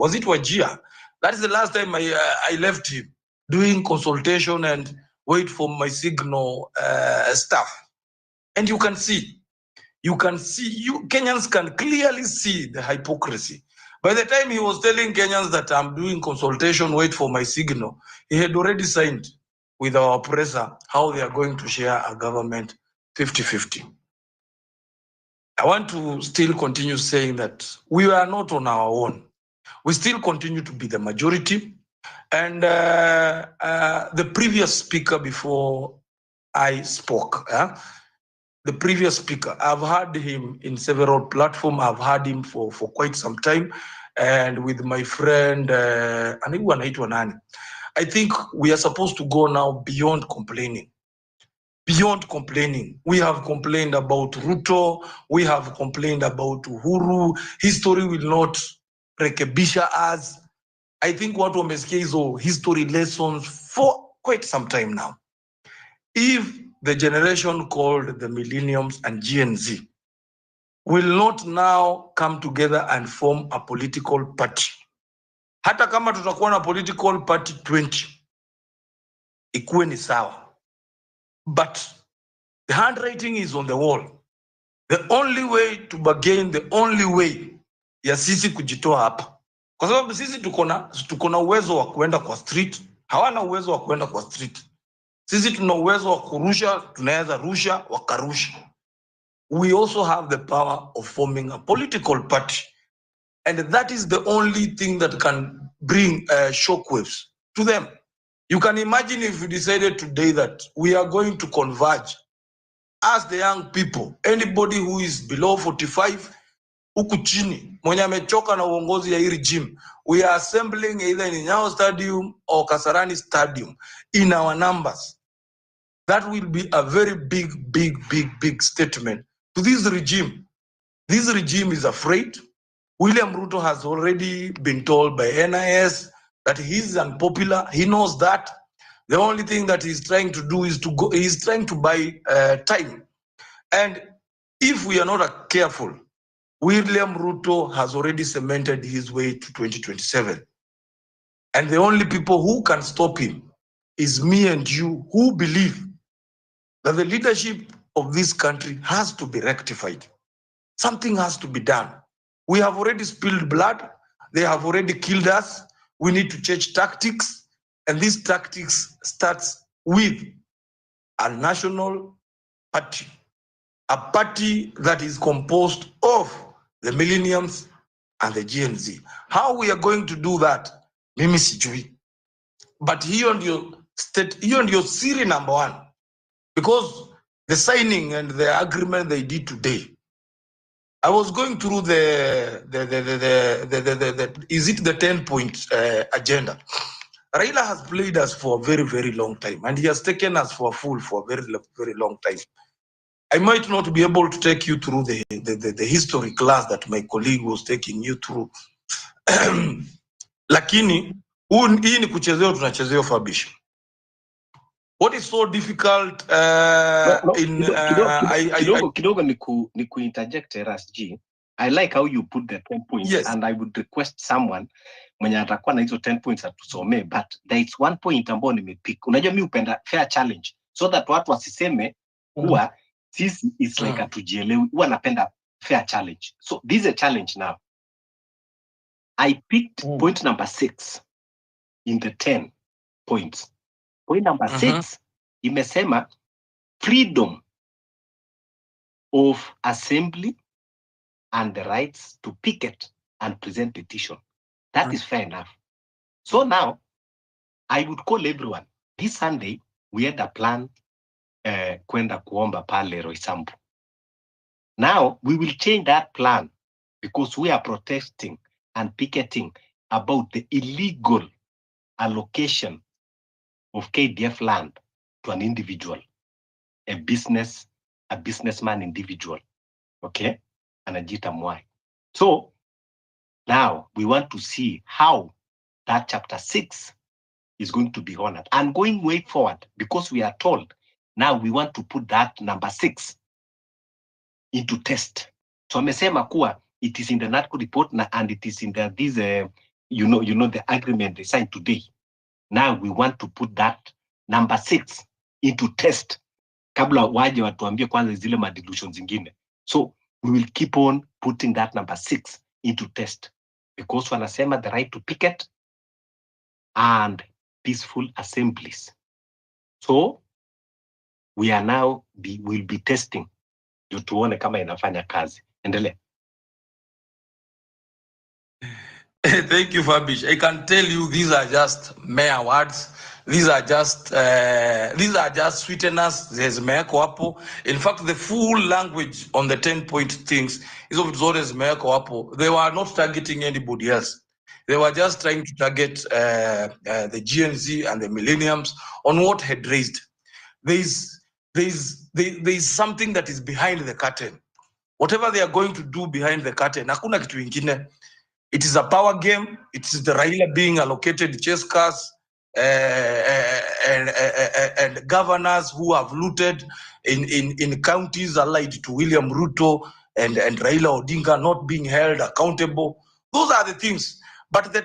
Was it Wajir? That is the last time I left him doing consultation and wait for my signal stuff. And you Kenyans can clearly see the hypocrisy. By the time he was telling Kenyans that I'm doing consultation, wait for my signal, he had already signed with our oppressor how they are going to share a government 50-50. I want to still continue saying that we are not on our own. We still continue to be the majority. And the previous speaker before I spoke, the previous speaker, I've heard him in several platforms. I've heard him for quite some time. And with my friend, I think we are supposed to go now beyond complaining. Beyond complaining. We have complained about Ruto. We have complained about Uhuru. History will not rekebisha us. I think what wamesikia hizo history lessons for quite some time now. If the generation called the millenniums and Gen Z will not now come together and form a political party, hata kama tutakuwa na political party 20, ikuwe ni sawa. But the handwriting is on the wall. The only way to bargain, the only way ya sisi kujitoa hapa. Kwa sababu sisi tuko na uwezo wa kuenda kwa street, hawana uwezo wa kuenda kwa street. Sisi tuna uwezo wa kurusha, tunaweza rusha, wakarusha. We also have the power of forming a political party. And that is the only thing that can bring shockwaves to them. You can imagine if we decided today that we are going to converge as the young people, anybody who is below 45, huku chini, mwenye amechoka na uongozi ya hii regime, we are assembling either in Nyayo Stadium or Kasarani Stadium in our numbers. That will be a very big statement to this regime. This regime is afraid. William Ruto has already been told by NIS that he's unpopular. He knows that. The only thing that he's trying to do is he's trying to buy time. And if we are not careful, William Ruto has already cemented his way to 2027. And the only people who can stop him is me and you, who believe that the leadership of this country has to be rectified. Something has to be done. We have already spilled blood. They have already killed us. We need to change tactics. And this tactics starts with a national party. A party that is composed of the millenniums and the Gen Z. How we are going to do that, mimi sijui. But hiyo ndio siri number one. Because the signing and the agreement they did today, I was going through the is it the 10-point agenda? Raila has played us for a very long time, and he has taken us for a fool for a very long time. I might not be able to take you through the history class that my colleague was taking you through. Lakini hii ni kuchezeo tunachezeo Fabish. What is so difficult kidogo ni ku interject RSG. I like how you put the 10 points. Yes. And I would request someone mwenye atakuwa na hizo 10 points atusomee, but there is one point ambao nimepick. Unajua mimi upenda fair challenge so that watu wasiseme kuwa sisi is like atujielewi. Huwa napenda fair challenge. So this is a challenge now. I picked point number 6 in the 10 points. Point number 6 imesema freedom of assembly and the rights to picket and present petition. That is fair enough. So now, I would call everyone. This Sunday, we had a plan kwenda kuomba pale Roysambu. Now, we will change that plan because we are protesting and picketing about the illegal allocation of KDF land to an individual, a businessman individual, okay? Anajita Mwai. So now we want to see how that chapter 6 is going to be honored. And going way forward, because we are told, now we want to put that number 6 into test. So amesema kuwa it is in the NATCO report and it is in this you know the agreement they signed today. Now we want to put that number 6 into test kabla waje watuambie kwanza zile madilutions zingine. So we will keep on putting that number 6 into test because wanasema the right to picket and peaceful assemblies. So we are now will be testing ndio tuone kama inafanya kazi. Endelea. Thank you, Fabish. I can tell you these are just mere words. These are just sweeteners. There's meko hapo. In fact, the full language on the 10-point things is of Zores meko hapo. They were not targeting anybody else. They were just trying to target the GNZ and the millenniums on what had raised. There's something that is behind the curtain. Whatever they are going to do behind the curtain, hakuna kitu ingine. It is a power game. It is the Raila being allocated chess cars and governors who have looted in counties allied to William Ruto and Raila Odinga not being held accountable. Those are the things. But the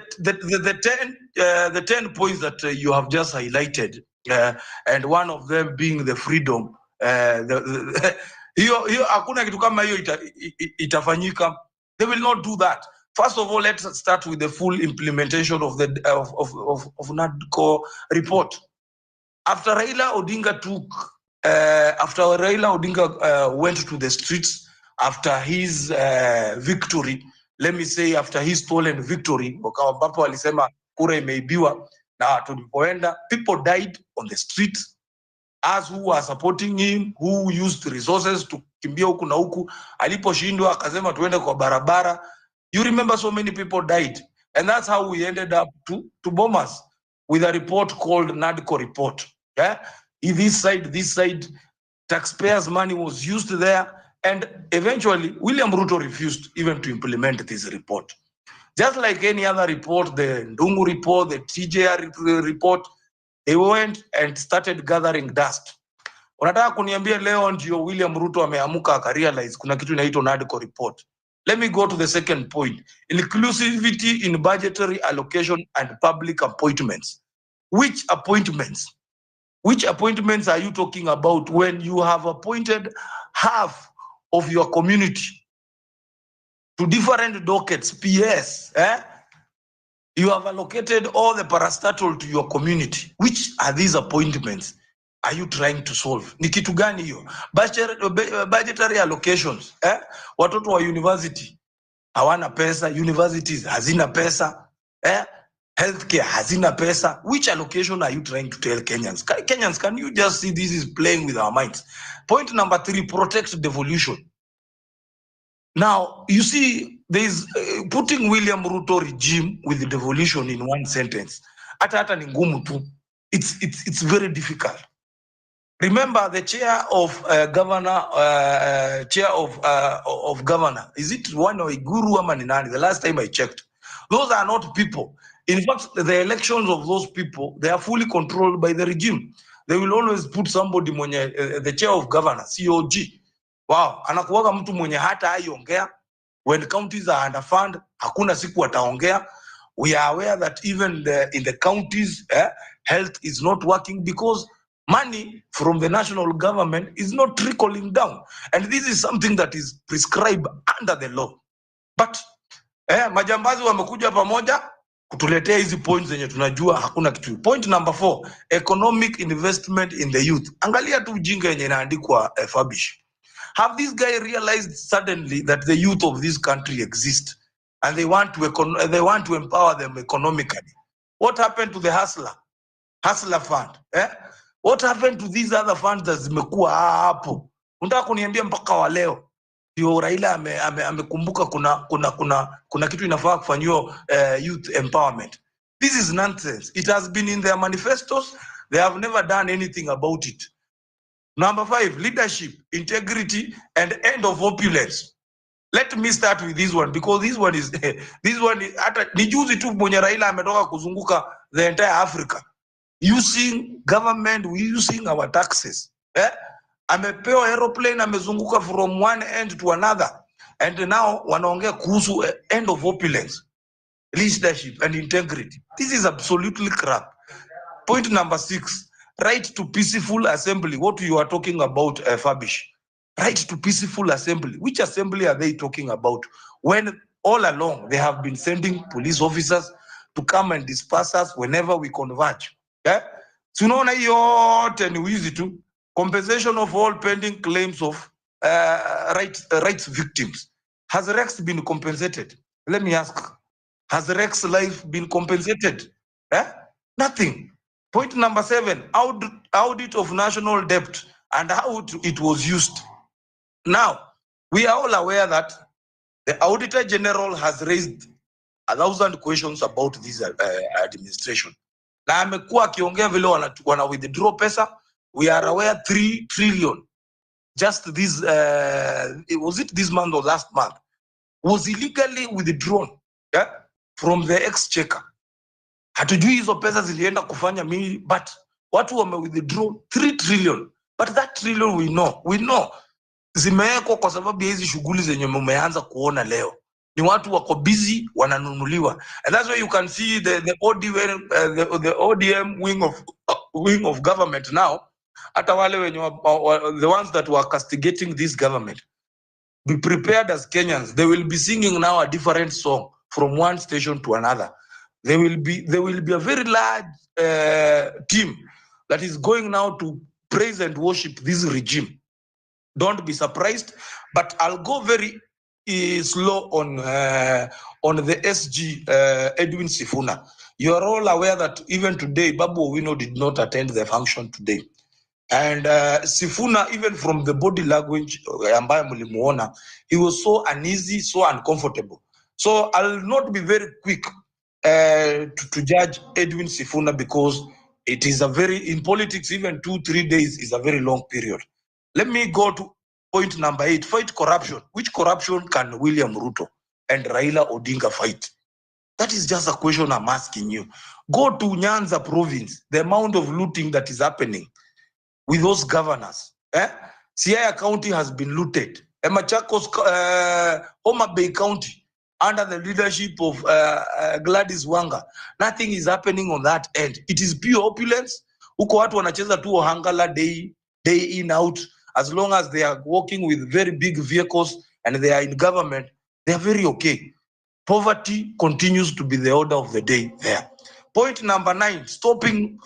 10 points that you have just highlighted, and one of them being the freedom, hakuna kitu kama hiyo itafanyika. They will not do that. First of all, let's start with the full implementation of the NADCO report. After Raila Odinga went to the streets after his victory, let me say after his stolen victory, ambapo walisema kura imeibiwa na tulipoenda, people died on the streets. As who were supporting him, who used resources to kimbia huku na huku, aliposhindwa akasema tuende kwa barabara. You remember so many people died. And that's how we ended up to bombers with a report called NADCO report. Yeah? This side, taxpayers' money was used there. And eventually, William Ruto refused even to implement this report. Just like any other report, the Ndungu report, the TJR report, they went and started gathering dust. Unataka kuniambia leo ndio William Ruto ameamuka akarealize kuna kitu inaitwa NADCO report. Let me go to the second point. Inclusivity in budgetary allocation and public appointments. Which appointments are you talking about when you have appointed half of your community to different dockets, PS? You have allocated all the parastatal to your community. Which are these appointments are you trying to solve? Ni kitu gani hiyo? Budgetary allocations. Watoto wa university hawana pesa, universities hazina pesa, healthcare hazina pesa. Which allocation are you trying to tell Kenyans? Kenyans, can you just see this is playing with our minds? Point number 3, protect devolution. Now, you see, there is putting William Ruto regime with the devolution in one sentence. Hata ni ngumu tu. It's very difficult. Remember, the chair of governor, is it one or Iguru ama ni nani? The last time I checked, those are not people. In fact, the elections of those people, they are fully controlled by the regime. They will always put somebody mwenye, the chair of governor, COG. Wow, anakuwaga mtu mwenye hata aiongea. When counties are underfunded, hakuna siku ataongea. We are aware that even in the counties, health is not working because money from the national government is not trickling down. And this is something that is prescribed under the law. But majambazi wamekuja pamoja kutuletea hizi points zenye tunajua hakuna kitu. Point number 4, economic investment in the youth. Angalia tu ujinga yenye inaandikwa Fabish. Have these guys realized suddenly that the youth of this country exist and they want to empower them economically? What happened to the hustler fund? What happened to these other funds that zimekuwa hapo? Unataka kuniambia mpaka wa leo ndio Raila amekumbuka kuna kitu inafaa kufanywa youth empowerment? This is nonsense. It has been in their manifestos. They have never done anything about it. Number 5, leadership, integrity, and end of opulence. Let me start with this one because this one is hata ni juzi tu mwenye Raila ametoka kuzunguka the entire Africa using government, using our taxes. Amepewa aeroplane, amezunguka from one end to another, and now wanaongea kuhusu end of opulence. leadership, and integrity. This is absolutely crap. Point number 6, right to peaceful assembly. What you are talking about, Fabish. Right to peaceful assembly. Which assembly are they talking about? When all along they have been sending police officers to come and disperse us whenever we converge. Yeah? Tunaona yote ni wizi tu. Compensation of all pending claims of rights victims. Has Rex been compensated? Let me ask. Has Rex life been compensated? Nothing. Point number 7, audit of national debt and how it was used. Now, we are all aware that the Auditor General has raised 1,000 questions about this administration. Na amekuwa akiongea vile wana withdraw pesa. We are aware 3 trillion just this was it this month or last month was illegally withdrawn from the exchequer. Hatujui hizo pesa zilienda kufanya mimi, but watu wame withdraw 3 trillion. But that trillion we know zimewekwa kwa sababu ya hizi shughuli zenye mmeanza kuona leo. Ni watu wako busy wananunuliwa. And that's why you can see the ODM wing of government now. Hata wale wenye the ones that were castigating this government. Be prepared as Kenyans. They will be singing now a different song from one station to another. There will be a very large team that is going now to praise and worship this regime. Don't be surprised, but I'll go very slow on the SG Edwin Sifuna. You are all aware that even today, Babu Owino did not attend the function today. And Sifuna, even from the body language, he was so uneasy, so uncomfortable. So I'll not be very quick to judge Edwin Sifuna, because it is a very, in politics, even 2-3 days is a very long period. Let me go to point number 8, fight corruption. Which corruption can William Ruto and Raila Odinga fight? That is just a question I'm asking you. Go to Nyanza province, the amount of looting that is happening with those governors. Siaya County has been looted. Machakos, Homa Bay County, under the leadership of Gladys Wanga, nothing is happening on that end. It is pure opulence. Huko watu wanacheza tu hangala day in out. As long as they are working with very big vehicles and they are in government, they are very okay. Poverty continues to be the order of the day there. Point number 9, stopping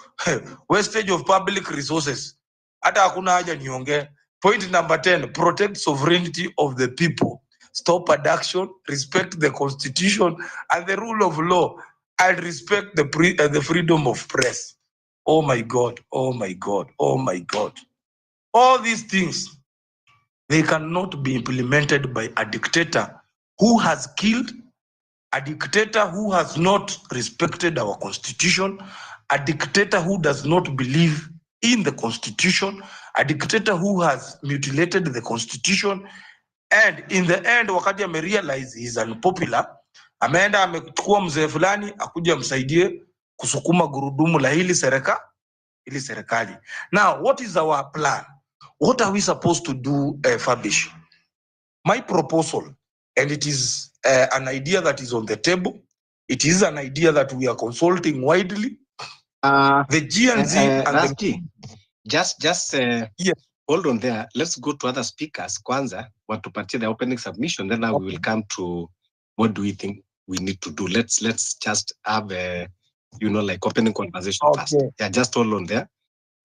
wastage of public resources. Hata hakuna haja niongee. Point number 10, protect sovereignty of the people. Stop adduction, respect the constitution and the rule of law, and respect the freedom of press. Oh my God, oh my God, oh my God. All these things, they cannot be implemented by a dictator who has killed, a dictator who has not respected our constitution, a dictator who does not believe in the constitution, a dictator who has mutilated the constitution, and in the end, wakati amerealize he is unpopular, ameenda amechukua mzee fulani akuja msaidie kusukuma gurudumu la hili serikali. Now, what is our plan? What are we supposed to do, Fabish? My proposal, and it is an idea that is on the table. It is an idea that we are consulting widely. The GNZ and Rusty, just yes. Hold on there. Let's go to other speakers. Kwanza, watupatie the opening submission. Then now we will come to what do we think we need to do. Let's just have a, like opening conversation first. Yeah, just hold on there.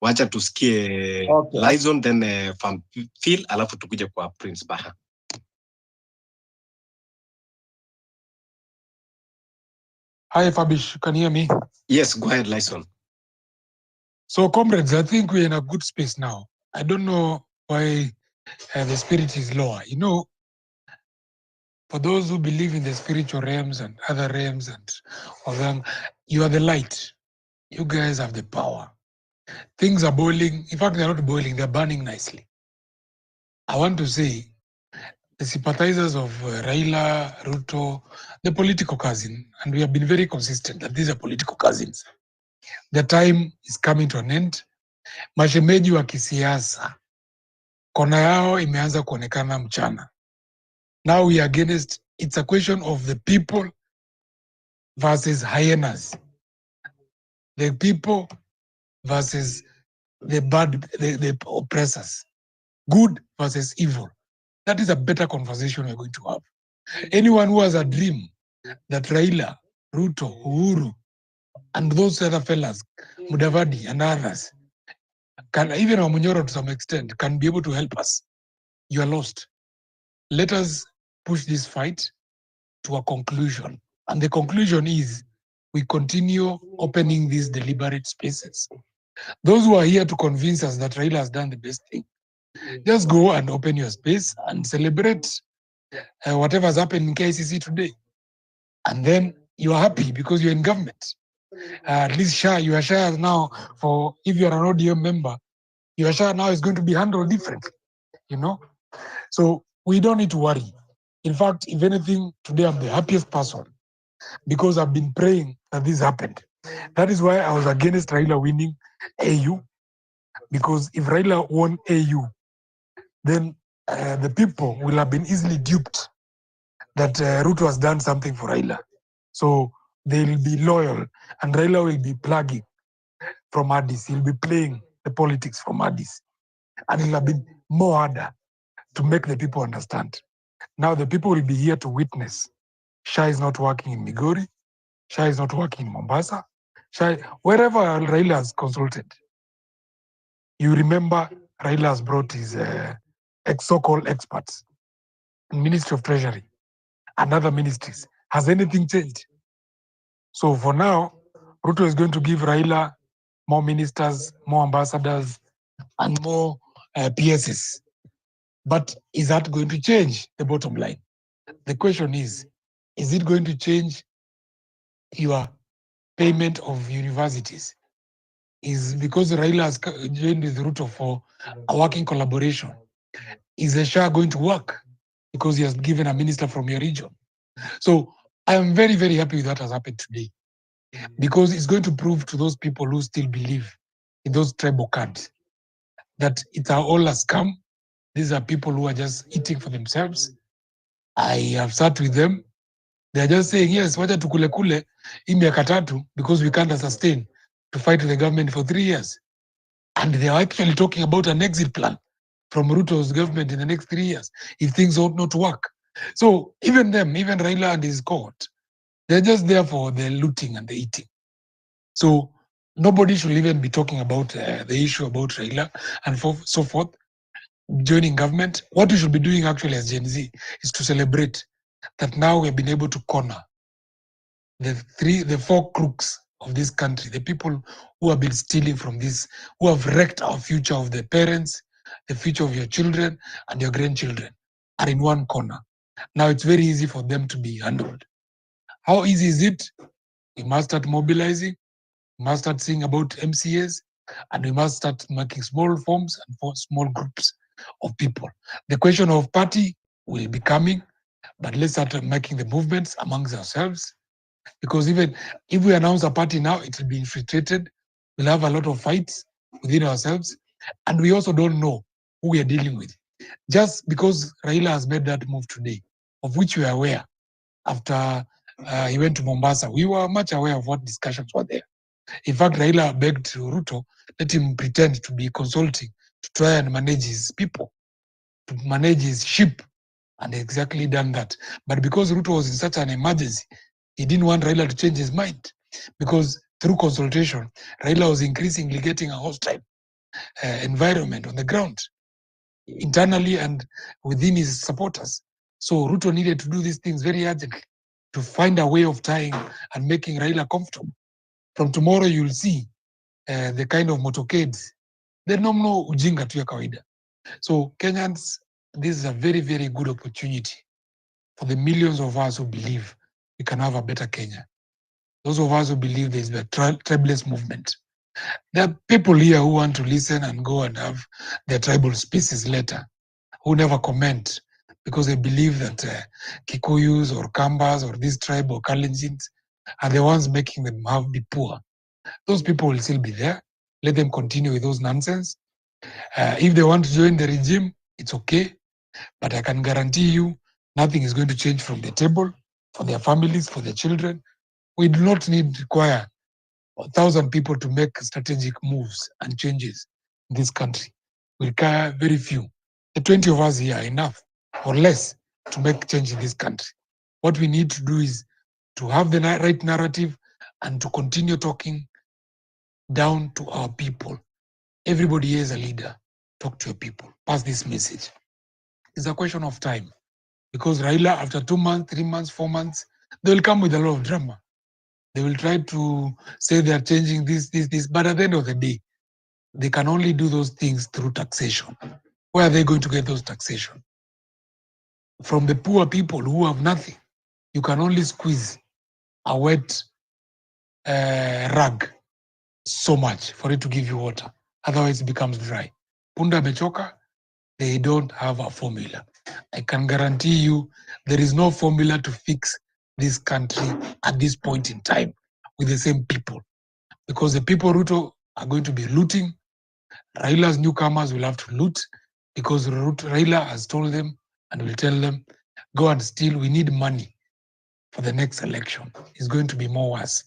Wacha tusikie Liaison, then from Phil, alafu tukuje kwa Prince Baha. Hi, Fabish. Can you hear me? Yes, go ahead, Liaison. So, comrades, I think we're in a good space now. I don't know why the spirit is lower. For those who believe in the spiritual realms and other realms and of them, you are the light. You guys have the power. Things are boiling. In fact, they're not boiling. They're burning nicely. I want to say the sympathizers of Raila, Ruto, the political cousin, and we have been very consistent that these are political cousins. The time is coming to an end. Mashemeji wa kisiasa, kona yao imeanza kuonekana mchana. Now we are against, it's a question of the people versus hyenas. The people versus the oppressors. Good versus evil. That is a better conversation we're going to have. Anyone who has a dream that Raila, Ruto, Uhuru, and those other fellas, Mudavadi and others, can even Wamunyoro to some extent, can be able to help us, you are lost. Let us push this fight to a conclusion. And the conclusion is we continue opening these deliberate spaces. Those who are here to convince us that Raila has done the best thing, just go and open your space and celebrate whatever has happened in KICC today. And then you are happy because you're in government. At least your share now, for if you're an ODM member, your share now is going to be handled differently, you know? So we don't need to worry. In fact, if anything, today I'm the happiest person because I've been praying that this happened. That is why I was against Raila winning AU, because if Raila won AU, then the people will have been easily duped that Ruto has done something for Raila. So they'll be loyal, and Raila will be plugging from Addis. He'll be playing the politics from Addis. And it'll have been more harder to make the people understand. Now the people will be here to witness. Shah is not working in Migori. Shah is not working in Mombasa. Shah, wherever Raila has consulted. You remember Raila has brought his so-called experts in Ministry of Treasury and other ministries. Has anything changed? So for now, Ruto is going to give Raila more ministers, more ambassadors, and more PSs. But is that going to change the bottom line? The question is it going to change your payment of universities? Is because Raila has joined with Ruto for a working collaboration. Is the SHA going to work because he has given a minister from your region? So I am very, very happy with what has happened today, because it's going to prove to those people who still believe in those tribal cards that it's all a scam. These are people who are just eating for themselves. I have sat with them. They're just saying, yes, wacha tukule kule hii miaka tatu because we can't sustain to fight with the government for 3 years. And they are actually talking about an exit plan from Ruto's government in the next 3 years if things ought not work. So even them, even Raila and his court, they're just there for the looting and the eating. So nobody should even be talking about the issue about Raila and so forth, joining government. What we should be doing actually as Gen Z is to celebrate that now we've been able to corner the four crooks of this country, the people who have been stealing from this, who have wrecked our future of the parents, the future of your children and your grandchildren, are in one corner. Now it's very easy for them to be handled. How easy is it? We must start mobilizing, we must start seeing about MCAs, and we must start making small forms and for small groups of people. The question of party will be coming, but let's start making the movements amongst ourselves. Because even if we announce a party now, it will be infiltrated. We'll have a lot of fights within ourselves. And we also don't know who we are dealing with. Just because Raila has made that move today, of which we are aware after he went to Mombasa, we were much aware of what discussions were there. In fact, Raila begged Ruto, let him pretend to be consulting to try and manage his people, to manage his ship, and exactly done that. But because Ruto was in such an emergency, he didn't want Raila to change his mind, because through consultation, Raila was increasingly getting a hostile environment on the ground, internally and within his supporters. So Ruto needed to do these things very urgently to find a way of tying and making Raila comfortable. From tomorrow, you'll see the kind of motorcades. They're no ujinga tu ya kawaida. So Kenyans, this is a very, very good opportunity for the millions of us who believe we can have a better Kenya. Those of us who believe there's a tribalist movement. There are people here who want to listen and go and have their tribal speeches later, who never comment because they believe that Kikuyus or Kambas or this tribe or Kalenjins are the ones making them be poor. Those people will still be there. Let them continue with those nonsense. If they want to join the regime, it's okay. But I can guarantee you, nothing is going to change from the table for their families, for their children. We do not require 1,000 people to make strategic moves and changes in this country. We require very few. The 20 of us here are enough or less to make change in this country. What we need to do is to have the right narrative and to continue talking down to our people. Everybody here is a leader. Talk to your people. Pass this message. It's a question of time. Because Raila, after 2 months, 3 months, 4 months, they will come with a lot of drama. They will try to say they are changing this. But at the end of the day, they can only do those things through taxation. Where are they going to get those taxation? From the poor people who have nothing. You can only squeeze a wet rag so much for it to give you water. Otherwise, it becomes dry. Punda Bechoka, they don't have a formula. I can guarantee you there is no formula to fix this country at this point in time with the same people. Because the people Ruto are going to be looting. Raila's newcomers will have to loot because Raila has told them and will tell them, go and steal. We need money for the next election. It's going to be more worse.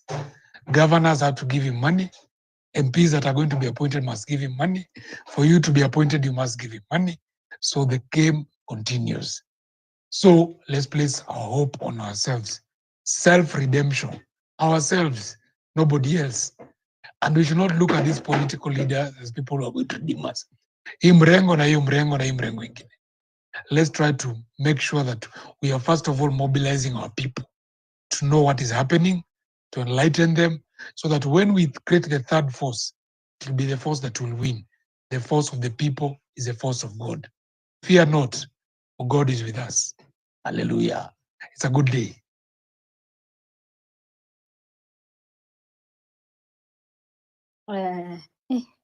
Governors have to give him money. MPs that are going to be appointed must give him money. For you to be appointed, you must give him money. So the game continues. So let's place our hope on ourselves. Self-redemption. Ourselves, nobody else. And we should not look at these political leaders as people who are going to redeem us. Hii mrengo na hiyo mrengo na hii mrengo ingine. Let's try to make sure that we are first of all mobilizing our people to know what is happening, to enlighten them, so that when we create the third force, it will be the force that will win. The force of the people is the force of God. Fear not, for God is with us. Hallelujah. It's a good day.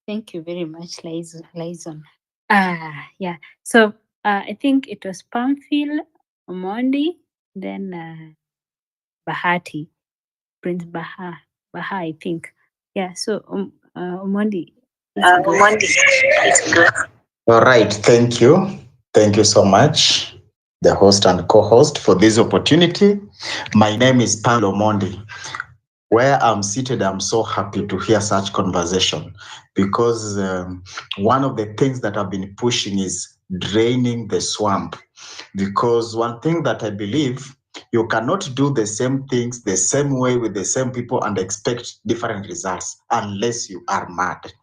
Thank you very much, Liaison. Yeah. So I think it was Pamphil, Omondi, then Bahati, Prince Baha, I think. Yeah. So Omondi, Mondi, please go. All right, thank you. Thank you so much, the host and co-host, for this opportunity. My name is Paulo Mondi. Where I'm seated, I'm so happy to hear such conversation because one of the things that I've been pushing is draining the swamp. Because one thing that I believe, you cannot do the same things the same way with the same people and expect different results unless you are mad.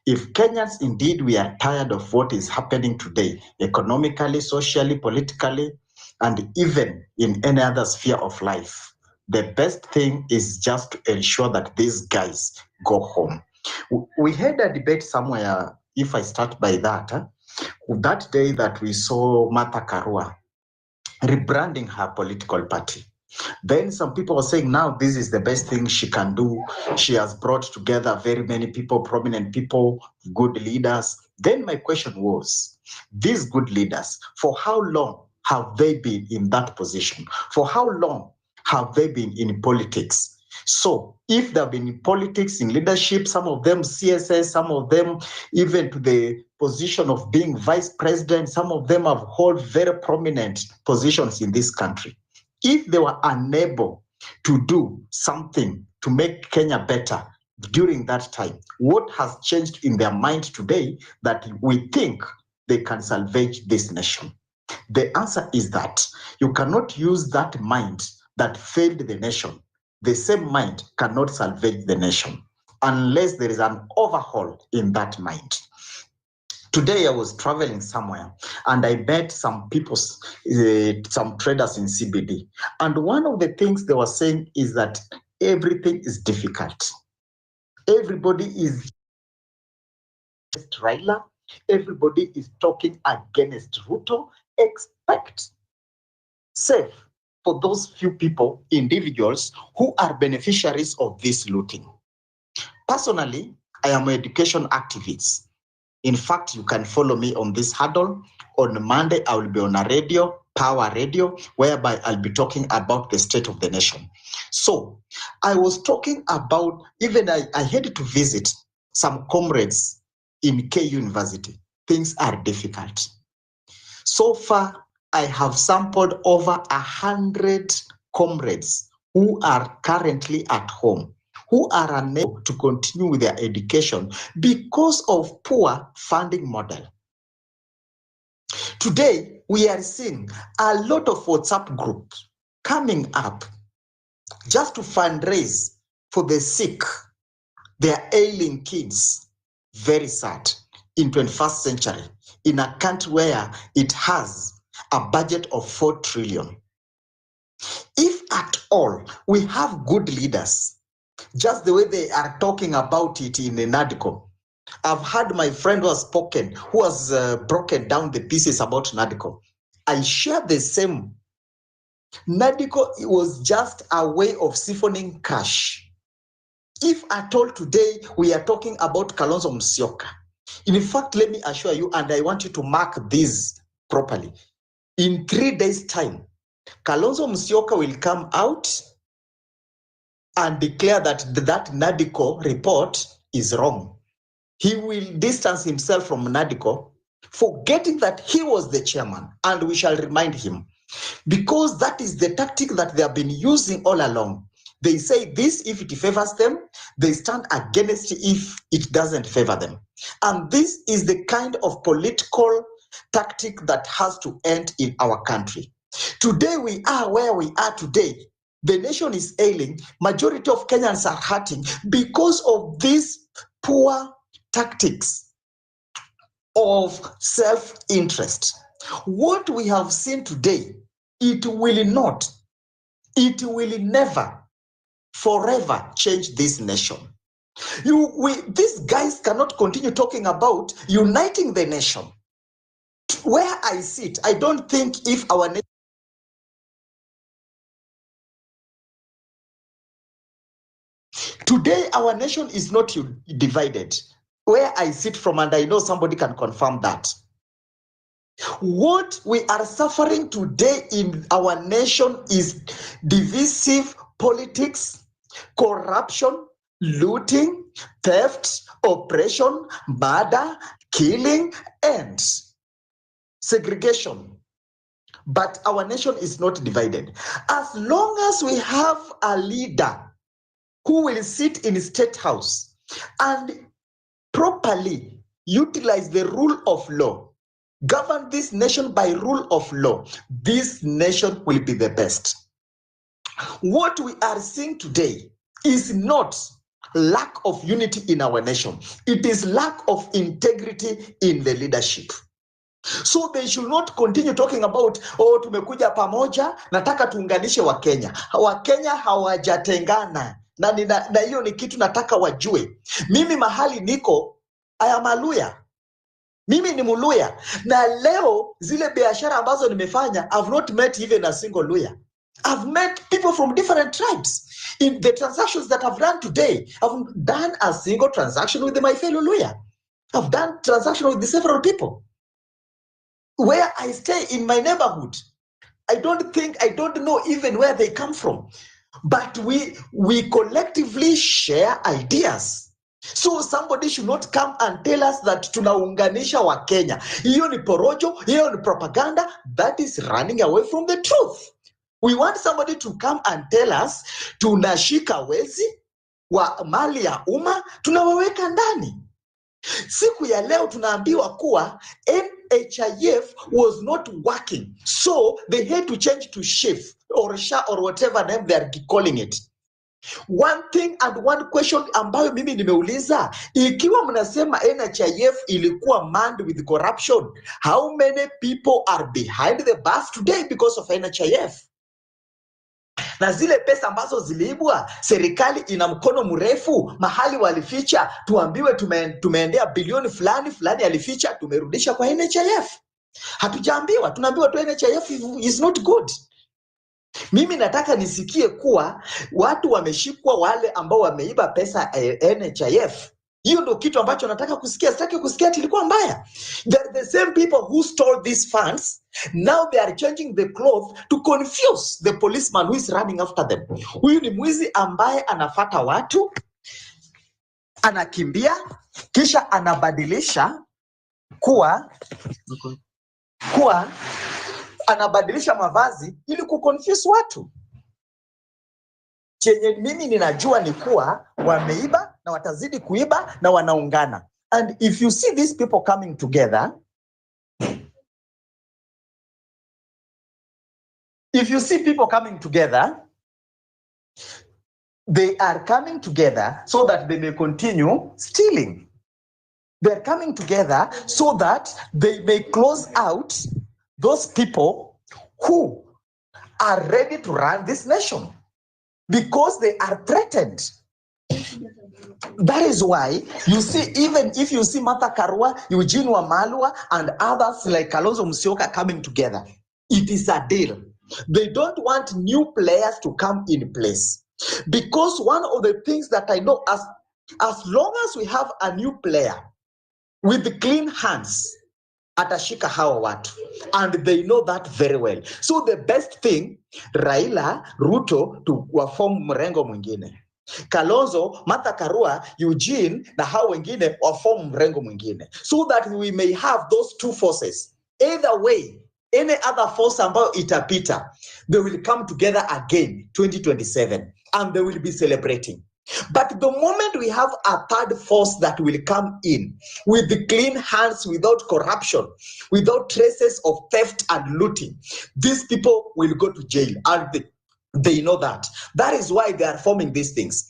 If Kenyans indeed we are tired of what is happening today, economically, socially, politically, and even in any other sphere of life, the best thing is just to ensure that these guys go home. We had a debate somewhere, if I start by that, that day that we saw Martha Karua rebranding her political party. Then some people are saying now this is the best thing she can do. She has brought together very many people, prominent people, good leaders. Then my question was, these good leaders, for how long have they been in that position? For how long have they been in politics? So if they've been in politics, in leadership, some of them CSS, some of them even to the position of being vice president, some of them have held very prominent positions in this country. If they were unable to do something to make Kenya better during that time, what has changed in their mind today that we think they can salvage this nation? The answer is that you cannot use that mind that failed the nation. The same mind cannot salvage the nation unless there is an overhaul in that mind. Today I was traveling somewhere and I met some people, some traders in CBD. And one of the things they were saying is that everything is difficult. Everybody is against Raila. Everybody is talking against Ruto. Expect safe for those few people, individuals who are beneficiaries of this looting. Personally, I am an education activist. In fact, you can follow me on this huddle. On Monday, I will be on a radio, Power Radio, whereby I'll be talking about the state of the nation. So I was talking about, even I had to visit some comrades in K University. Things are difficult. So far, I have sampled over 100 comrades who are currently at home, who are unable to continue with their education because of poor funding model. Today, we are seeing a lot of WhatsApp groups coming up just to fundraise for the sick, their ailing kids. Very sad. In 21st century, in a country where it has a budget of 4 trillion. If at all we have good leaders, just the way they are talking about it in an article, I've had my friend who has spoken, who has broken down the pieces about NADCO. I share the same. NADCO was just a way of siphoning cash. If at all today we are talking about Kalonzo Musyoka, in fact, let me assure you, and I want you to mark this properly. In 3 days' time, Kalonzo Musyoka will come out and declare that that NADCO report is wrong. He will distance himself from NADCO, forgetting that he was the chairman, and we shall remind him, because that is the tactic that they have been using all along. They say this if it favors them, they stand against it if it doesn't favor them. And this is the kind of political tactic that has to end in our country. Today we are where we are today. The nation is ailing. Majority of Kenyans are hurting because of these poor tactics of self-interest. What we have seen today, it will never, forever change this nation. These guys cannot continue talking about uniting the nation. Where I sit, I don't think if our nation today, our nation is not divided. Where I sit from, and I know somebody can confirm that. What we are suffering today in our nation is divisive politics, corruption, looting, theft, oppression, murder, killing, and segregation. But our nation is not divided. As long as we have a leader who will sit in State House and properly utilize the rule of law, govern this nation by rule of law, this nation will be the best. What we are seeing today is not lack of unity in our nation. It is lack of integrity in the leadership. So they should not continue talking about, oh, tumekuja pamoja, nataka tuunganishe Wakenya. Wakenya hawajatengana. Na hiyo ni kitu nataka wajue. Mimi mahali niko, I am a Luya. Mimi ni Muluya. Na leo zile biashara ambazo nimefanya, I've not met even a single Luya. I've met people from different tribes. In the transactions that I've done today, I've done a single transaction with my fellow Luya. I've done transactions with several people. Where I stay in my neighborhood, I don't know even where they come from. But we collectively share ideas. So somebody should not come and tell us that tunaunganisha wa Kenya. Hiyo ni porojo, hiyo ni propaganda. That is running away from the truth. We want somebody to come and tell us tunashika wezi wa mali ya umma, tunawaweka ndani. Siku ya leo tunaambiwa kuwa NHIF was not working, so they had to change to SHIF or SHA or whatever name they are calling it. One thing and one question ambayo mimi nimeuliza, ikiwa mnasema NHIF ilikuwa manned with corruption, how many people are behind the bus today because of NHIF? Na zile pesa ambazo ziliibwa, serikali ina mkono mrefu, mahali walificha, tuambiwe tumeendea bilioni fulani alificha, tumerudisha kwa NHIF. Hatujaambiwa, tunaambiwa tu NHIF is not good. Mimi nataka nisikie kuwa watu wameshikwa, wale ambao wameiba pesa NHIF. Hiyo ndio kitu ambacho nataka kusikia. Sitaki kusikia tilikuwa mbaya. The same people who stole these funds, now they are changing the cloth to confuse the policeman who is running after them. Huyu ni mwizi ambaye anafata watu, anakimbia, kisha anabadilisha kuwa anabadilisha mavazi ili kuconfuse watu. Chenye mimi ninajua ni kuwa wameiba na watazidi kuiba na wanaungana. And if you see these people coming together, they are coming together so that they may continue stealing. They're coming together so that they may close out those people who are ready to run this nation because they are threatened. That is why you see, even if you see Martha Karua, Eugene Wamalwa, and others like Kalonzo Musyoka coming together, it is a deal. They don't want new players to come in place. Because one of the things that I know, as long as we have a new player with clean hands, atashika hawa watu, and they know that very well. So the best thing, Raila, Ruto to waform mrengo mwingine. Kalonzo, Martha Karua, Eugene na hao wengine waform mrengo mwingine, so that we may have those two forces. Either way, any other force ambayo itapita, they will come together again 2027 and they will be celebrating. But the moment we have a third force that will come in with the clean hands, without corruption, without traces of theft and looting, these people will go to jail, and they know that. That is why they are forming these things.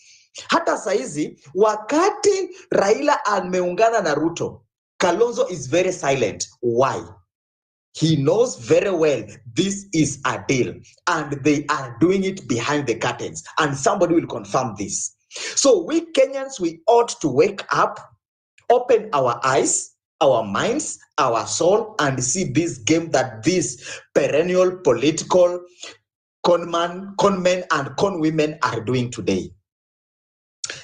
Hata saizi, wakati Raila ameungana na Ruto, Kalonzo is very silent. Why? He knows very well this is a deal, and they are doing it behind the curtains, and somebody will confirm this. So we Kenyans, we ought to wake up, open our eyes, our minds, our soul, and see this game that these perennial political conmen and conwomen are doing today.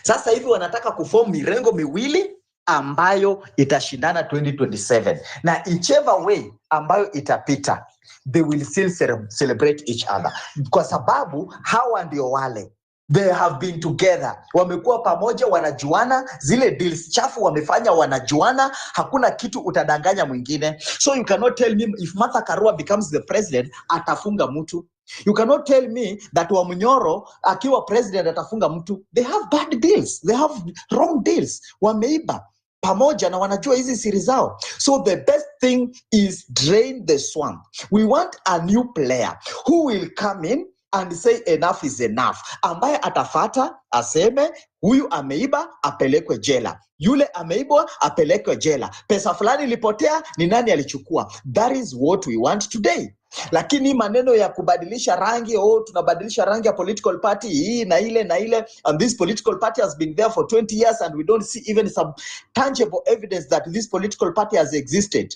Sasa hivi wanataka kuform mirengo miwili ambayo itashindana 2027, na whichever way ambayo itapita, they will still celebrate each other, kwa sababu hawa ndio wale. They have been together, wamekuwa pamoja, wanajuana, zile deals chafu wamefanya, wanajuana, hakuna kitu utadanganya mwingine. So you cannot tell me if Martha Karua becomes the president atafunga mtu. You cannot tell me that Wamunyoro akiwa president atafunga mtu. They have bad deals, they have wrong deals, wameiba pamoja na wanajua hizi siri zao. So the best thing is drain the swamp. We want a new player who will come in and say enough is enough, ambaye atafata aseme huyu ameiba apelekwe jela, yule ameibwa apelekwe jela, pesa fulani ilipotea, ni nani alichukua. That is what we want today. Lakini maneno ya kubadilisha rangi, tunabadilisha rangi ya political party hii na ile, and this political party has been there for 20 years and we don't see even some tangible evidence that this political party has existed.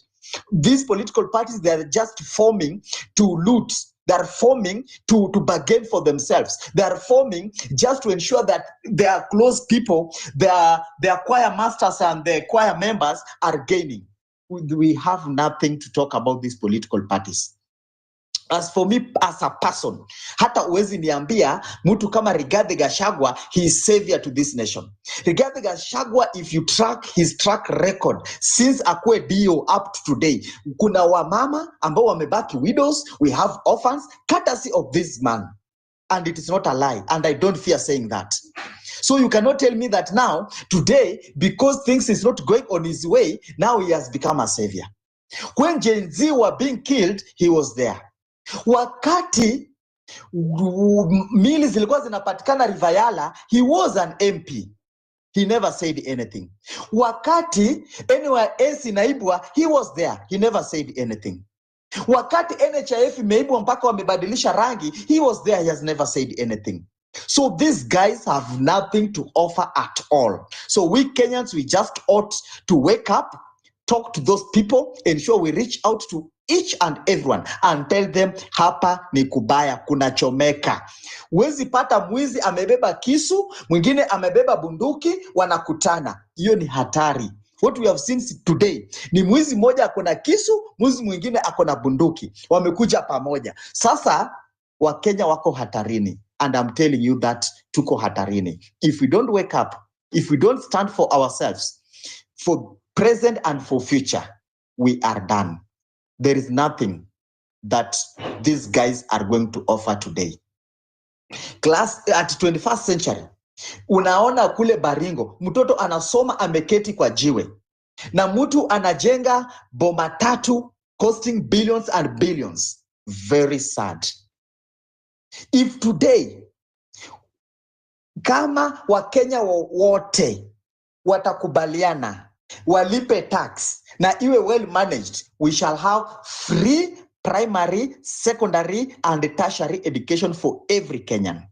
These political parties, they are just forming to loot. They are forming to bargain for themselves. They are forming just to ensure that their close people, their choir masters and their choir members are gaining. We have nothing to talk about these political parties. As for me as a person, hata uwezi niambia mtu kama Rigathi Gachagua, he is savior to this nation. Rigathi Gachagua, if you track his track record since akue DO up to today, kuna wamama ambao wamebaki widows, we have orphans, courtesy of this man. And it is not a lie, and I don't fear saying that. So you cannot tell me that now, today, because things is not going on his way, now he has become a savior. When Gen Z were being killed, he was there. Wakati mili zilikuwa zinapatikana Rivayala, he was an MP. He never said anything. Wakati NYS inaibwa, he was there. He never said anything. Wakati NHIF imeibwa mpaka wamebadilisha rangi, he was there. He has never said anything. So these guys have nothing to offer at all. So we Kenyans, we just ought to wake up, talk to those people, ensure we reach out to each and everyone and tell them hapa ni kubaya, kuna chomeka. Wezi pata mwizi amebeba kisu, mwingine amebeba bunduki, wanakutana. Hiyo ni hatari. What we have seen today ni mwizi mmoja akona kisu, mwizi mwingine akona bunduki, wamekuja pamoja. Sasa Wakenya wako hatarini, and I'm telling you that tuko hatarini. If we don't wake up, if we don't stand for ourselves, for present and for future, we are done. There is nothing that these guys are going to offer today. class at 21st century. Unaona kule Baringo, mtoto anasoma ameketi kwa jiwe, na mtu anajenga boma tatu costing billions and billions. Very sad. If today, kama Wakenya wote watakubaliana walipe tax na iwe well managed, we shall have free primary, secondary and tertiary education for every Kenyan.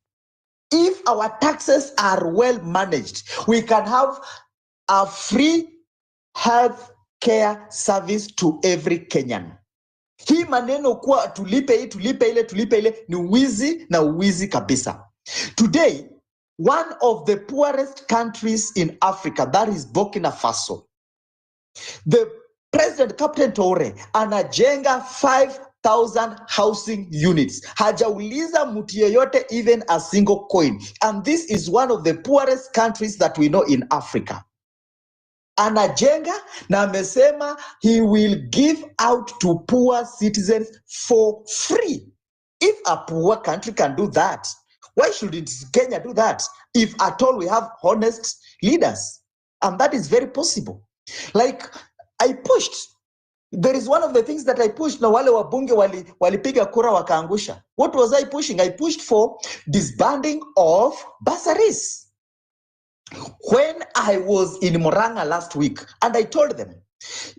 If our taxes are well managed, we can have a free health care service to every Kenyan. Hii maneno kuwa tulipe hii, tulipe ile ni wizi na uwizi kabisa. Today, one of the poorest countries in Africa, that is Burkina Faso. The President Captain Toure anajenga 5,000 housing units. Hajauliza mtu yeyote even a single coin. And this is one of the poorest countries that we know in Africa. Anajenga na amesema he will give out to poor citizens for free. If a poor country can do that, why shouldn't Kenya do that? If at all we have honest leaders. And that is very possible. Like I pushed, there is one of the things that I pushed na wale wabunge walipiga kura wakaangusha. What was I pushing? I pushed for disbanding of bursaries. When I was in Murang'a last week, and I told them,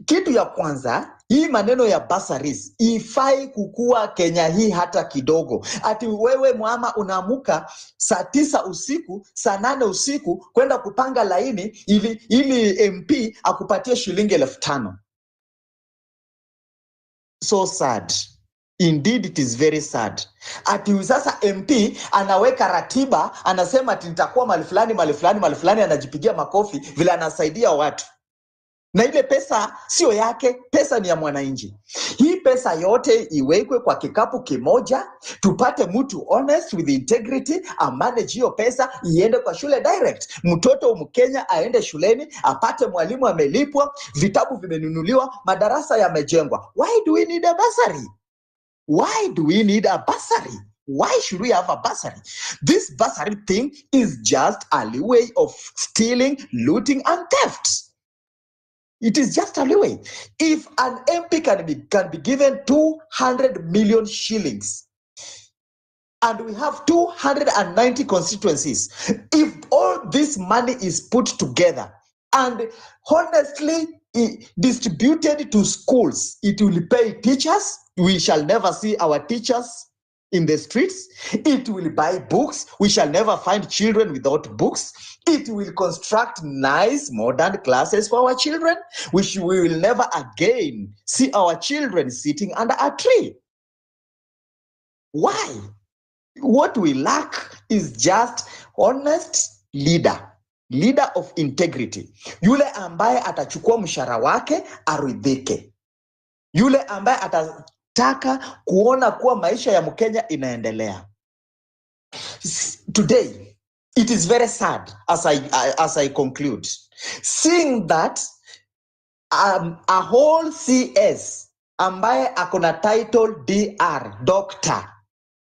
kitu ya kwanza, hii maneno ya bursaries ifai kukua Kenya hii hata kidogo. Ati wewe mama unaamuka saa 9 usiku, saa 8 usiku kwenda kupanga laini ili MP akupatie shilingi 5,000. So sad. Indeed, it is very sad. Ati sasa MP anaweka ratiba, anasema ati nitakuwa mahali fulani, anajipigia makofi vile anasaidia watu. Na ile pesa sio yake, pesa ni ya mwananchi. Hii pesa yote iwekwe kwa kikapu kimoja, tupate mtu honest with integrity, manage hiyo pesa, iende kwa shule direct. Mtoto Mkenya aende shuleni, apate mwalimu amelipwa, vitabu vimenunuliwa, madarasa yamejengwa. Why do we need a bursary? Why do we need a bursary? Why should we have a bursary? This bursary thing is just a way of stealing, looting, and theft. It is just a way. If an MP can be given 200 million shillings, and we have 290 constituencies, if all this money is put together and honestly distributed to schools, it will pay teachers. We shall never see our teachers in the streets. It will buy books. We shall never find children without books. It will construct nice modern classes for our children, which we will never again see our children sitting under a tree. Why? What we lack is just honest leader of integrity. Yule ambaye atachukua mshahara wake aridhike. Yule ambaye atataka kuona kuwa maisha ya Mkenya inaendelea. Today, it is very sad as I conclude, seeing that a whole CS ambaye akona title DR, doctor,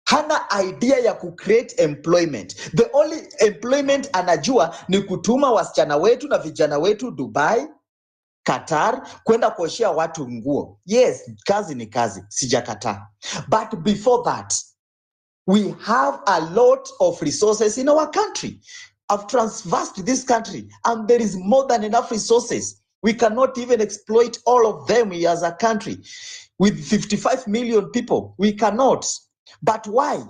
hana idea ya create employment. The only employment anajua ni kutuma wasichana wetu na vijana wetu Dubai, Qatar, kwenda kuoshea watu nguo. Yes, kazi ni kazi, sijakataa. But before that, we have a lot of resources in our country. I've transversed this country and there is more than enough resources. We cannot even exploit all of them as a country. With 55 million people, we cannot. But why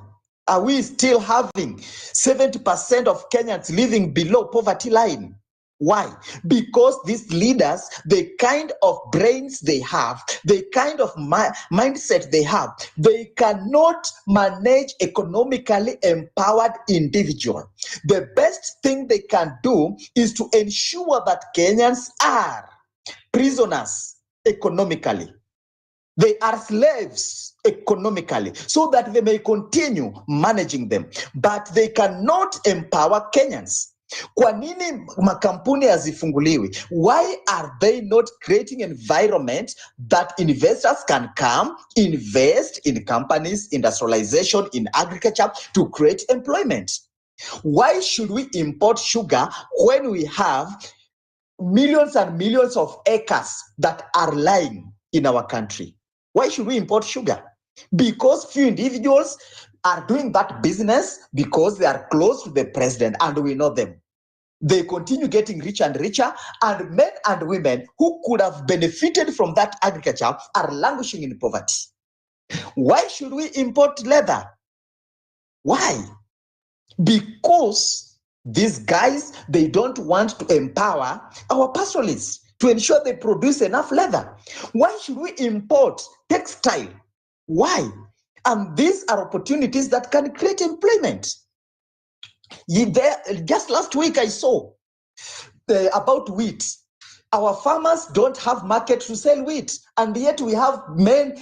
are we still having 70% of Kenyans living below poverty line? Why? Because these leaders, the kind of brains they have, the kind of mindset they have, they cannot manage economically empowered individual. The best thing they can do is to ensure that Kenyans are prisoners economically. They are slaves economically so that they may continue managing them. But they cannot empower Kenyans. Kwa nini makampuni hazifunguliwi? Why are they not creating environment that investors can come, invest in companies, industrialization, in agriculture to create employment? Why should we import sugar when we have millions and millions of acres that are lying in our country? Why should we import sugar? Because few individuals are doing that business because they are close to the president and we know them. They continue getting richer and richer, and men and women who could have benefited from that agriculture are languishing in poverty. Why should we import leather? Why? Because these guys, they don't want to empower our pastoralists to ensure they produce enough leather. Why should we import textile? Why? And these are opportunities that can create employment. Just last week I saw about wheat. Our farmers don't have market to sell wheat, and yet we have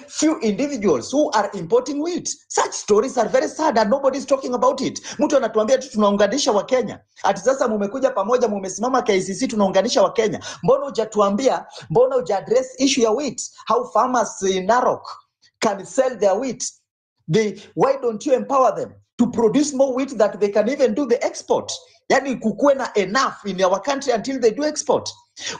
few individuals who are importing wheat. Such stories are very sad and nobody's talking about it. Mtu anatuambia tu tunaunganisha wa Kenya. Ati sasa mumekuja pamoja, mumesimama KCC, tunaunganisha wa Kenya. Mbona hujatuambia, mbona huja-address issue ya wheat? How farmers in Narok can sell their wheat? Why don't you empower them to produce more wheat that they can even do the export? Yani kukuwe na enough in our country until they do export.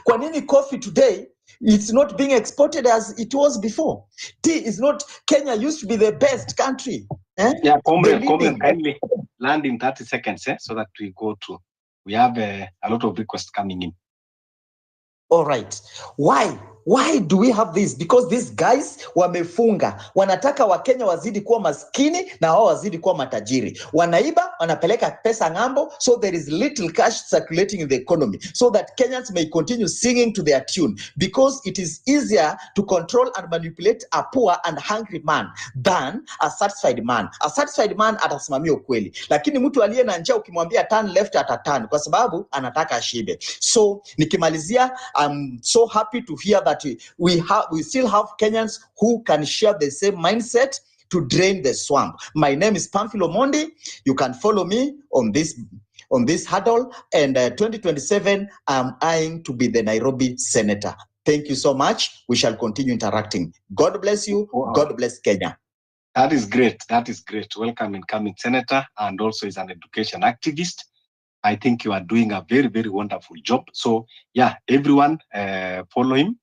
Kwa nini coffee today, it's not being exported as it was before? Tea is not, Kenya used to be the best country. Yeah, comrade, kindly land in 30 seconds so that we go to, we have a lot of requests coming in. All right. Why do we have this? Because these guys wamefunga. Wanataka Wakenya wazidi kuwa maskini na wao wazidi kuwa matajiri. Wanaiba, wanapeleka pesa ng'ambo, so there is little cash circulating in the economy, so that Kenyans may continue singing to their tune, because it is easier to control and manipulate a poor and hungry man than a satisfied man. A satisfied man atasimamia ukweli, lakini mtu aliye na njaa ukimwambia turn left ataturn kwa sababu anataka ashibe. So nikimalizia, I'm so happy to hear that we still have Kenyans who can share the same mindset to drain the swamp. My name is Pamphilo Mondi. You can follow me on this huddle, and 2027 I'm eyeing to be the Nairobi senator. Thank you so much. We shall continue interacting. God bless you. Wow. God bless Kenya. That is great. That is great. Welcome incoming senator, and also is an education activist. I think you are doing a very, very wonderful job. So yeah, everyone follow him,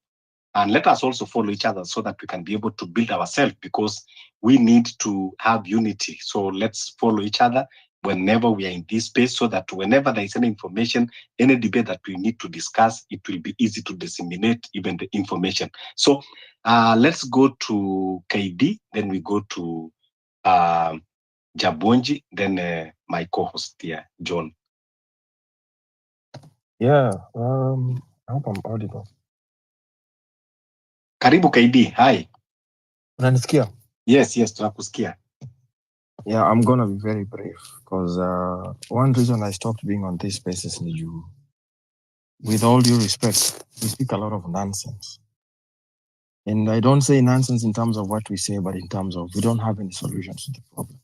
and let us also follow each other so that we can be able to build ourselves, because we need to have unity. So let's follow each other whenever we are in this space, so that whenever there is any information, any debate that we need to discuss, it will be easy to disseminate even the information. So let's go to KD, then we go to Jabonji, then my co-host here, John. Yeah, I hope I'm audible. Karibu KD, hi. Unanisikia? Yes, tunakusikia. Yeah, I'm gonna be very brief, because one reason I stopped being on this space is you. With all due respect, we speak a lot of nonsense. And I don't say nonsense in terms of what we say, but in terms of we don't have any solutions to the problem.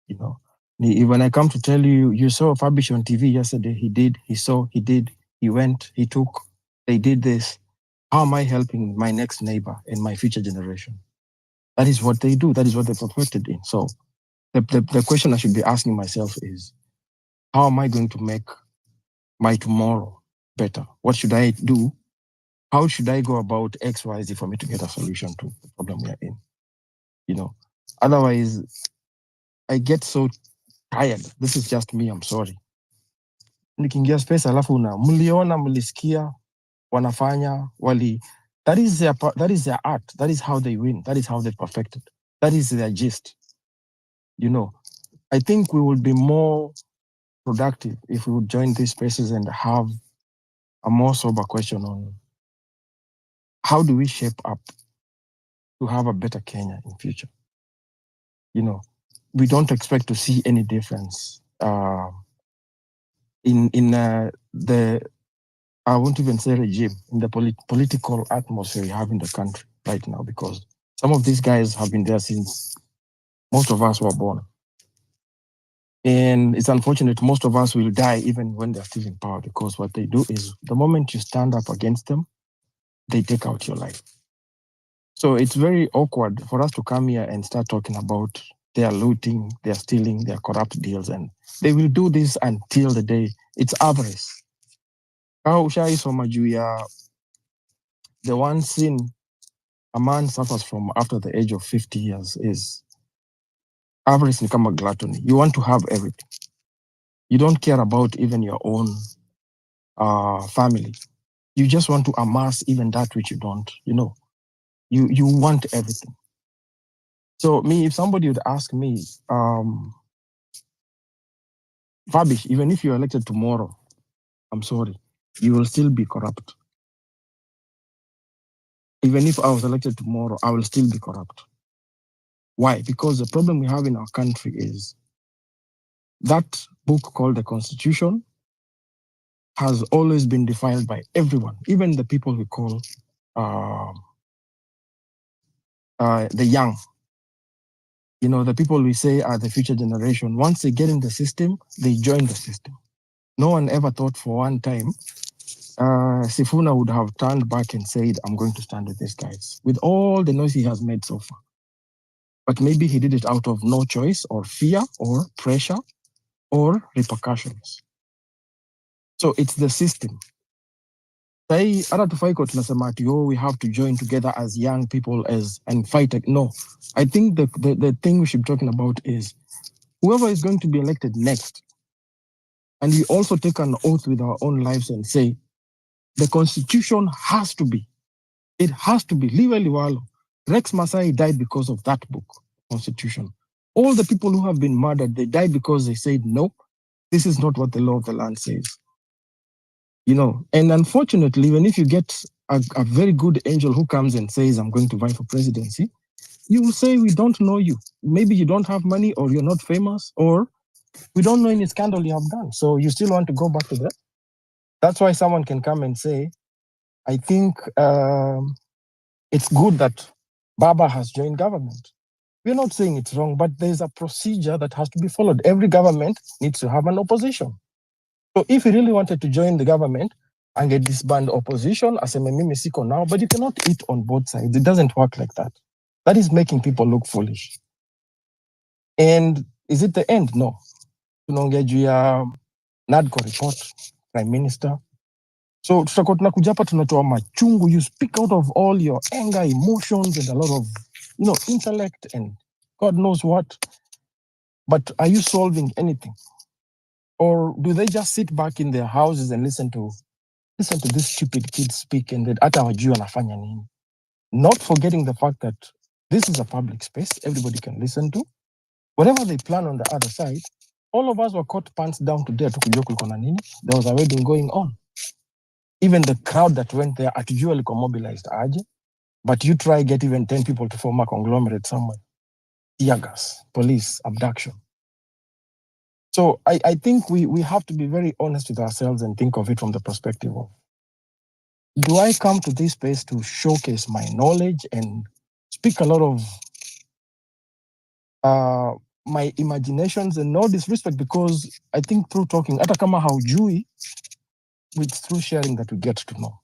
You know, when I come to tell you, you saw Fabish on TV yesterday, he did, he saw, he did, he went, he took, they did this. How am I helping my next neighbor and my future generation? That is what they do. That is what they're perfected in. So the question I should be asking myself is, how am I going to make my tomorrow better? What should I do? How should I go about X, Y, Z for me to get a solution to the problem we are in? You know, otherwise I get so tired. This is just me, I'm sorry. Nikiingia space alafu mliona, mlisikia, wanafanya, wali. That is their art. That is how they win. That is how they perfected. That is their gist. You know, I think we would be more productive if we would join these spaces and have a more sober question on how do we shape up to have a better Kenya in future. You know, we don't expect to see any difference in the, I won't even say regime, in the political atmosphere we have in the country right now, because some of these guys have been there since most of us were born. And it's unfortunate most of us will die even when they're still in power, because what they do is the moment you stand up against them, they take out your life. So it's very awkward for us to come here and start talking about they are looting, they are stealing, they are corrupt deals, and they will do this until the day it's avarice. The one sin a man suffers from after the age of 50 years is avarice become a gluttony. You want to have everything. You don't care about even your own family. You just want to amass even that which you don't, you want everything. So me, if somebody would ask me, Fabish, even if you're elected tomorrow, I'm sorry, you will still be corrupt. Even if I was elected tomorrow, I will still be corrupt. Why? Because the problem we have in our country is that book called the Constitution has always been defiled by everyone, even the people we call the young. The people we say are the future generation. Once they get in the system, they join the system. No one ever thought for one time Sifuna would have turned back and said, I'm going to stand with these guys, with all the noise he has made so far. But maybe he did it out of no choice or fear or pressure or repercussions. So it's the system. We have to join together as young people and fight. No, I think the thing we should be talking about is whoever is going to be elected next, and we also take an oath with our own lives and say, the Constitution has to be. It has to be. Rex Masai died because of that book, Constitution. All the people who have been murdered, they died because they said, no, this is not what the law of the land says. And unfortunately, even if you get a very good angel who comes and says, I'm going to vie for presidency, you will say, we don't know you. Maybe you don't have money, or you're not famous, or we don't know any scandal you have done. So you still want to go back to that? That's why someone can come and say, I think it's good that Baba has joined government. We're not saying it's wrong, but there's a procedure that has to be followed. Every government needs to have an opposition. So if he really wanted to join the government and get disband opposition, as a mimi siko now, but you cannot eat on both sides. It doesn't work like that. That is making people look foolish. And is it the end? No. NADCO report, Prime Minister. So tutakuwa tunakuja hapa tunatoa machungu. You speak out of all your anger, emotions, and a lot of intellect and God knows what. But are you solving anything? Or do they just sit back in their houses and listen to this stupid kid speak and then hata wajui wanafanya nini? Not forgetting the fact that this is a public space, everybody can listen to. Whatever they plan on the other side, all of us were caught pants down to there. There was a wedding going on. Even the crowd that went there hatujui mobilized aje, but you try get even 10 people to form a conglomerate somewhere. Tear gas, police, abduction. So I think we have to be very honest with ourselves and think of it from the perspective of, do I come to this space to showcase my knowledge and speak a lot of my imaginations, and no disrespect, because I think through talking, hata kama haujui, it's through sharing that we get to know.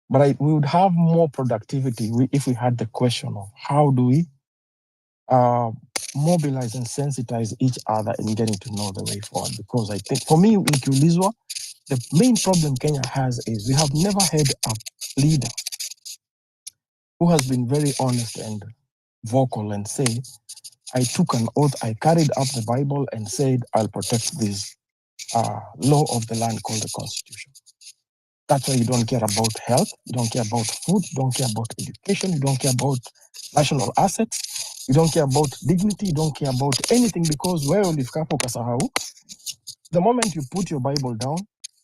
But we would have more productivity if we had the question of how do we mobilize and sensitize each other in getting to know the way forward. Because I think, for me, nikiulizwa, the main problem Kenya has is we have never had a leader who has been very honest and vocal and say, I took an oath, I carried up the Bible and said, I'll protect this law of the land called the Constitution. That's why you don't care about health, you don't care about food, you don't care about education, you don't care about national assets, you don't care about dignity, you don't care about anything, because where the moment you put your Bible down,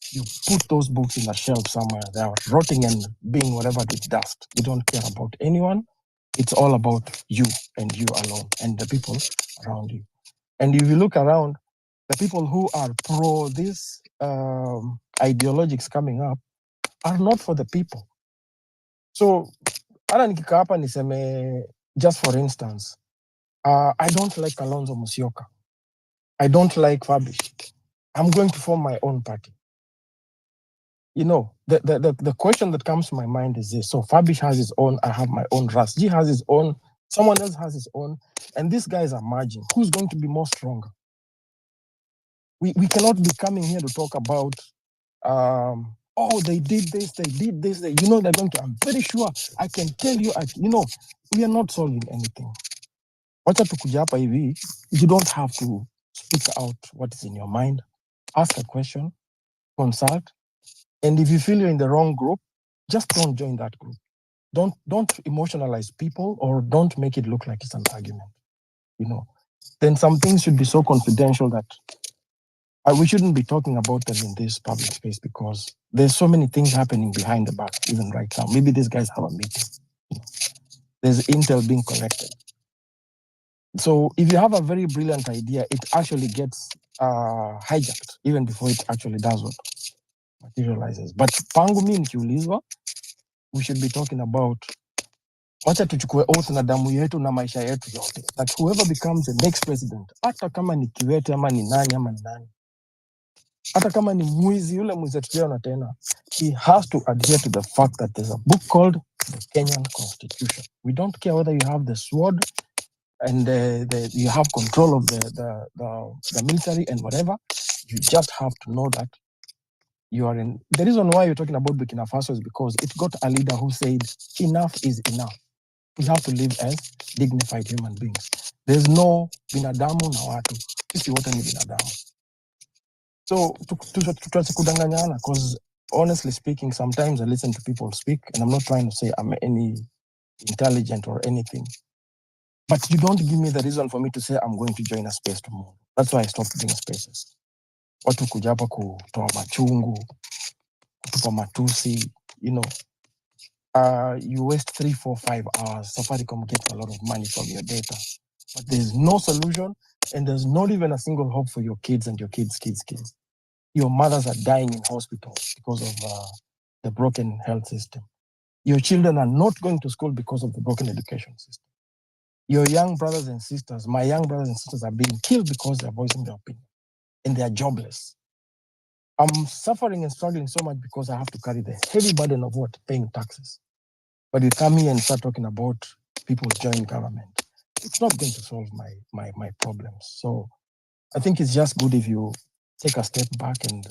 you put those books in a shelf somewhere. They are rotting and being whatever with dust. You don't care about anyone. It's all about you and you alone and the people around you. And if you look around, the people who are pro these ideologies coming up are not for the people. So, just for instance, I don't like Kalonzo Musyoka. I don't like Fabish. I'm going to form my own party. The question that comes to my mind is this. So Fabish has his own, I have my own, Rasji has his own, someone else has his own, and these guys are merging. Who's going to be more stronger? We cannot be coming here to talk about, they did this, they're going to, I'm very sure, I can tell you, we are not solving anything. Wacha tukuja hapa hivi, you don't have to speak out what is in your mind. Ask a question, consult, and if you feel you're in the wrong group, just don't join that group. Don't emotionalize people or don't make it look like it's an argument. Then some things should be so confidential that we shouldn't be talking about them in this public space because there's so many things happening behind the back, even right now. Maybe these guys have a meeting. There's intel being collected. So if you have a very brilliant idea, it actually gets hijacked even before it actually does what materializes. But pangu mimi nikiulizwa, we should be talking about wacha tuchukue oath na damu yetu na maisha yetu yote, that whoever becomes the next president, hata kama ni Kiwete ama ni nani, hata kama ni mwizi yule mwizi tuliona tena, he has to adhere to the fact that there's a book called the Kenyan Constitution. We don't care whether you have the sword and you have control of the military and whatever. You just have to know that you are in. The reason why you're talking about Burkina Faso is because it got a leader who said enough is enough. We have to live as dignified human beings. There's no binadamu na watu. Sisi wote ni binadamu. So tutakudanganyana, because honestly speaking, sometimes I listen to people speak, and I'm not trying to say I'm any intelligent or anything. But you don't give me the reason for me to say I'm going to join a space tomorrow. That's why I stopped doing spaces. Watu kuja hapa kutoa machungu, kutupa matusi, you waste 3, 4, 5 hours. Safaricom gets a lot of money from your data, but there's no solution, and there's not even a single hope for your kids and your kids' kids. Your mothers are dying in hospitals because of the broken health system. Your children are not going to school because of the broken education system. Your young brothers and sisters, my young brothers and sisters, are being killed because they're voicing their opinion, and they're jobless. I'm suffering and struggling so much because I have to carry the heavy burden of paying taxes. But you come here and start talking about people joining government. It's not going to solve my problems. So I think it's just good if you take a step back and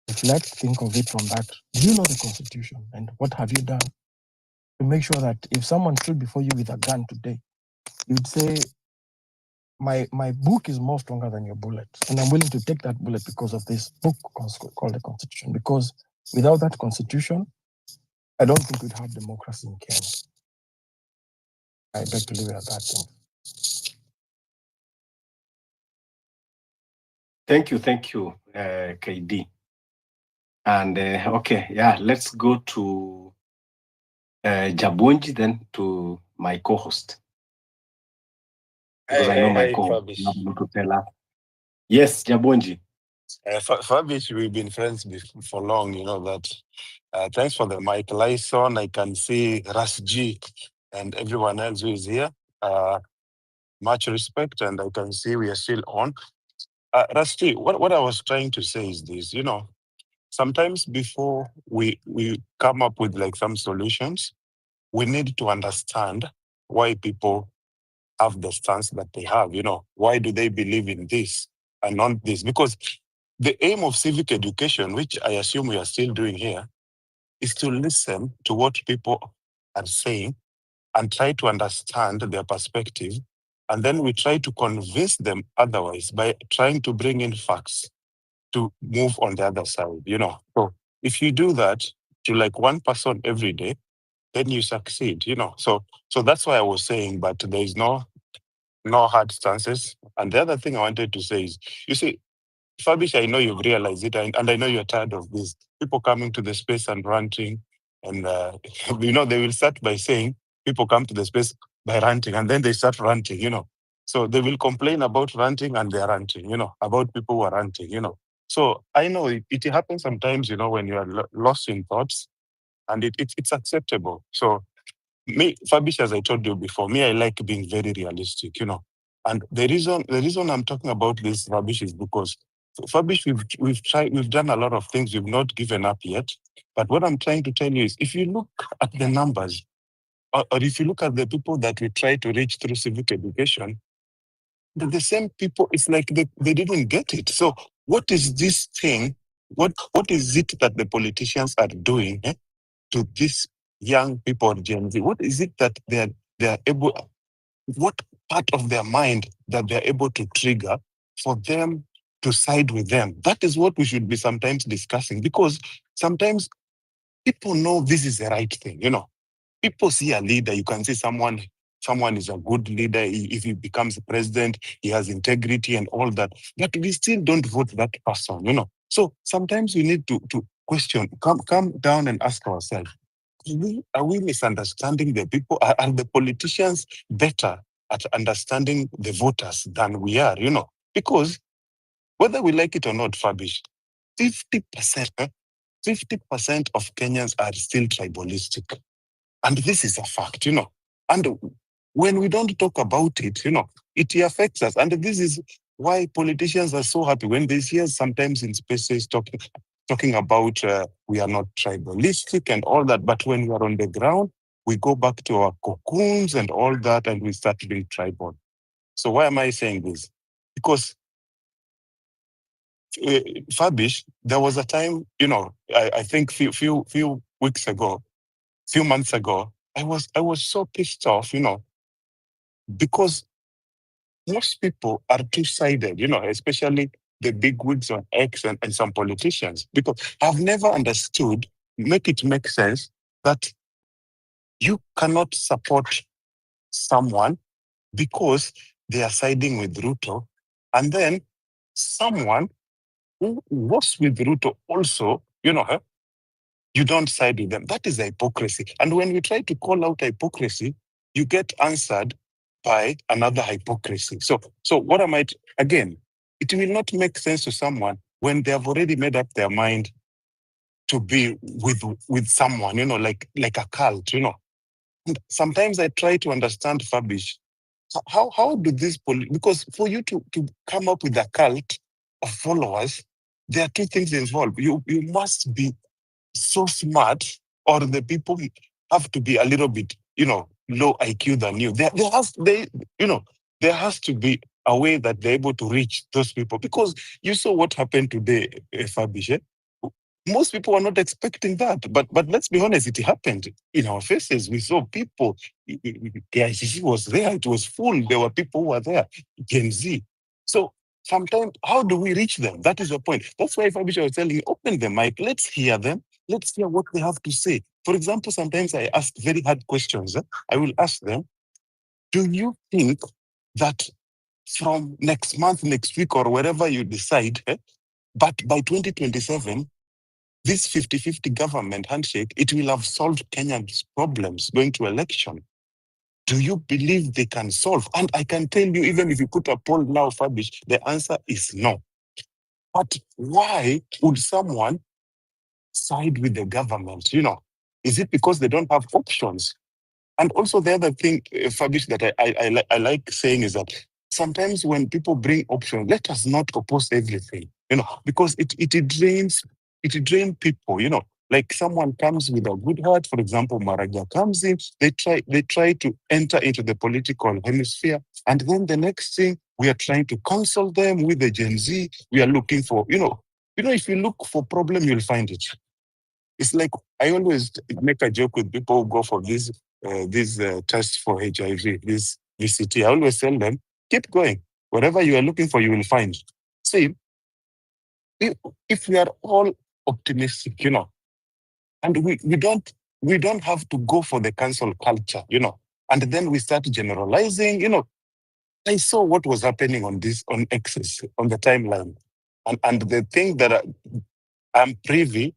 reflect, think of it from that. Do you know the Constitution? And what have you done to make sure that if someone stood before you with a gun today, you'd say, my book is more stronger than your bullet. And I'm willing to take that bullet because of this book called the Constitution. Because without that Constitution, I don't think we'd have democracy in Kenya. I beg to leave it at that thing. Thank you, KD. And let's go to Jabonji, then to my co-host. Because I know my co-host to tell us. Yes, Jabonji. Fabish, we've been friends for long, you know that. Thanks for the mic. Lyson, I can see Rasji and everyone else who is here. Much respect, and I can see we are still on. Rasji, what I was trying to say is this, sometimes before we come up with like some solutions, we need to understand why people have the stance that they have, why do they believe in this and not this? Because the aim of civic education, which I assume we are still doing here, is to listen to what people are saying and try to understand their perspective. And then we try to convince them otherwise by trying to bring in facts to move on the other side, So if you do that to like one person every day, then you succeed, So that's why I was saying, but there is no hard stances. And the other thing I wanted to say is, you see, Fabish, I know you've realized it, and I know you're tired of this. People coming to the space and ranting, and they will start by saying people come to the space by ranting, and then they start ranting, So they will complain about ranting, and they're ranting, about people who are ranting, So I know it happens sometimes, when you are lost in thoughts, and it's acceptable. So me, Fabish, as I told you before, I like being very realistic, And the reason I'm talking about this rubbish is because rubbish, we've done a lot of things. We've not given up yet. But what I'm trying to tell you is, if you look at the numbers, or if you look at the people that we try to reach through civic education, the same people, it's like they didn't get it. So what is this thing? What is it that the politicians are doing to these young people, Gen Z? What is it that they are able? What part of their mind that they're able to trigger for them to side with them? That is what we should be sometimes discussing, because sometimes people know this is the right thing. People see a leader. You can see someone is a good leader. If he becomes president, he has integrity and all that. But we still don't vote that person. So sometimes we need to question, come down and ask ourselves, are we misunderstanding the people? Are the politicians better at understanding the voters than we are? Because whether we like it or not, Fabish, 50% of Kenyans are still tribalistic. And this is a fact, And when we don't talk about it, it affects us. And this is why politicians are so happy when they hear sometimes in spaces talking about we are not tribalistic and all that. But when we are on the ground, we go back to our cocoons and all that, and we start being tribal. So why am I saying this? Because Fabish, there was a time, I think few weeks ago, few months ago, I was so pissed off, because most people are two-sided, especially the big wigs on X and some politicians, because I've never understood, make it make sense, that you cannot support someone because they are siding with Ruto, and then someone who was with Ruto also, you don't side with them. That is hypocrisy. And when we try to call out hypocrisy, you get answered by another hypocrisy. So what am I? Again, it will not make sense to someone when they have already made up their mind to be with someone, like a cult, And sometimes I try to understand, Fabish, how do this because for you to come up with a cult of followers, there are two things involved. You must be so smart, or the people have to be a little bit, low IQ than you. There has to be a way that they're able to reach those people, because you saw what happened today, Fabish. Most people were not expecting that, but let's be honest, it happened in our faces. We saw people. KICC was there; it was full. There were people who were there, Gen Z. So sometimes, how do we reach them? That is the point. That's why Fabish was telling you, open the mic, let's hear them. Let's hear what they have to say. For example, sometimes I ask very hard questions. I will ask them, do you think that from next month, next week, or wherever you decide, but by 2027, this 50-50 government handshake, it will have solved Kenya's problems going to election? Do you believe they can solve? And I can tell you, even if you put a poll now, Fabish, the answer is no. But why would someone side with the government? Is it because they don't have options? And also the other thing, Fabish, that I like saying is that sometimes when people bring options, let us not oppose everything, because it drains people, Like someone comes with a good heart, for example, Maraga comes in, they try to enter into the political hemisphere, and then the next thing, we are trying to counsel them with the Gen Z. We are looking for, if you look for problem, you'll find it. It's like, I always make a joke with people who go for these tests for HIV, this VCT. I always tell them, keep going. Whatever you are looking for, you will find. See, if we are all optimistic, and we don't have to go for the cancel culture, and then we start generalizing, I saw what was happening on Access, on the timeline. And the thing that I'm privy,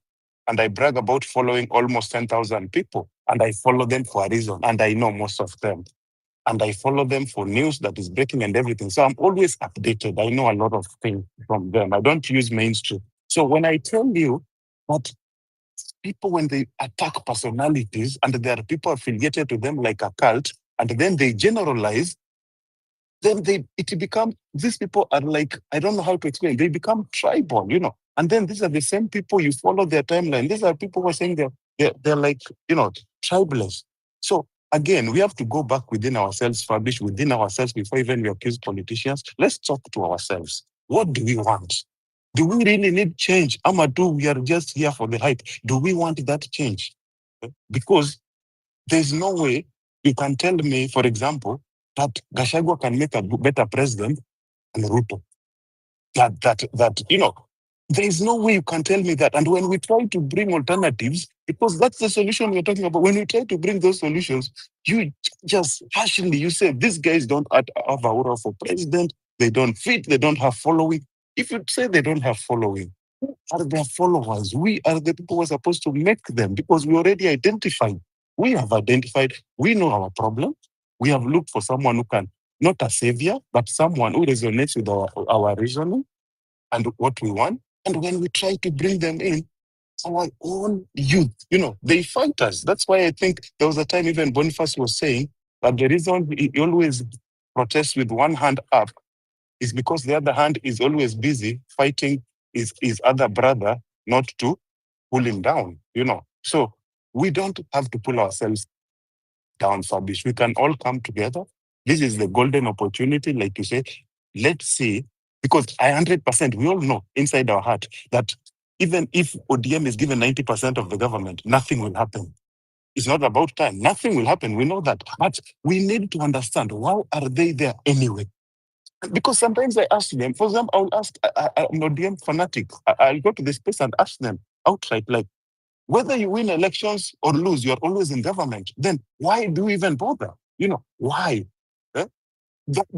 and I brag about following almost 10,000 people, and I follow them for a reason, and I know most of them. And I follow them for news that is breaking and everything. So I'm always updated. I know a lot of things from them. I don't use mainstream. So when I tell you that people, when they attack personalities, and there are people affiliated to them like a cult, and then they generalize, then it become, these people are like, I don't know how to explain, they become tribal, and then these are the same people, you follow their timeline. These are people who are saying they're like, tribalists. So again, we have to go back within ourselves, Fabish, within ourselves before even we accuse politicians. Let's talk to ourselves. What do we want? Do we really need change? Amadou, we are just here for the hype. Do we want that change? Because there's no way you can tell me, for example, that Gachagua can make a better president than Ruto. There is no way you can tell me that. And when we try to bring alternatives, because that's the solution we're talking about, when we try to bring those solutions, you just harshly, you say, these guys don't have aura for president, they don't fit, they don't have following. If you say they don't have following, who are their followers? We are the people who are supposed to make them, because we already identified. We have identified, we know our problem. We have looked for someone who can, not a savior, but someone who resonates with our reasoning and what we want. And when we try to bring them in, our own youth, they fight us. That's why I think there was a time even Boniface was saying that the reason he always protests with one hand up is because the other hand is always busy fighting his other brother not to pull him down, So we don't have to pull ourselves down, Fabish. We can all come together. This is the golden opportunity, like you say. Let's see, because 100%, we all know inside our heart that even if ODM is given 90% of the government, nothing will happen. It's not about time. Nothing will happen. We know that. But we need to understand, why are they there anyway? Because sometimes I ask them, for example, I'll ask an ODM fanatic. I'll go to this place and ask them outright, like, whether you win elections or lose, you're always in government. Then why do you even bother? Why?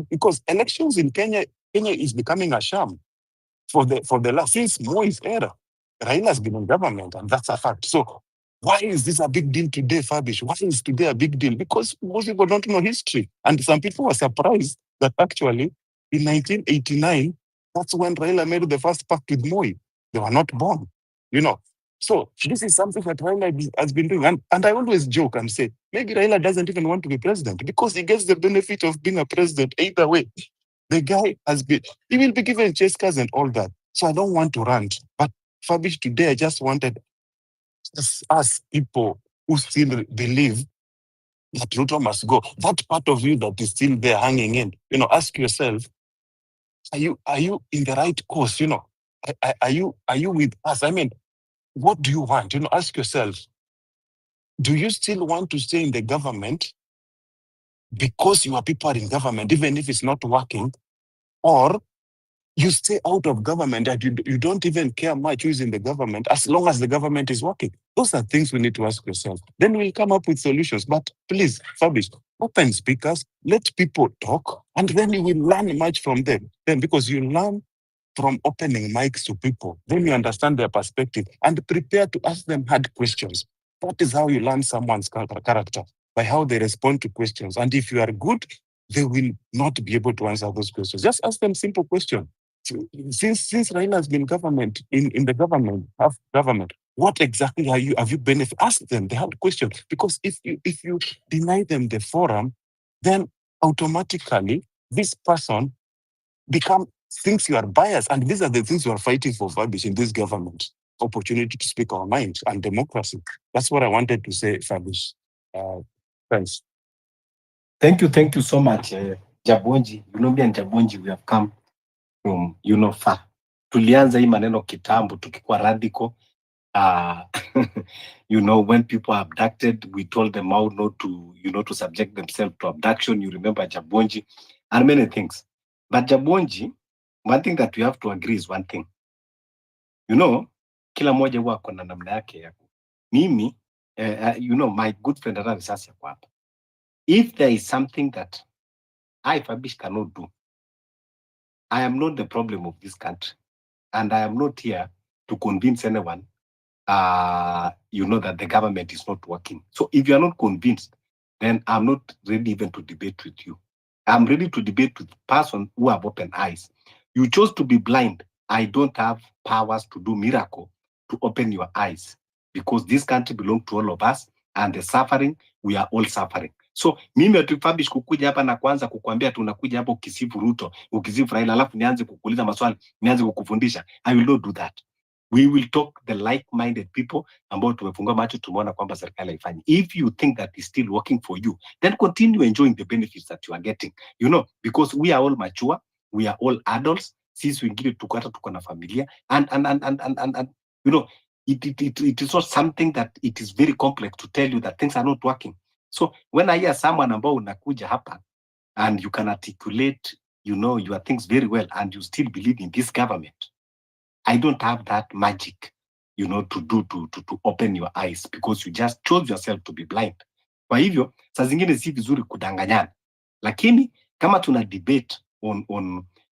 Because elections in Kenya is becoming a sham for the last, since Moi's era. Raila has been in government, and that's a fact. So why is this a big deal today, Fabish? Why is today a big deal? Because most people don't know history. And some people were surprised that actually in 1989, that's when Raila made the first pact with Moi. They were not born, So this is something that Raila has been doing. And I always joke and say, maybe Raila doesn't even want to be president because he gets the benefit of being a president either way. The guy he will be given chase cars and all that. So I don't want to rant. But Fabish, today I just wanted us people who still believe that Ruto must go. That part of you that is still there hanging in, ask yourself, are you in the right course? Are you with us? I mean, what do you want? Ask yourself, do you still want to stay in the government because your people are in government, even if it's not working? Or you stay out of government and you don't even care much who's in the government as long as the government is working? Those are things we need to ask yourself. Then we'll come up with solutions. But please, Fabish, open speakers, let people talk, and then you will learn much from them. Then because you learn from opening mics to people, then you understand their perspective and prepare to ask them hard questions. That is how you learn someone's character, by how they respond to questions. And if you are good, they will not be able to answer those questions. Just ask them simple questions. Since Raila has been in the government, what exactly have you benefited? Ask them the hard question. Because if you deny them the forum, then automatically this person thinks you are biased. And these are the things you are fighting for, Fabish, in this government. Opportunity to speak our minds and democracy. That's what I wanted to say, Fabish. Thanks. Thank you so much, Jabonji. Me and Jabonji, we have come from, far. Tulianza hii maneno kitambo, tukikuwa radical. When people are abducted, we told them how not to, to subject themselves to abduction. You remember Jabonji and many things. But Jabonji, one thing that we have to agree is one thing. Kila moja huwa ako na namna yake ya mimi, my good friend Ara risasi yako hapa. If there is something that I, Fabish, cannot do, I am not the problem of this country. And I am not here to convince anyone, that the government is not working. So if you are not convinced, then I'm not ready even to debate with you. I'm ready to debate with persons who have open eyes. You chose to be blind. I don't have powers to do miracle to open your eyes, because this country belongs to all of us, and the suffering, we are all suffering. So mimi atufabish kukuja hapa na kuanza kukuambia tunakuja hapa ukisifu Ruto, ukisifu Raila, alafu nianze kukuuliza maswali, nianze kukufundisha. I will not do that. We will talk the like-minded people ambao tumefungua macho, tumeona kwamba serikali haifanyi. If you think that is still working for you, then continue enjoying the benefits that you are getting. You know, because we are all mature, we are all adults. Sisi wengine tuko na familia and you know, it is not something that it is very complex to tell you that things are not working. So when I hear someone ambao unakuja hapa and you can articulate, you know, your things very well and you still believe in this government, I don't have that magic, you know, to open your eyes because you just chose yourself to be blind. Kwa hivyo, saa zingine si vizuri kudanganyana. Lakini, kama tuna debate on,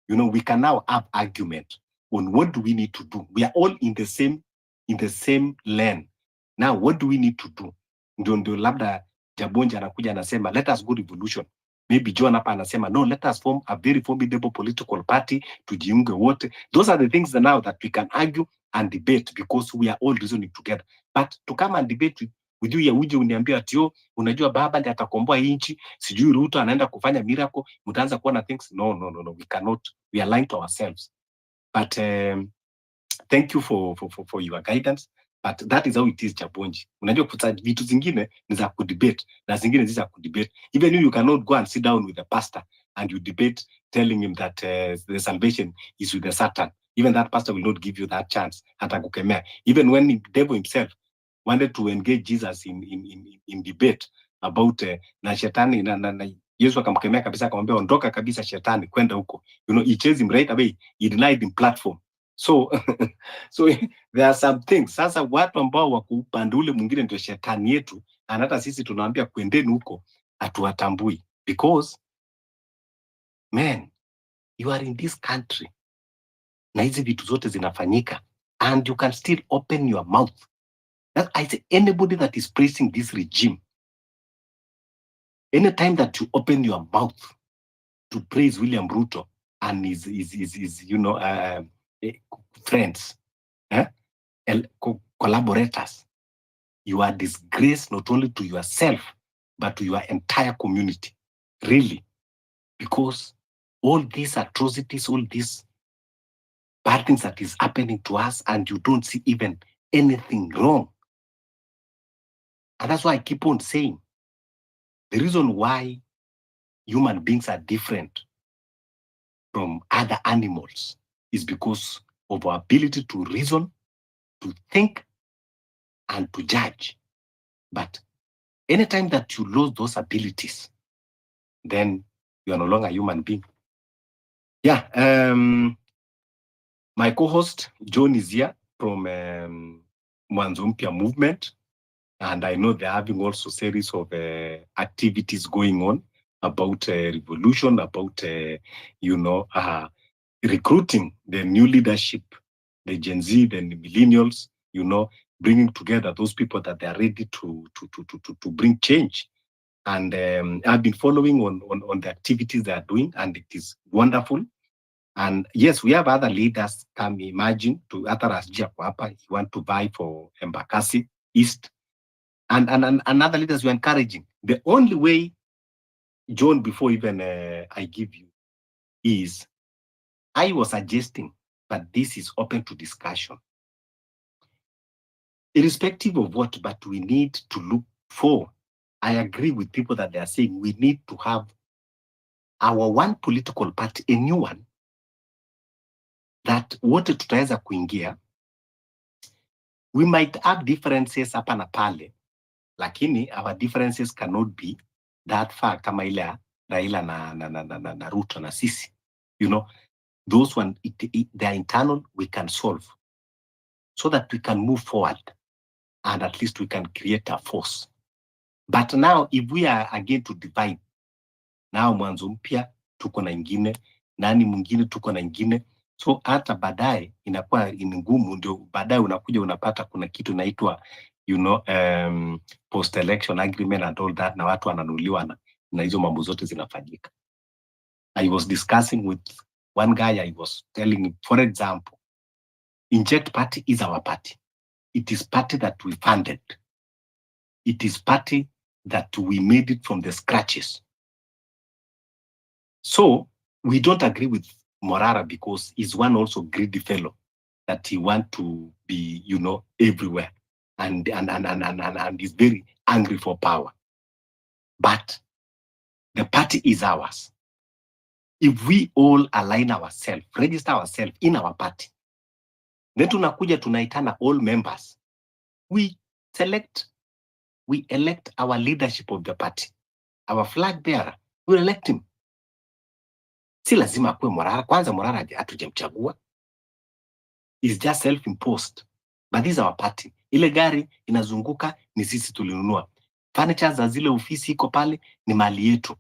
you know, we can now have argument on what do we need to do. We are all in the same lane. Now, what do we need to do? Ndio labda Jabonja anakuja anasema, let us go revolution. Maybe John hapa anasema, no, let us form a very formidable political party, tujiunge wote. Those are the things that now that we can argue and debate because we are all reasoning together. But to come and debate with you ya uje uniambia ati unajua baba ndiye atakomboa nchi, sijui Ruto anaenda kufanya miracle, mtaanza kuona things. No, we cannot. We are lying to ourselves. But thank you for your guidance. But that is how it is, Chabonji. Unajua vitu zingine ni za kudebate na zingine si za kudebate. Even you cannot go and sit down with the pastor and you debate telling him that the salvation is with the Satan. Even that pastor will not give you that chance. Hata kukemea. Even when the devil himself wanted to engage Jesus in debate about na shetani na Yesu akamkemea kabisa, akamwambia ondoka kabisa shetani, kwenda huko. You know, he chased him right away. He denied him platform. So there are some things. Sasa watu ambao wako upande ule mwingine ndio shetani yetu, na hata sisi tunaambia kwendeni huko, hatuwatambui. Because man, you are in this country na hizi vitu zote zinafanyika and you can still open your mouth. That I say anybody that is praising this regime, anytime that you open your mouth to praise William Ruto and his you know, friends, collaborators, you are disgrace not only to yourself, but to your entire community. Really. Because all these atrocities, all these bad things that is happening to us, and you don't see even anything wrong. And that's why I keep on saying, the reason why human beings are different from other animals is because of our ability to reason, to think, and to judge. But anytime that you lose those abilities, then you are no longer a human being. Yeah, my co-host, John, is here from Mwanzo Mpya movement. And I know they're having also series of activities going on about revolution, about, you know, recruiting the new leadership, the Gen Z, the millennials, you know, bringing together those people that they are ready to bring change. And I've been following on the activities they are doing, and it is wonderful. And yes, we have other leaders come imagine to other Asjia Kwapa, you want to vie for Embakasi East. And other leaders were encouraging. The only way, John, before even I give you, is I was suggesting, but this is open to discussion. Irrespective of what, but we need to look for. I agree with people that they are saying we need to have our one political party, a new one, that wote tutaweza kuingia. We might have differences hapa na pale, lakini our differences cannot be that far kama ile Raila na Ruto na sisi. You know, those one, they are internal, we can solve so that we can move forward and at least we can create a force. But now, if we are again to divide, now Mwanzo Mpya tuko na ingine, nani mwingine tuko na ingine, so hata baadaye inakuwa ni ngumu, ndio baadaye unakuja unapata kuna kitu inaitwa, you know, post-election agreement and all that, na watu wananuliwa na hizo mambo zote zinafanyika. I was discussing with one guy, I was telling him, for example, Inject Party is our party. It is party that we funded. It is party that we made it from the scratches. So we don't agree with Morara because he's one also greedy fellow that he want to be, everywhere and is very angry for power. But the party is ours. If we all align ourselves, register ourselves in our party, then tunakuja tunaitana all members. We elect our leadership of the party. Our flag bearer, we elect him. Si lazima akuwe Morara. Kwanza Morara hatujamchagua. Is just self-imposed. But this is our party. Ile gari inazunguka ni sisi tulinunua. Furniture za zile ofisi iko pale ni mali yetu.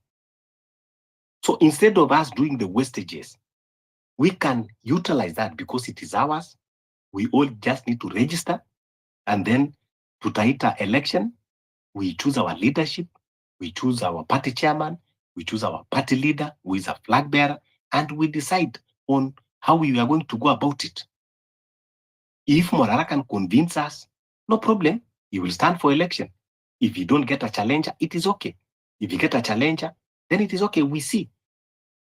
So instead of us doing the wastages, we can utilize that because it is ours. We all just need to register and then tutaita election. We choose our leadership. We choose our party chairman. We choose our party leader who is a flag bearer, and we decide on how we are going to go about it. If Morara can convince us, no problem. He will stand for election. If you don't get a challenger, it is okay. If you get a challenger, then it is okay. We see.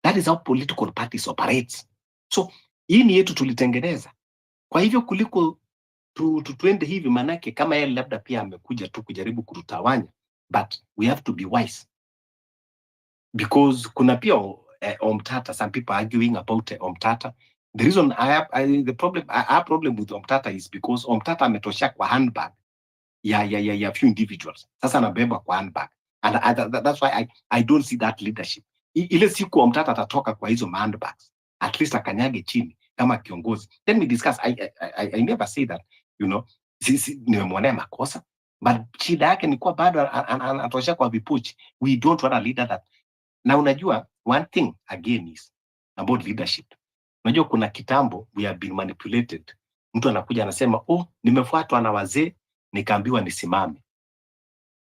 That is how political parties operates. So, hii ni yetu tulitengeneza. Kwa hivyo kuliko tuende hivi, manake kama yeye labda pia amekuja tu kujaribu kututawanya, but we have to be wise. Because kuna pia Omtata, some people arguing about Omtata. The reason I have problem with Omtata is because Omtata ametosha kwa handbag ya few individuals. Sasa anabeba kwa handbag. And that's why I don't see that leadership. Ile siku Omtata atatoka kwa hizo handbags, at least akanyage chini kama kiongozi. Then we discuss. I never say that, nimemwonea makosa, but shida yake ni kuwa bado anatosha kwa vipuchi. We don't want a leader that. Na unajua, one thing again is about leadership. Unajua kuna kitambo we have been manipulated. Mtu anakuja anasema, nimefuatwa na wazee nikaambiwa nisimame.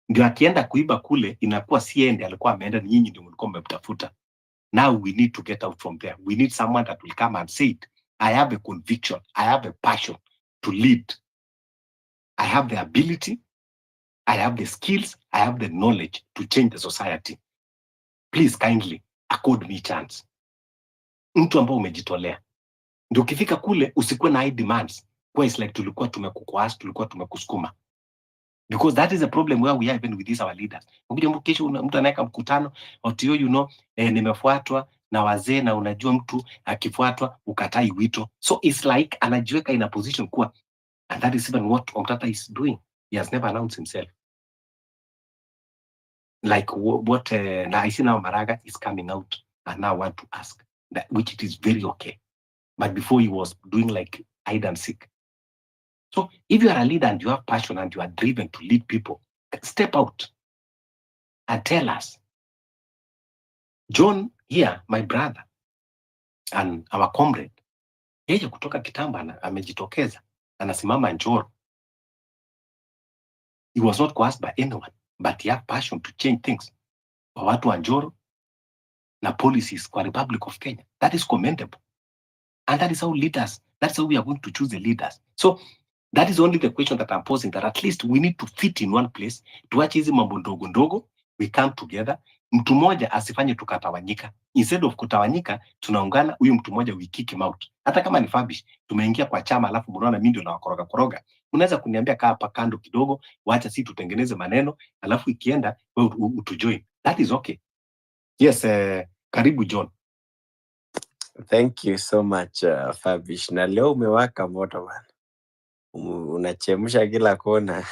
Ndio akienda kuiba kule inakuwa si yeye alikuwa ameenda, ni nyinyi ndio mlikuwa mmemtafuta. Now we need to get out from there. We need someone that will come and say it. I have a conviction. I have a passion to lead. I have the ability. I have the skills. I have the knowledge to change the society. Please kindly accord me chance. Mtu ambao umejitolea. Ndio ukifika kule usikuwe na high demands. Kwa is like tulikuwa tumekukuas, tulikuwa tumekusukuma. Because that is the problem where we are even with these our leaders. Ukija kesho mtu anaweka mkutano, otio nimefuatwa na wazee, na unajua mtu akifuatwa ukatai wito. So it's like anajiweka in a position kuwa, and that is even what Omtata is doing. He has never announced himself. Like what I see now Maraga is coming out and now want to ask, that, which it is very okay. But before he was doing like hide and seek. So if you are a leader and you have passion and you are driven to lead people, step out and tell us. John here, my brother and our comrade, yeye kutoka Kitamba amejitokeza, anasimama Njoro. He was not coerced by anyone, but he had passion to change things. Kwa watu wa Njoro na policies kwa Republic of Kenya. That is commendable. And that is how leaders, that's how we are going to choose the leaders. So that is only the question that I'm posing, that at least we need to fit in one place. Tuache hizi mambo ndogo ndogo, we come together. Mtu mmoja asifanye tukatawanyika. Instead of kutawanyika, tunaungana, huyu mtu mmoja we kick him out. Hata kama ni Fabish, tumeingia kwa chama alafu mnaona mimi ndio nawakoroga koroga. Unaweza kuniambia kaa hapa kando kidogo, waacha si tutengeneze maneno, alafu ikienda wewe utujoin. That is okay. Yes, karibu John. Thank you so much, Fabish. Na leo umewaka moto bana. Unachemsha kila kona.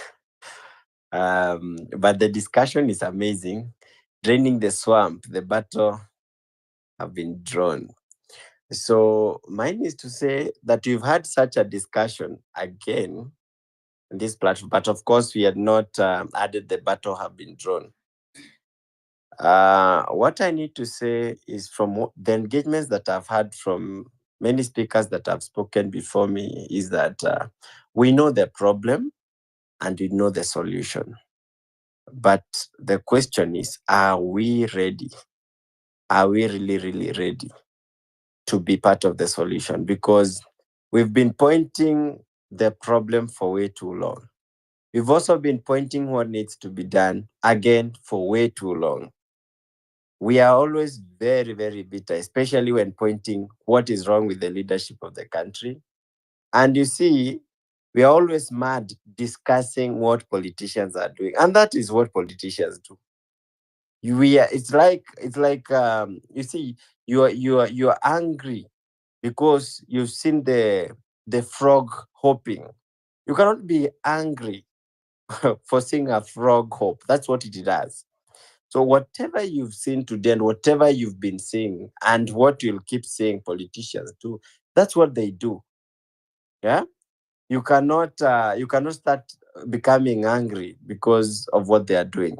But the discussion is amazing. Draining the swamp, the battle have been drawn. So mine is to say that we've had such a discussion again on this platform, but of course we had not added the battle have been drawn. What I need to say is from the engagements that I've had from many speakers that have spoken before me is that we know the problem and we know the solution. But the question is, are we ready? Are we really, really ready to be part of the solution? Because we've been pointing the problem for way too long. We've also been pointing what needs to be done, again, for way too long. We are always very, very bitter, especially when pointing what is wrong with the leadership of the country. And you see, we are always mad discussing what politicians are doing. And that is what politicians do. It's like you see, you are angry because you've seen the frog hopping. You cannot be angry for seeing a frog hop. That's what it does. So whatever you've seen today and whatever you've been seeing and what you'll keep seeing politicians do, that's what they do. Yeah, you cannot start becoming angry because of what they are doing.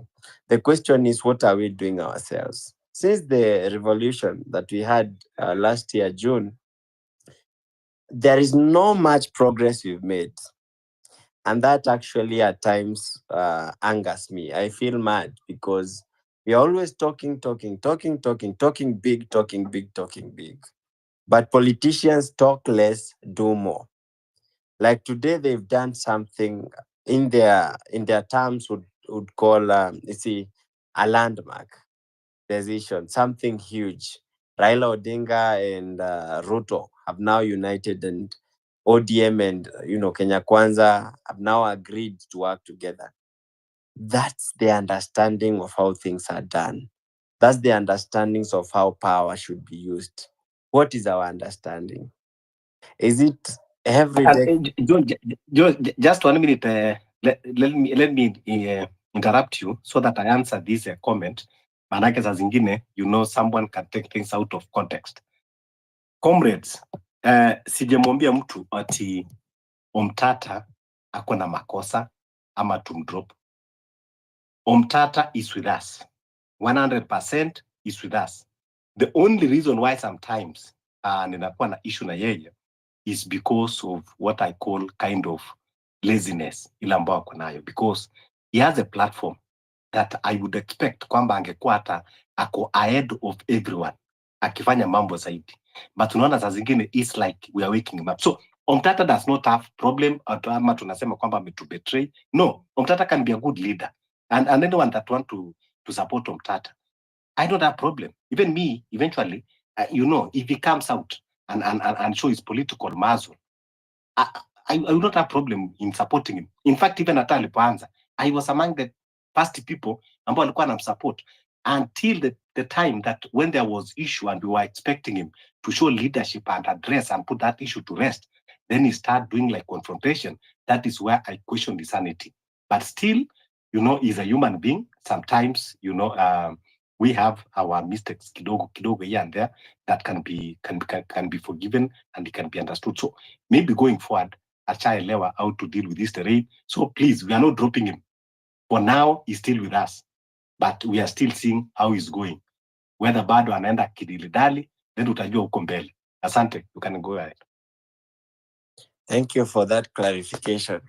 The question is, what are we doing ourselves? Since the revolution that we had last year, June, there is no much progress we've made. And that actually at times angers me. I feel mad because we're always talking big, talking big, talking big. But politicians talk less, do more. Like today, they've done something in their terms would call a landmark decision, something huge. Raila Odinga and Ruto have now united, and ODM and Kenya Kwanza have now agreed to work together. That's the understanding of how things are done. That's the understandings of how power should be used. What is our understanding? Is it every day? Just 1 minute. Let me interrupt you so that I answer this comment. Manake saa zingine, someone can take things out of context. Comrades, sijamwambia mtu ati Omtata ako na makosa ama tumdrop. Omtata is with us. 100% is with us. The only reason why sometimes ninakuwa na issue na yeye is because of what I call kind of laziness ile ambayo ako nayo, because he has a platform that I would expect kwamba angekuwa hata ako ahead of everyone akifanya mambo zaidi, but unaona saa zingine it's like we are waking him up. So Omtata does not have problem ama tunasema kwamba ametubetray. No, Omtata can be a good leader, and anyone that want to support Omtata, I don't have problem. Even me, eventually, if he comes out and show his political muscle, I will not have problem in supporting him. In fact, even at alipoanza, I was among the first people ambao alikuwa anamsupport until the time that when there was issue and we were expecting him to show leadership and address and put that issue to rest, then he started doing like confrontation. That is where I question his sanity. But still, he's a human being. Sometimes, we have our mistakes kidogo here and there that can be forgiven and it can be understood. So maybe going forward, achaelewa how to deal with this terrain. So please, we are not dropping him. For now, he's still with us, but we are still seeing how he's going. Whether bado anaenda kidilidali, then utajua uko mbele. Asante, you can go ahead. Thank you for that clarification.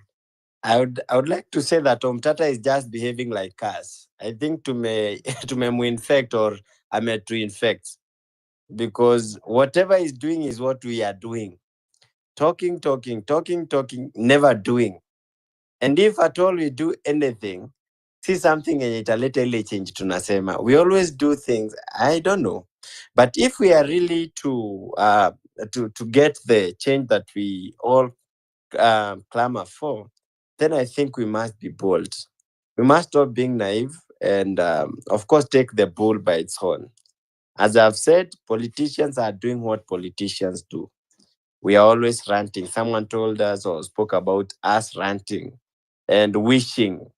I would like to say that Omtata is just behaving like us. I think to me infect or to infect, because whatever he's doing is what we are doing. Talking, never doing. And if at all we do anything, see something and italeta ile change tunasema. We always do things, I don't know. But if we are really to get the change that we all clamor for, then I think we must be bold. We must stop being naive and, of course, take the bull by its horn. As I've said, politicians are doing what politicians do. We are always ranting. Someone told us or spoke about us ranting and wishing.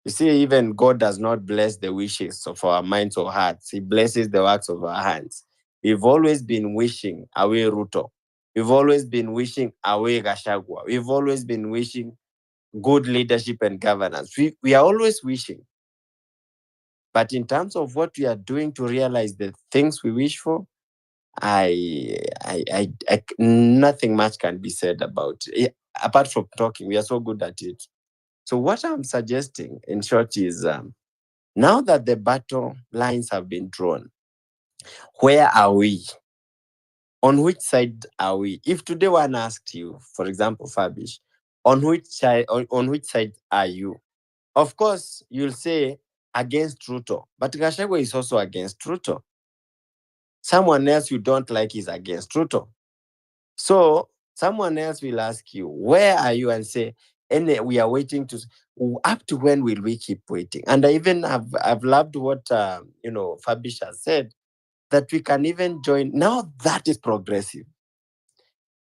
You see, even God does not bless the wishes of our minds or hearts. He blesses the works of our hands. We've always been wishing away Ruto. We've always been wishing away Gashagwa. We've always been wishing good leadership and governance. We are always wishing. But in terms of what we are doing to realize the things we wish for, nothing much can be said about it. Apart from talking, we are so good at it. So what I'm suggesting, in short, is now that the battle lines have been drawn, where are we? On which side are we? If today one asked you, for example, Fabish, on which side are you? Of course, you'll say against Ruto, but Gachagua is also against Ruto. Someone else you don't like is against Ruto. So someone else will ask you, where are you? And say, and we are waiting to, up to when will we keep waiting? And I even I've loved what Fabish has said, that we can even join. Now that is progressive.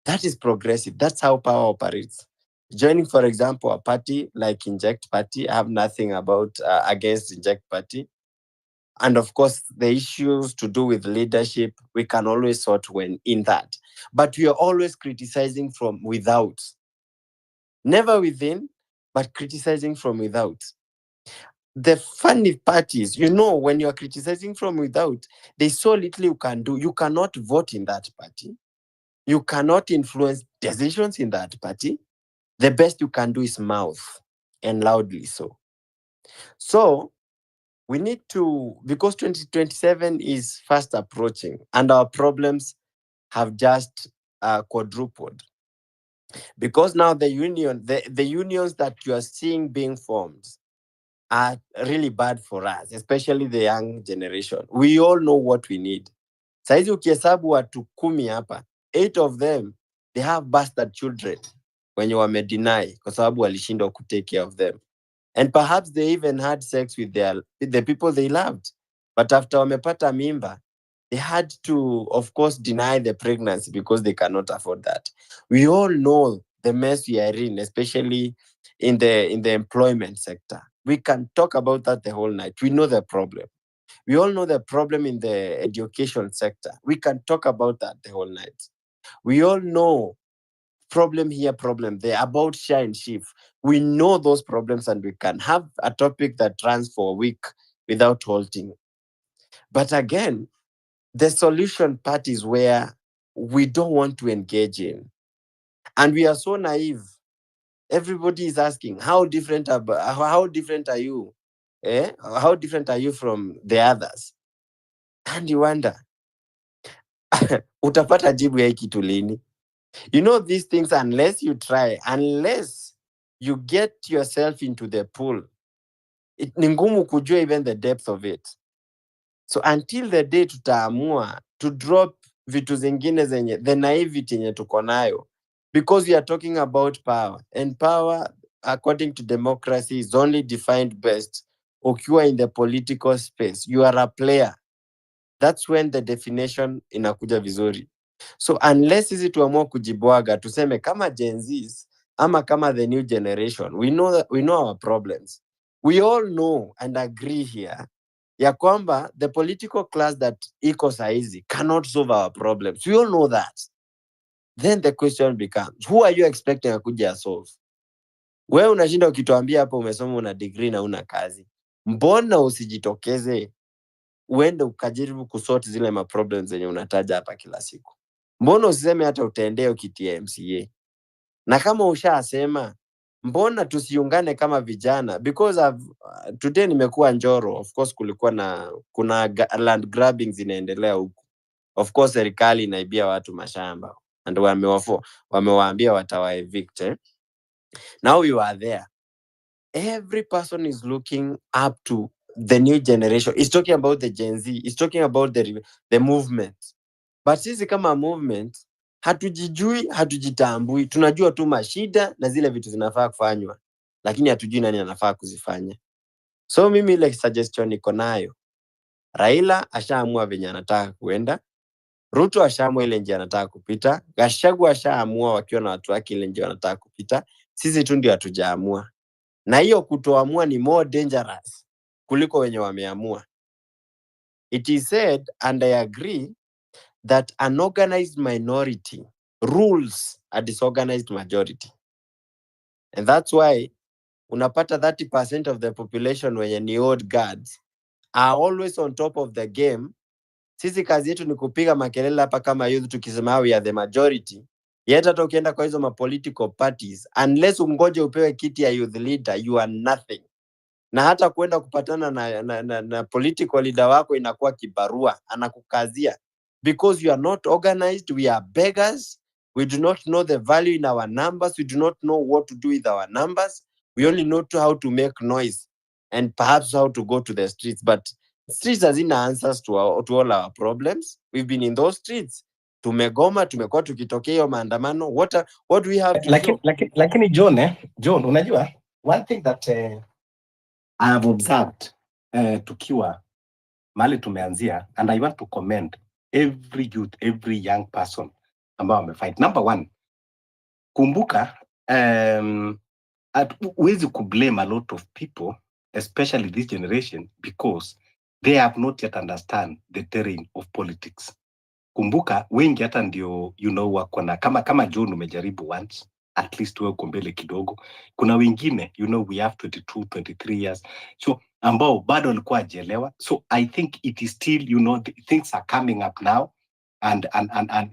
That is progressive. That's how power operates. Joining, for example, a party like Inject Party, I have nothing about against Inject Party. And of course, the issues to do with leadership, we can always sort when in that. But we are always criticizing from without. Never within, but criticizing from without. The funny part is, when you are criticizing from without, there's so little you can do. You cannot vote in that party. You cannot influence decisions in that party. The best you can do is mouth, and loudly so. So we need to, because 2027 is fast approaching and our problems have just quadrupled. Because now the unions that you are seeing being formed are really bad for us, especially the young generation. We all know what we need. Saizi ukihesabu watu 10 hapa, 8 of them, they have bastard children wenye wamedeny kwa sababu walishindwa ku take care of them. And perhaps they even had sex with the people they loved. But after wamepata mimba, they had to, of course, deny the pregnancy because they cannot afford that. We all know the mess we are in, especially in the employment sector. We can talk about that the whole night. We know the problem. We all know the problem in the education sector. We can talk about that the whole night. We all know problem here, problem there, about share and shift. We know those problems and we can have a topic that runs for a week without halting. But again, the solution part is where we don't want to engage in. And we are so naive. Everybody is asking, how different are you? How different are you from the others? And you wonder, utapata jibu ya hiki kitu lini? These things, unless you try, unless you get yourself into the pool, ni ngumu kujua even the depth of it. So until the day tutaamua to drop vitu zingine zenye, the naivety yenye tuko nayo, because we are talking about power, and power, according to democracy, is only defined best ukiwa in the political space. You are a player. That's when the definition inakuja vizuri. So unless sisi tuamua kujibwaga, tuseme kama Gen Zs ama kama the new generation, we know our problems. We all know and agree here ya kwamba the political class that iko saizi cannot solve our problems. We all know that. Then the question becomes, who are you expecting akuja solve? Wewe unashinda ukituambia hapo umesoma una degree na una kazi. Mbona usijitokeze uende ukajaribu kusort zile ma problems zenye unataja hapa kila siku? Mbona usiseme hata utaendea ukitia MCA? Na kama ushasema, mbona tusiungane kama vijana? Because today nimekuwa Njoro, of course kuna land grabbing zinaendelea huku. Of course serikali inaibia watu mashamba and wamewaambia watawa evict. Now you are there. Every person is looking up to the new generation. It's talking about the Gen Z. It's talking about the movement. But sisi kama movement, hatujijui, hatujitambui. Tunajua tu mashida na zile vitu zinafaa kufanywa, lakini hatujui nani anafaa kuzifanya. So mimi ile suggestion niko nayo, Raila ashaamua venye anataka kuenda, Ruto ashaamua ile njia anataka kupita, Gachagua ashaamua wakiwa na watu wake ile njia wanataka kupita. Sisi tu ndio hatujaamua. Na hiyo kutoamua ni more dangerous kuliko wenye wameamua. It is said, and I agree, that an organized minority rules a disorganized majority. And that's why unapata 30% of the population wenye ni old guards are always on top of the game. Sisi kazi yetu ni kupiga makelele hapa kama youth tukisema we are the majority. Yet hata ukienda kwa hizo ma political parties, unless ungoje upewe kiti ya youth leader, you are nothing. Na hata kuenda kupatana na political leader wako inakuwa kibarua, anakukazia. Because you are not organized, we are beggars, We do not know the value in our numbers. We do not know what to do with our numbers. We only know how to make noise and perhaps how to go to the streets. But streets hazina answers to all our problems. We've been in those streets. Tumegoma, tumekuwa tukitokea hiyo maandamano. What do we have to show? Lakini John, unajua, one thing that I have observed tukiwa mahali tumeanzia, and I want to commend every youth, every young person ambao wamefight. Number one, kumbuka, huwezi kublame a lot of people, especially this generation, because they have not yet understand the terrain of politics. Kumbuka, wengi hata ndio, wako na, kama John umejaribu once, at least wewe uko mbele kidogo. Kuna wengine, we have 22, 23 years. So, ambao bado walikuwa hawajaelewa. So, I think it is still, things are coming up now. And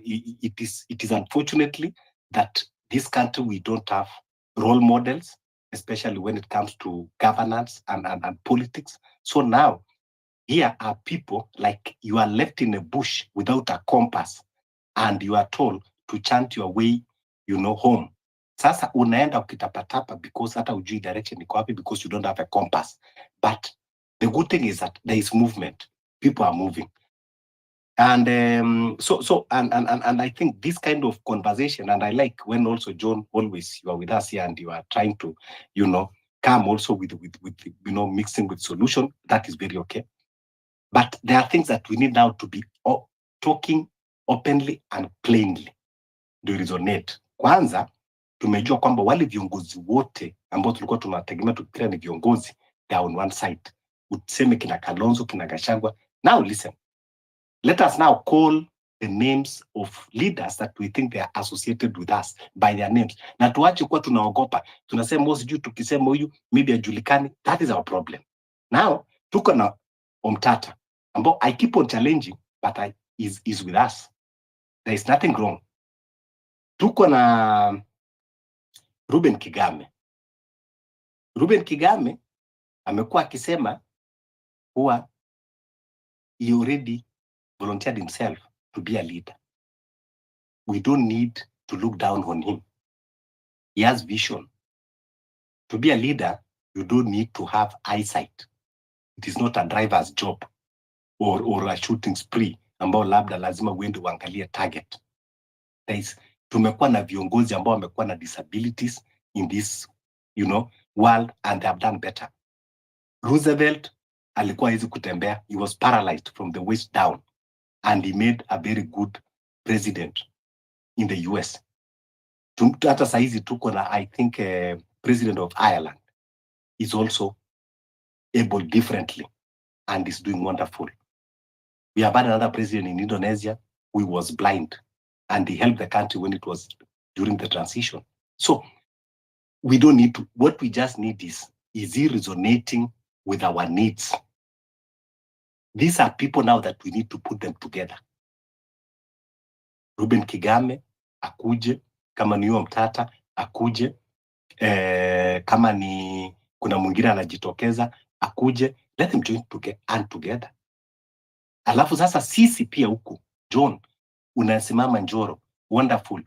it is unfortunately that this country, we don't have role models, especially when it comes to governance and politics. So now, here are people like you are left in a bush without a compass, and you are told to chant your way, home. Sasa unaenda ukitapatapa because hata ujui direction iko wapi, because you don't have a compass. But the good thing is that there is movement. People are moving. And so I think this kind of conversation, and I like when also John, always you are with us here and you are trying to, come also with mixing with solution. That is very okay. But there are things that we need now to be talking openly and plainly to resonate. Kwanza, tumejua kwamba wale viongozi wote ambao tulikuwa tunategemea tukifikiria ni viongozi, they are on one side. Useme kina Kalonzo, kina Gachagua. Now listen. Let us now call the names of leaders that we think they are associated with us by their names. Na tuache kuwa tunaogopa. Tunasema sijui tukisema huyu maybe ajulikani. That is our problem. Now, tuko na Omtata, ambao I keep on challenging, but is with us. There is nothing wrong. Tuko na Ruben Kigame. Ruben Kigame amekuwa akisema huwa he already volunteered himself to be a leader. We don't need to look down on him. He has vision. To be a leader, you don't need to have eyesight. It is not a driver's job or a shooting spree ambao labda lazima uende uangalie target. Tumekuwa na viongozi ambao wamekuwa na disabilities in this, world, and they have done better. Roosevelt alikuwa hawezi kutembea. He was paralyzed from the waist down, and he made a very good president in the US. Hata saizi tuko na, I think, president of Ireland is also able differently and is doing wonderful. We have had another president in Indonesia who was blind, and he helped the country when it was during the transition. So we don't need to, what we just need is he resonating with our needs? These are people now that we need to put them together. Ruben Kigame, akuje, kama ni Omtata, akuje, kama ni kuna mwingine anajitokeza, akuje, let them join together. Alafu sasa sisi pia huku, John, unasimama Njoro, wonderful.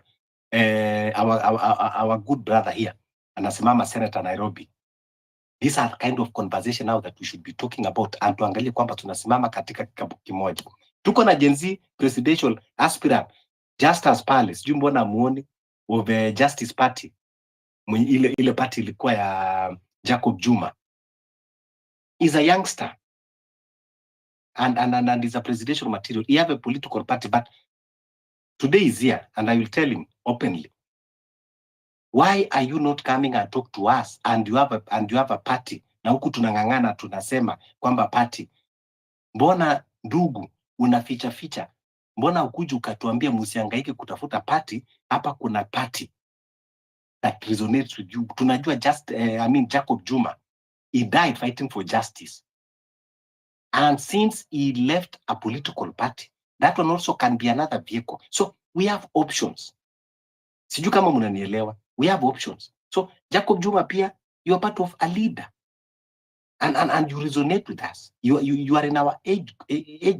Our good brother here, anasimama Senator Nairobi. These are kind of conversation now that we should be talking about, and tuangalie kwamba tunasimama katika kikapu kimoja. Tuko na Gen Z presidential aspirant, Justus pale, sijui mbona muone, of the Justice Party. Ile party ilikuwa ya Jacob Juma. He's a youngster. And is a presidential material. He have a political party, but today he's here, and I will tell him openly, why are you not coming and talk to us? And you have a party. Na huku tunangangana tunasema kwamba party. Mbona ndugu unaficha? Mbona ukuja ukatuambia msihangaike kutafuta party? Hapa kuna party that resonates with you. Tunajua Jacob Juma, he died fighting for justice. And since he left a political party, that one also can be another vehicle. So we have options. Sijui kama mnanielewa. We have options. So Jacob Juma pia, you are part of a leader. And you resonate with us. You are in our age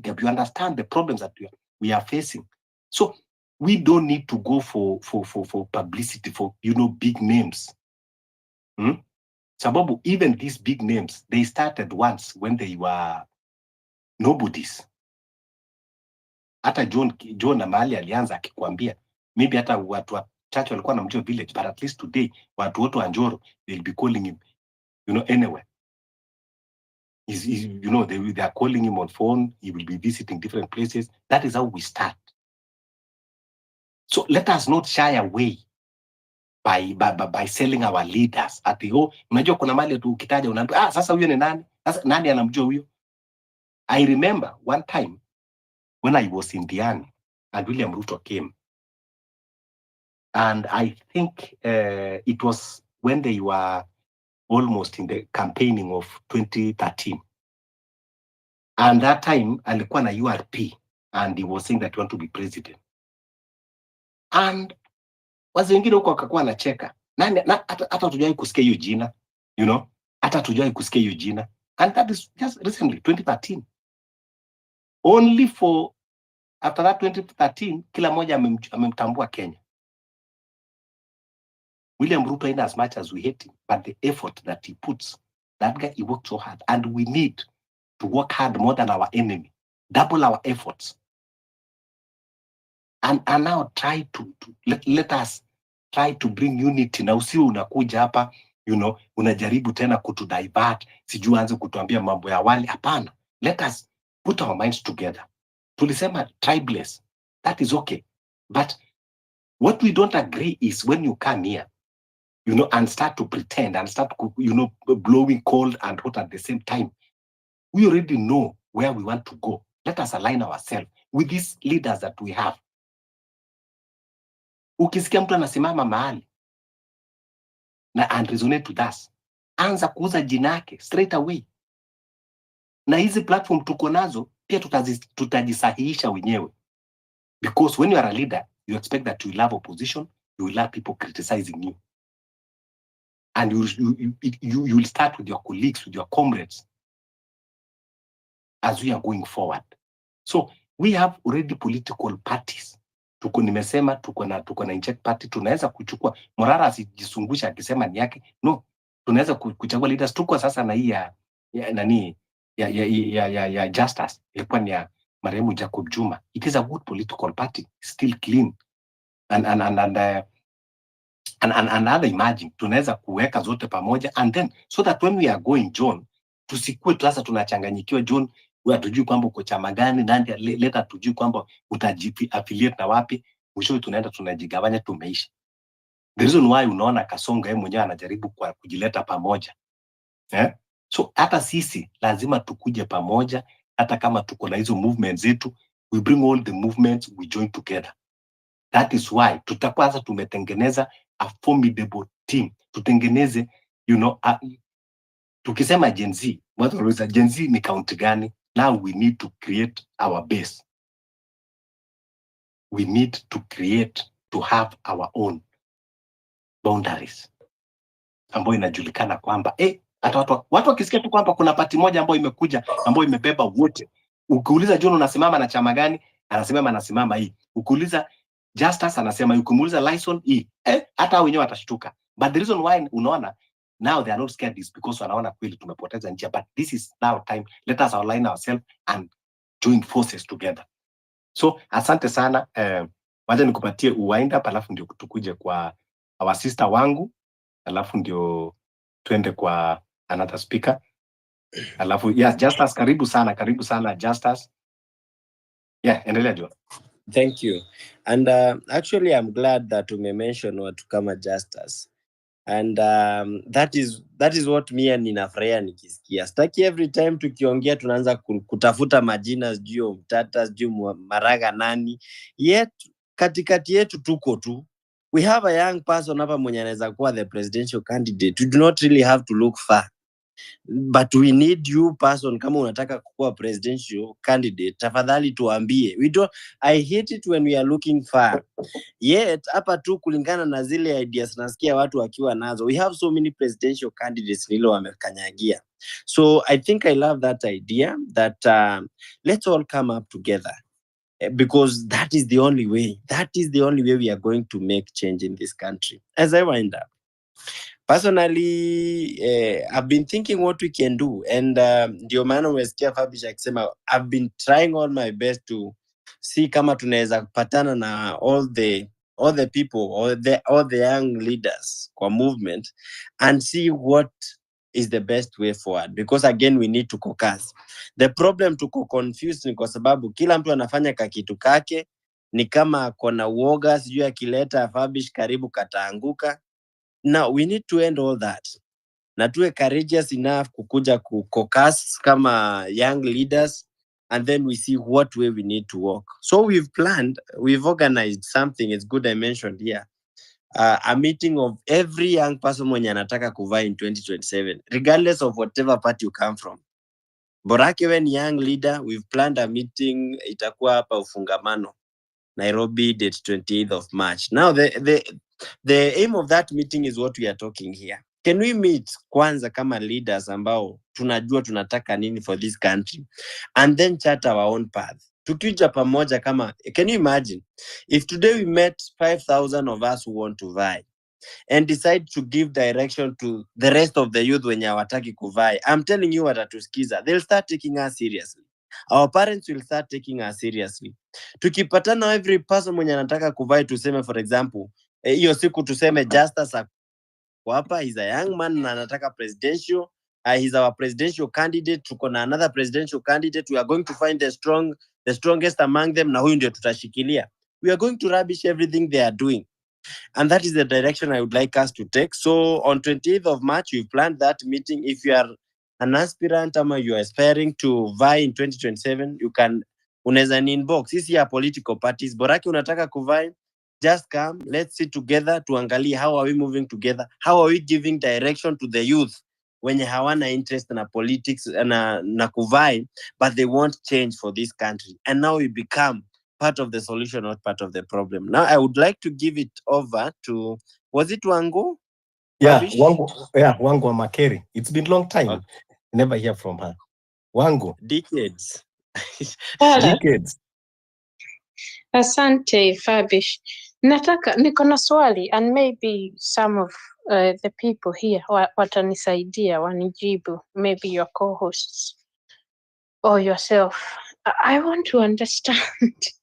gap. You understand the problems that we are facing. So We don't need to go for publicity, for, you know, big names. Sababu, even these big names, they started once when they were nobodies. Hata John na mahali alianza akikwambia, maybe hata watu wachache walikuwa wanamjua village, but at least today, watu wote wa Njoro, they'll be calling him, you know, anywhere. You know, they are calling him on phone, he will be visiting different places. That is how we start. So let us not shy away by selling our leaders at the unajua kuna mali tu ukitaja unaambia sasa huyo ni nani? Sasa nani anamjua huyo? I remember one time when I was in Diani and William Ruto came, and I think it was when they were almost in the campaigning of 2013, and that time alikuwa na URP and he was saying that he want to be president, and wazee wengine huko wakakuwa anacheka hata tujai kusikia hiyo jina, you know, hata tujai kusikia hiyo jina, and that is just recently 2013. Only for after that 2013 kila moja amemtambua Kenya. William Ruto, in as much as we hate him, but the effort that he puts, that guy, he worked so hard, and we need to work hard more than our enemy, double our efforts, and now try to let us try to bring unity. Na usio unakuja hapa, you know, unajaribu tena kutudivert, sijui anze kutuambia mambo ya wali. Hapana, let us put our minds together. Tulisema tribeless, that is okay, but what we don't agree is when you come here, you know, and start to pretend and start, you know, blowing cold and hot at the same time. We already know where we want to go. Let us align ourselves with these leaders that we have. Ukisikia mtu anasimama mahali na and resonate with us, anza kuuza jina yake straight away. Na hizi platform tuko nazo pia tutajisahihisha wenyewe, because when you are a leader, you expect that you will have opposition, you will have people criticizing you, and you will start with your colleagues, with your comrades, as we are going forward. So we have already political parties. Nimesema tuko na inject party, tunaweza kuchukua. Morara asijisungusha akisema ni yake. No, tunaweza kuchagua leaders. Tuko sasa na hii ya Justice, ilikuwa ni ya marehemu Jacob Juma. It is a good political party, still clean, and other imagine tunaweza kuweka zote pamoja, and then so that when we are going John, tusikue sasa tunachanganyikiwa John, wewe hatujui kwamba uko chama gani, nani leta tujui kwamba utaji-affiliate na wapi, mwisho tunaenda tunajigawanya, tumeisha. The reason why unaona Kasonga yeye mwenyewe anajaribu kujileta pamoja, so hata sisi lazima tukuje pamoja, hata kama tuko na hizo movements zetu, we bring all the movements, we join together. That is why tutakuwa sasa tumetengeneza a formidable team. Tutengeneze, you know, tukisema Gen Z, watu wanauliza Gen Z ni count gani? Now we need to create our base. We need to have our own boundaries ambayo inajulikana kwamba hata watu wakisikia tu kwamba kuna party moja ambayo imekuja ambayo imebeba wote. Ukiuliza John unasimama na chama gani? Anasimama hii. Ukiuliza Justice anasema, ukimuuliza Lyson hii. Hata wenyewe watashtuka. But the reason why unaona now they are not scared is because wanaona kweli tumepoteza njia. But this is now time. Let us align ourselves and join forces together. So asante sana. Wacha nikupatie wind up, alafu ndio tukuje kwa our sister wangu, alafu ndio twende kwa another speaker. Alafu yes, Justice, karibu sana Justice. Yeah, endelea John. Thank you. And actually I'm glad that you mentioned watu kama Justice. And that is what me ninafurahia nikisikia. Sitaki every time tukiongea tunaanza kutafuta majina sijui mtata sijui maraga nani. Yet katikati yetu tuko tu. We have a young person hapa mwenye anaweza kuwa the presidential candidate. We do not really have to look far. But we need you person, kama unataka kuwa presidential candidate, tafadhali tuambie. I hate it when we are looking far. Yet hapa tu kulingana na zile ideas nasikia watu wakiwa nazo, we have so many presidential candidates nilo wamekanyagia. So I think I love that idea that let's all come up together because that is the only way. That is the only way we are going to make change in this country. As I wind up, personally, I've been thinking what we can do, and ndio maana umesikia Fabish akisema I've been trying all my best to see kama tunaweza kupatana na all the people, all the young leaders kwa movement, and see what is the best way forward, because again we need to caucus. The problem tuko confused ni kwa sababu kila mtu anafanya kakitu kake, ni kama kona uoga, sijui akileta Fabish karibu kataanguka. Now we need to end all that. Na tuwe courageous enough kukuja caucus kama young leaders, and then we see what way we need to work. So we've organized something. It's good I mentioned here. A meeting of every young person mwenye anataka kuvaa in 2027, regardless of whatever party you come from. Borake when young leader, we've planned a meeting, itakuwa hapa Ufungamano, Nairobi, date 28th of March. Now the aim of that meeting is what we are talking here. Can we meet kwanza kama leaders ambao tunajua tunataka nini for this country, and then chart our own path? Tukija pamoja kama, can you imagine if today we met 5,000 of us who want to vie and decide to give direction to the rest of the youth wenye hawataki kuvai? I'm telling you, watatusikiza. They'll start taking us seriously. Our parents will start taking us seriously. Tukipatana every person mwenye anataka kuvai, tuseme for example, hiyo siku tuseme Justus hapa, he's a young man na anataka presidential, he's our presidential candidate, tuko na another presidential candidate, we are going to find the strongest among them, na huyu ndio tutashikilia. We are going to rubbish everything they are doing. And that is the direction I would like us to take. So on 28th of March, we've planned that meeting. If you are an aspirant or you are aspiring to vie in 2027, you can, unaweza ni inbox. Sisi ya political parties, boraki unataka kuvai, just come, let's sit together, tuangalie how are we moving together, how are we giving direction to the youth wenye hawana interest na politics na kuvai, but they want change for this country. And now we become part of the solution, not part of the problem. Now I would like to give it over to, was it Wangu? Yeah, Babish? Wangu wa Makeri. It's been long time. Okay. Never hear from her. Wangu. Decades. Decades. Asante Fabish. Niko na swali, and maybe some of the people here watanisaidia wanijibu, maybe your co-hosts or yourself. I want to understand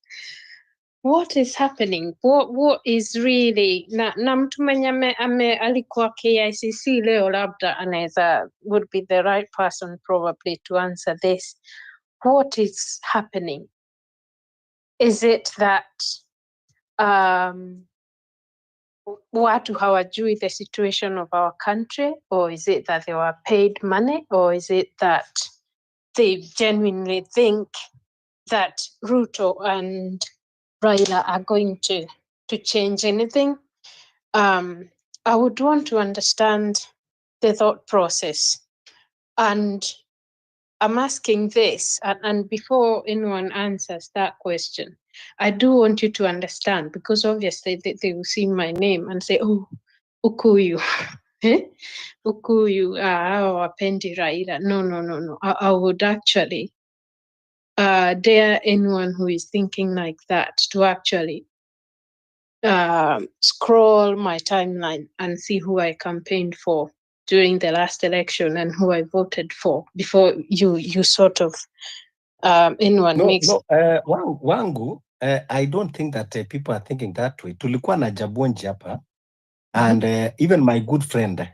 what is happening, what is really na mtu mwenye alikuwa KICC leo labda anaweza would be the right person probably to answer this. What is happening? Is it that watu hawajui the situation of our country, or is it that they were paid money, or is it that they genuinely think that Ruto and Raila are going to change anything? I would want to understand the thought process, and I'm asking this, and before anyone answers that question, I do want you to understand, because obviously they will see my name and say, oh, Ukuyu. Ukuyu, wapendi Raila. No. I would actually dare anyone who is thinking like that to actually scroll my timeline and see who I campaigned for during the last election and who I voted for before you sort of anyone makes. Wangu, I don't think that people are thinking that way. Tulikuwa na Jabonji hapa, and even my good friend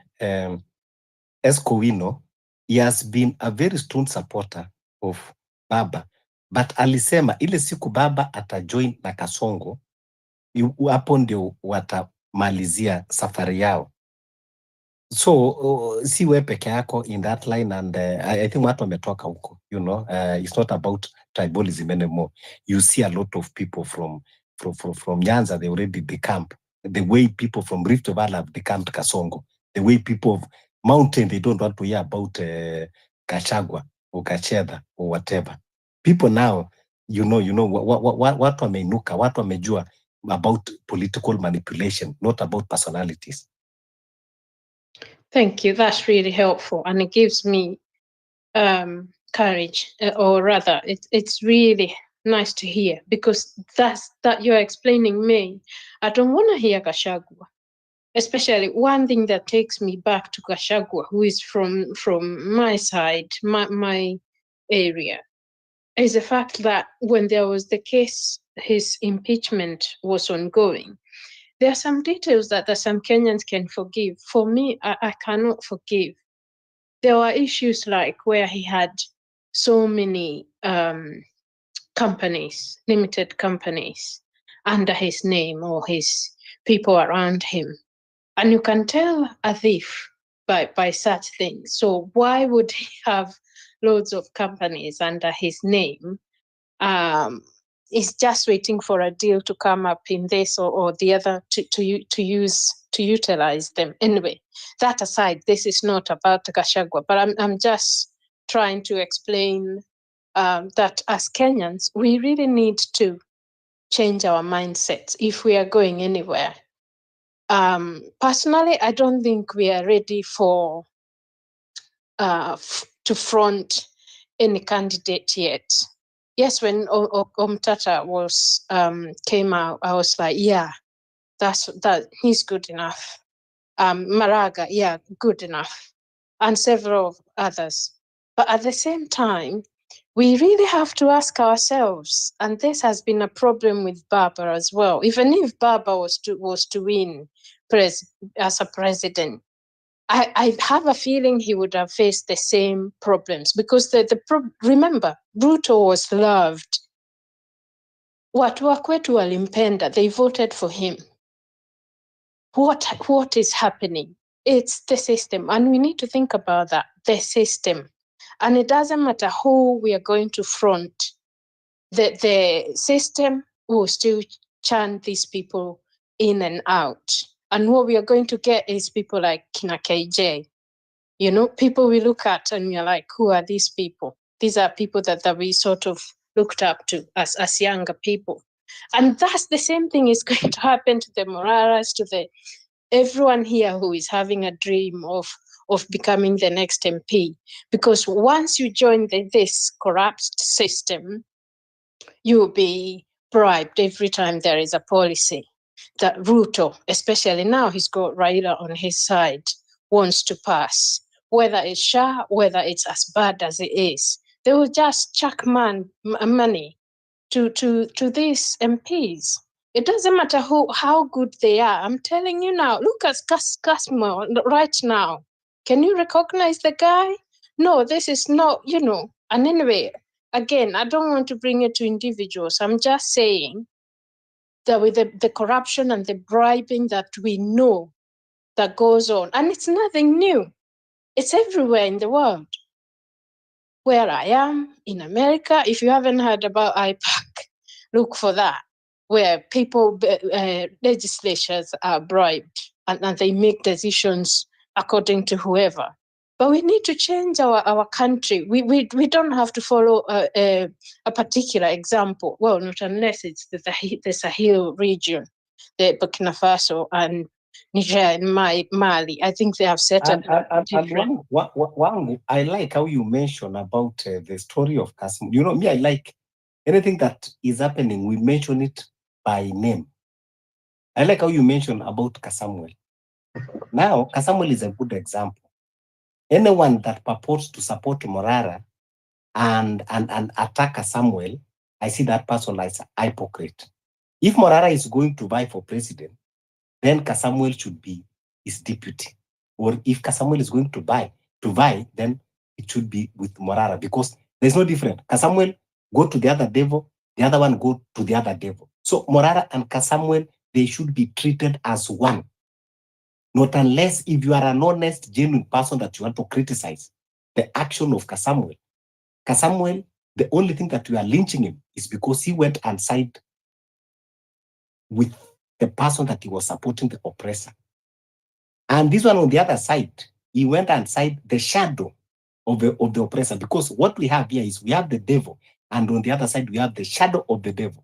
Escowino, he has been a very strong supporter of Baba, but alisema ile siku Baba atajoin na Kasongo, hapo ndio watamalizia safari yao. So si we peke yako in that line, and I think watu wametoka huko, you know, it's not about tribalism anymore. You see a lot of people from Nyanza, they already decamped. The way people from Rift Valley have decamped Kasongo, the way people of Mountain, they don't want to hear about Gachagua or Gacheda or whatever. People now, you know, watu wameinuka, watu wamejua about political manipulation, not about personalities. Thank you. That's really helpful, and it gives me courage, or rather, it's really nice to hear, because that you're explaining me. I don't want to hear Gachagua. Especially one thing that takes me back to Gachagua, who is from my side, my area, is the fact that when there was the case, his impeachment was ongoing. There are some details that some Kenyans can forgive. For me, I cannot forgive. There were issues like where he had so many companies, limited companies, under his name or his people around him. And you can tell a thief by such things. So why would he have loads of companies under his name? He's just waiting for a deal to come up in this or the other to utilize them. Anyway, that aside, this is not about Gachagua, but I'm just trying to explain that as Kenyans, we really need to change our mindsets if we are going anywhere. Personally, I don't think we are ready for to front any candidate yet. Yes, when Omtata was came out, I was like, yeah, that he's good enough. Maraga, yeah, good enough, and several others. But at the same time, we really have to ask ourselves, and this has been a problem with Baba as well. Even if Baba was to win as a president, I have a feeling he would have faced the same problems, because remember, Ruto was loved. Watu wa kwetu walimpenda, they voted for him. What is happening? It's the system, and we need to think about that, the system. And it doesn't matter who we are going to front, the system will still churn these people in and out. And what we are going to get is people like Kina KJ. You know, people we look at and we're like, who are these people? These are people that we sort of looked up to as younger people. And that's the same thing is going to happen to the Moraras, to everyone here who is having a dream of becoming the next MP. Because once you join this corrupt system, you'll be bribed every time there is a policy that Ruto, especially now he's got Raila on his side, wants to pass. Whether it's Shah, whether it's as bad as it is, they will just chuck money to these MPs. It doesn't matter how good they are. I'm telling you now, look at Kasmo right now. Can you recognize the guy? No, this is not, And anyway, again, I don't want to bring it to individuals. I'm just saying that with the corruption and the bribing that we know that goes on, and it's nothing new. It's everywhere in the world. Where I am, in America, if you haven't heard about IPAC, look for that, where people, legislatures are bribed and they make decisions according to whoever. But we need to change our country. We don't have to follow a particular example. Well, not unless it's the Sahel region, the Burkina Faso and Niger and Mali. I think they have set up And one, I like how you mention about the story of Kasim. You know, me, I like anything that is happening, we mention it by name. I like how you mentioned about Kasamuel. Now, Kasamuel is a good example. Anyone that purports to support Morara and attack Samuel, I see that person as a hypocrite. If Morara is going to vie for president, then Kasamuel should be his deputy. Or if Kasamuel is going to vie, then it should be with Morara, because there's no difference. Kasamuel go to the other devil, the other one go to the other devil. So Morara and Kasamuel, they should be treated as one. Not unless if you are an honest, genuine person that you want to criticize the action of Kasamuel. Kasamuel, the only thing that we are lynching him is because he went and sided with the person that he was supporting, the oppressor. And this one on the other side, he went and sided the shadow of the oppressor, because what we have here is we have the devil, and on the other side we have the shadow of the devil.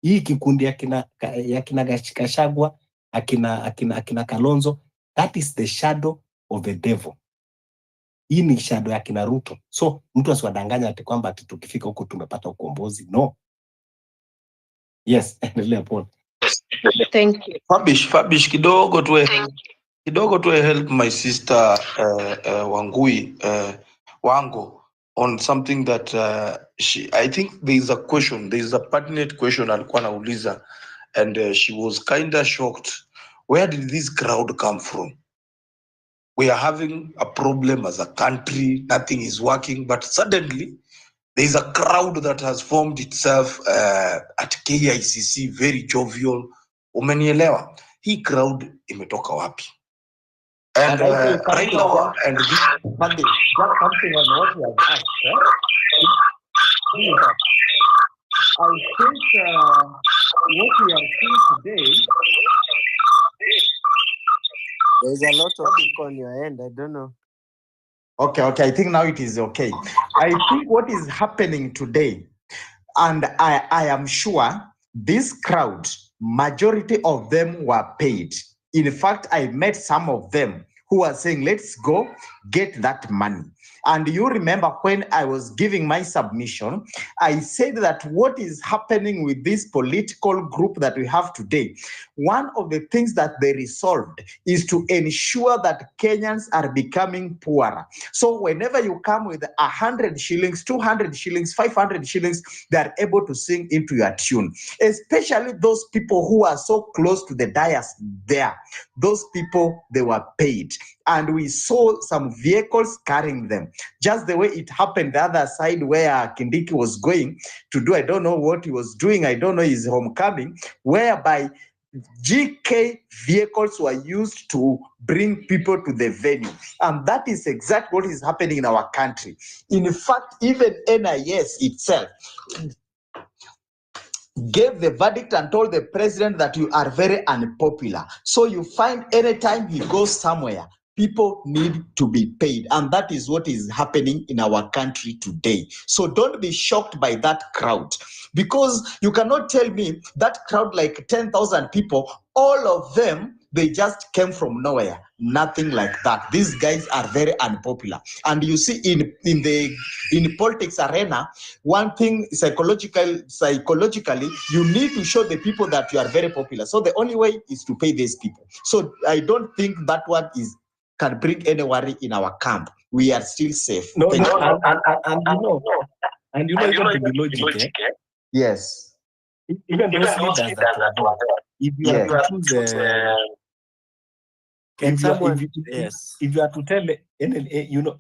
Hii kikundi yakina Gachagua, akina Kalonzo, that is the shadow of the devil. Hii ni shadow ya kina Ruto. So mtu asiwadanganya ati kwamba ati tukifika huko tumepata ukombozi. No. Yes, endelea Paul. Thank you. Fabish kidogo tu help my sister Wangui Wango on something that I think there is a pertinent question alikuwa anauliza, and she was kind of shocked. Where did this crowd come from? We are having a problem as a country, nothing is working, but suddenly there is a crowd that has formed itself at KICC, very jovial. Umenielewa? Hii crowd imetoka wapi? And Raila and this Just something on what you have asked. I think what we are seeing today. There's a lot of people on your end. I don't know. Okay. I think now it is okay. I think what is happening today, and I am sure this crowd, majority of them were paid. In fact, I met some of them who are saying, let's go get that money. And you remember when I was giving my submission, I said that what is happening with this political group that we have today, one of the things that they resolved is to ensure that Kenyans are becoming poorer. So whenever you come with 100 shillings, 200 shillings, 500 shillings, they are able to sing into your tune, especially those people who are so close to the dais there. Those people, they were paid. And we saw some vehicles carrying them, just the way it happened the other side where Kindiki was going to do, I don't know what he was doing, I don't know his homecoming, whereby GK vehicles were used to bring people to the venue. And that is exactly what is happening in our country. In fact, even NIS itself gave the verdict and told the president that you are very unpopular. So you find anytime he goes somewhere, people need to be paid. And that is what is happening in our country today. So don't be shocked by that crowd, because you cannot tell me that crowd, like 10,000 people, all of them, they just came from nowhere. Nothing like that. These guys are very unpopular. And you see in politics arena, one thing psychologically, you need to show the people that you are very popular. So the only way is to pay these people. So I don't think that one can bring any worry in our camp. We are still safe. No, Thank you. And you know, even to be logic, Yes. even those leaders that were there, if you are to choose if you are to tell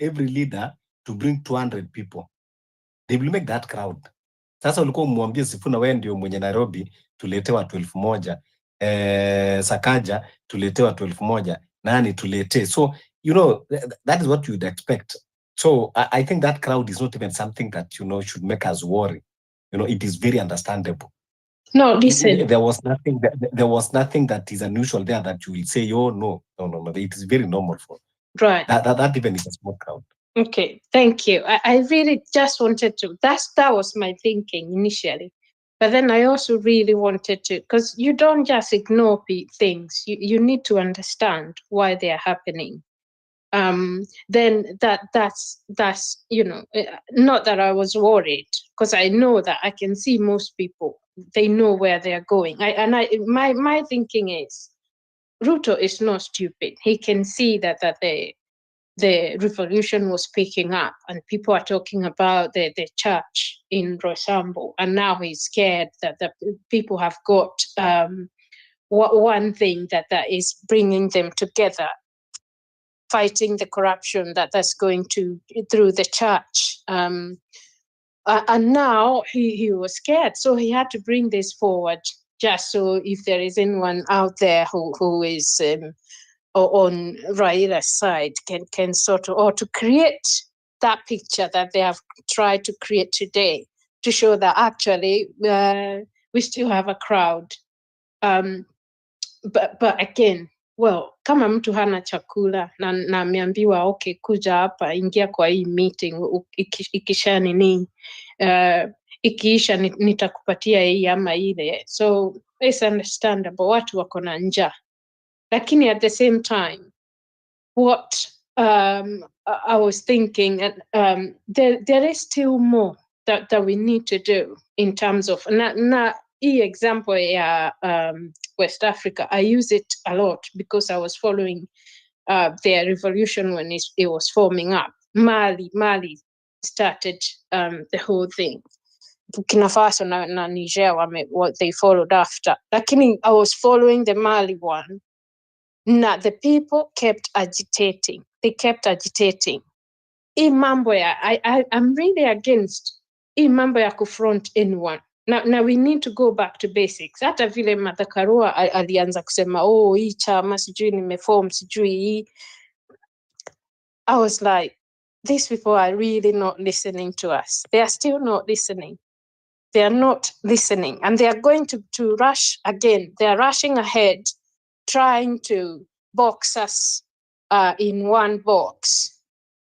every leader to bring 200 people, they will make that crowd. Sasa ulikuwa umwambie Sifuna wewe ndio mwenye Nairobi tulete watu 1,000, Sakaja tulete watu 1,000, nani tulete. So that is what you would expect. So I think that crowd is not even something that should make us worry. It is very understandable. No, listen. There was nothing that is unusual there that you will say, oh no. It is very normal for right. That even is a small crowd. Okay, thank you. I really just wanted to, that was my thinking initially. But then I also really wanted to, because you don't just ignore things, you need to understand why they are happening. Then that's not that I was worried, because I know that I can see most people, they know where they are going. My thinking is, Ruto is not stupid. He can see that the revolution was picking up and people are talking about the church in Rosambo, and now he's scared that the people have got one thing that is bringing them together, fighting the corruption that's going through the church. And now he was scared, so he had to bring this forward, just so if there is anyone out there who is on Raila's side can sort of, or to create that picture that they have tried to create today, to show that actually we still have a crowd. But again, well, kama mtu hana chakula na ameambiwa okay, kuja hapa, ingia kwa hii meeting, ikisha ikiisha nitakupatia hii ama ile. So it's understandable, watu wako na njaa. Lakini at the same time, what I was thinking there is still more that we need to do in terms of example, West Africa. I use it a lot because I was following their revolution when it was forming up. Mali started the whole thing. Burkina Faso na Niger what they followed after. Lakini I was following the Mali one. The people kept agitating. They kept agitating. I'm really against hii mambo ya confront anyone. Now we need to go back to basics. Hata vile Martha Karua alianza kusema hii chama sijui nimeform sijui hii. I was like, these people are really not listening to us. They are still not listening. They are not listening. And they are going to rush again. They are rushing ahead, trying to box us in one box.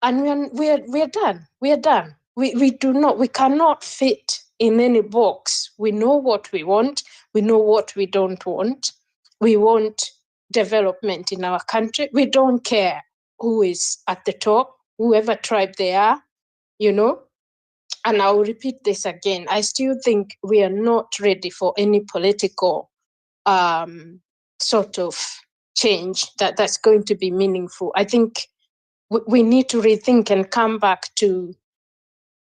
And we're done. We are done. We cannot fit in any box. We know what we want. We know what we don't want. We want development in our country. We don't care who is at the top, whoever tribe they are, And I'll repeat this again. I still think we are not ready for any political sort of change that's going to be meaningful. I think we need to rethink and come back to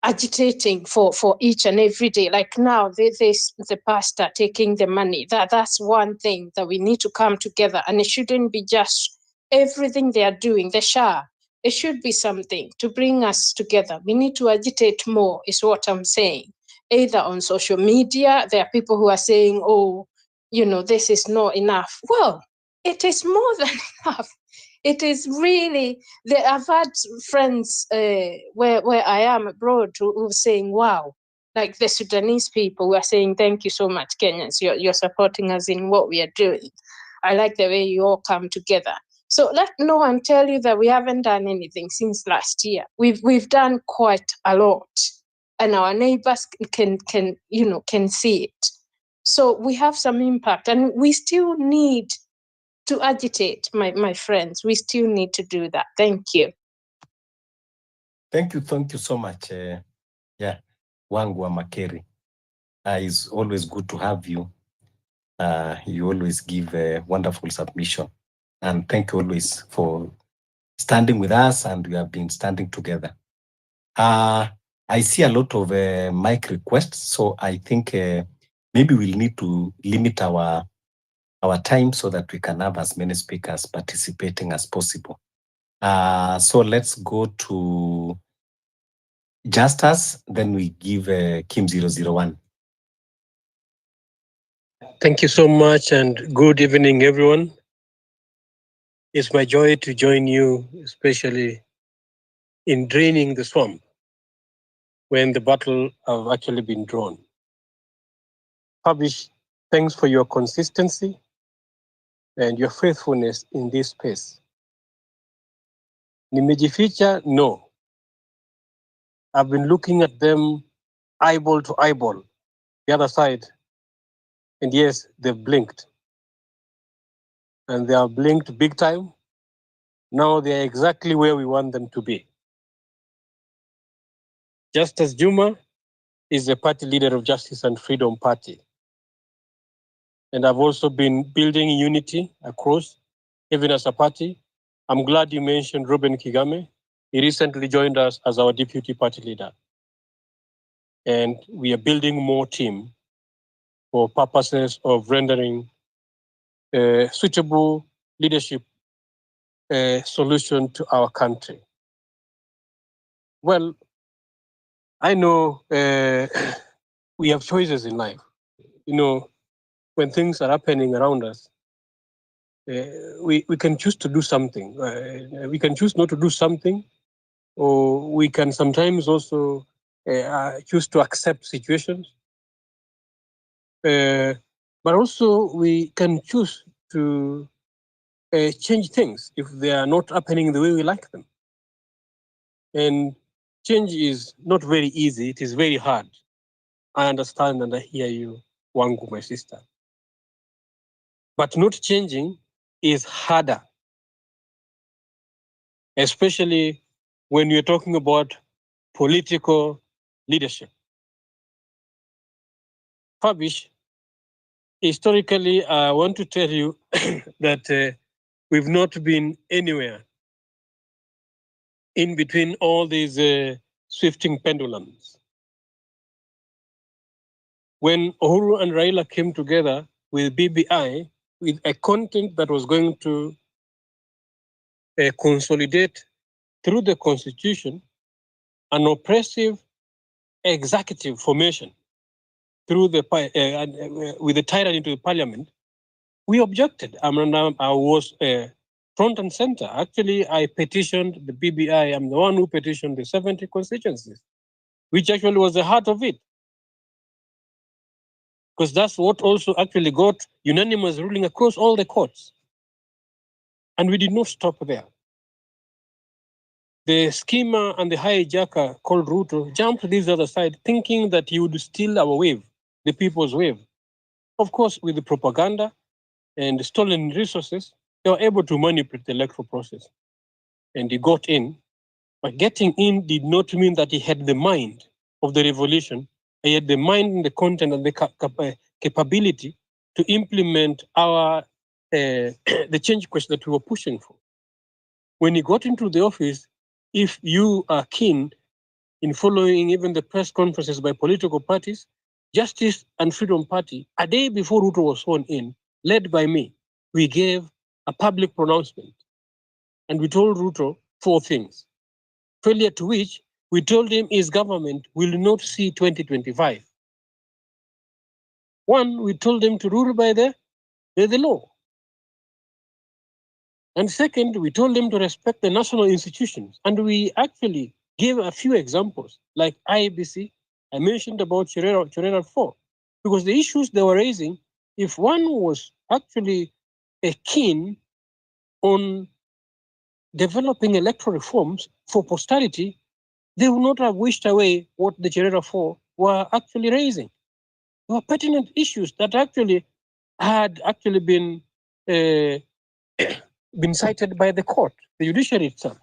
agitating for each and every day. Like now, the pastor taking the money. That's one thing that we need to come together. And it shouldn't be just everything they are doing, the SHA. It should be something to bring us together. We need to agitate more, is what I'm saying. Either on social media, there are people who are saying, this is not enough. Well, it is more than enough. It is really, I've had friends where I am abroad who are saying, wow, like the Sudanese people who are saying, thank you so much, Kenyans. You're supporting us in what we are doing. I like the way you all come together. So let no one tell you that we haven't done anything since last year. We've done quite a lot, and our neighbors can see it. So we have some impact, and we still need to agitate, my friends. We still need to do that. Thank you. Thank you so much. Wangwa Makeri. It's always good to have you. You always give a wonderful submission. And thank you always for standing with us, and we have been standing together. I see a lot of mic requests, so I think maybe we'll need to limit our time so that we can have as many speakers participating as possible. So let's go to Justus, then we give Kim 001. Thank you so much, and good evening, everyone. It's my joy to join you, especially in draining the swamp when the battle have actually been drawn. Publish, thanks for your consistency and your faithfulness in this space. Nimejificha? No. I've been looking at them eyeball to eyeball, the other side, and yes, they've blinked. And they are blinked big time. Now they are exactly where we want them to be. Justice Juma is the party leader of Justice and Freedom Party. And I've also been building unity across, even as a party. I'm glad you mentioned Ruben Kigame. He recently joined us as our deputy party leader. And we are building more team for purposes of rendering a suitable leadership solution to our country. Well, I know we have choices in life. When things are happening around us, we can choose to do something. We can choose not to do something, or we can sometimes also choose to accept situations. But also we can choose to change things if they are not happening the way we like them. And change is not very easy. It is very hard. I understand and I hear you, Wangu, my sister. But not changing is harder. especially when you're talking about political leadership. Fabish, historically, I want to tell you that we've not been anywhere in between all these swifting pendulums. When Uhuru and Raila came together with BBI, with a content that was going to consolidate through the constitution an oppressive executive formation through the with the tyrant into the parliament, we objected. I was front and center. Actually, I petitioned the BBI. I'm the one who petitioned the 70 constituencies, which actually was the heart of it. Because that's what also actually got unanimous ruling across all the courts. And we did not stop there. The schemer and the hijacker called Ruto jumped to this other side thinking that he would steal our wave, the people's wave. Of course, with the propaganda and stolen resources, they were able to manipulate the electoral process. And he got in, but getting in did not mean that he had the mind of the revolution. He had the mind and the content and the capability to implement our the change quest that we were pushing for. When he got into the office, if you are keen in following even the press conferences by political parties, Justice and Freedom Party, a day before Ruto was sworn in, led by me, we gave a public pronouncement. And we told Ruto 4 things. Failure to which we told him his government will not see 2025. 1, we told him to rule by the law. And second, we told them to respect the national institutions. And we actually gave a few examples, like IBC. I mentioned about Chirera 4, because the issues they were raising, if one was actually keen on developing electoral reforms for posterity, they would not have wished away what the Chirera 4 were actually raising. They were pertinent issues that actually had actually been cited by the court, the judiciary itself.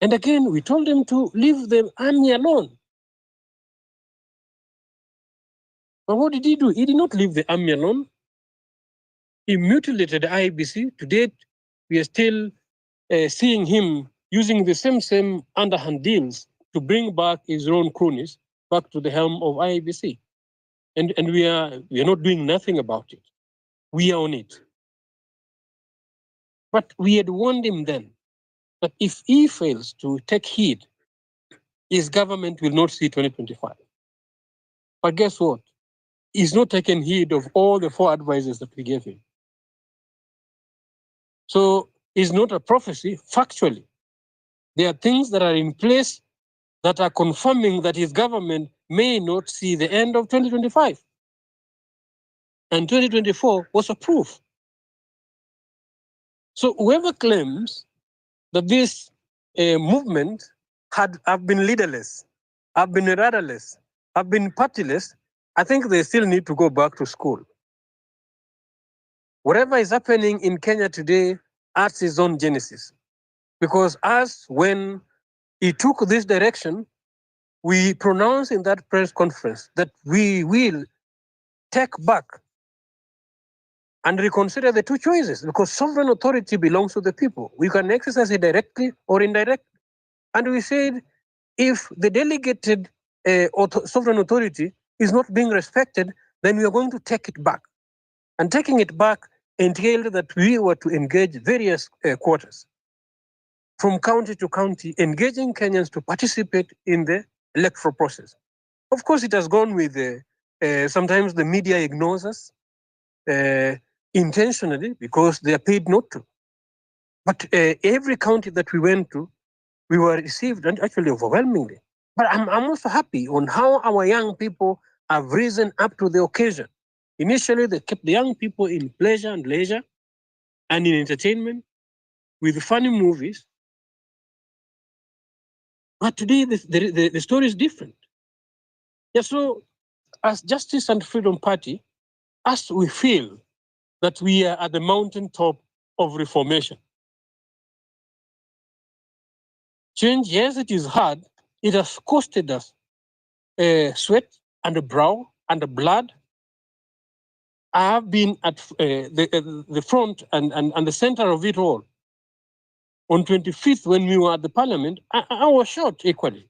And again, we told them to leave the army alone. But what did he do? He did not leave the army alone. He mutilated the IBC. To date, we are still seeing him using the same underhand deals to bring back his own cronies back to the helm of IBC. And we are not doing nothing about it. We are on it. But we had warned him then that if he fails to take heed, his government will not see 2025. But guess what? He's not taken heed of all the 4 advices that we gave him. So it's not a prophecy, factually. There are things that are in place that are confirming that his government may not see the end of 2025. And 2024 was a proof. So whoever claims that this movement have been leaderless, have been rudderless, have been partyless, I think they still need to go back to school. Whatever is happening in Kenya today has its own genesis. Because as when he took this direction, we pronounced in that press conference that we will take back and reconsider the 2 choices, because sovereign authority belongs to the people. We can exercise it directly or indirectly. And we said, if the delegated sovereign authority is not being respected, then we are going to take it back. And taking it back entailed that we were to engage various quarters, from county to county, engaging Kenyans to participate in the electoral process. Of course, it has gone with sometimes the media ignores us intentionally because they are paid not to. But every county that we went to, we were received, and actually overwhelmingly. But I'm also happy on how our young people have risen up to the occasion. Initially, they kept the young people in pleasure and leisure and in entertainment with funny movies. But today, the story is different. Yeah, so as Justice and Freedom Party, as we feel that we are at the mountaintop of reformation, Change, yes, it is hard. It has costed us sweat and brow and blood. I have been at the front and the center of it all. On 25th, when we were at the parliament, I was shot equally.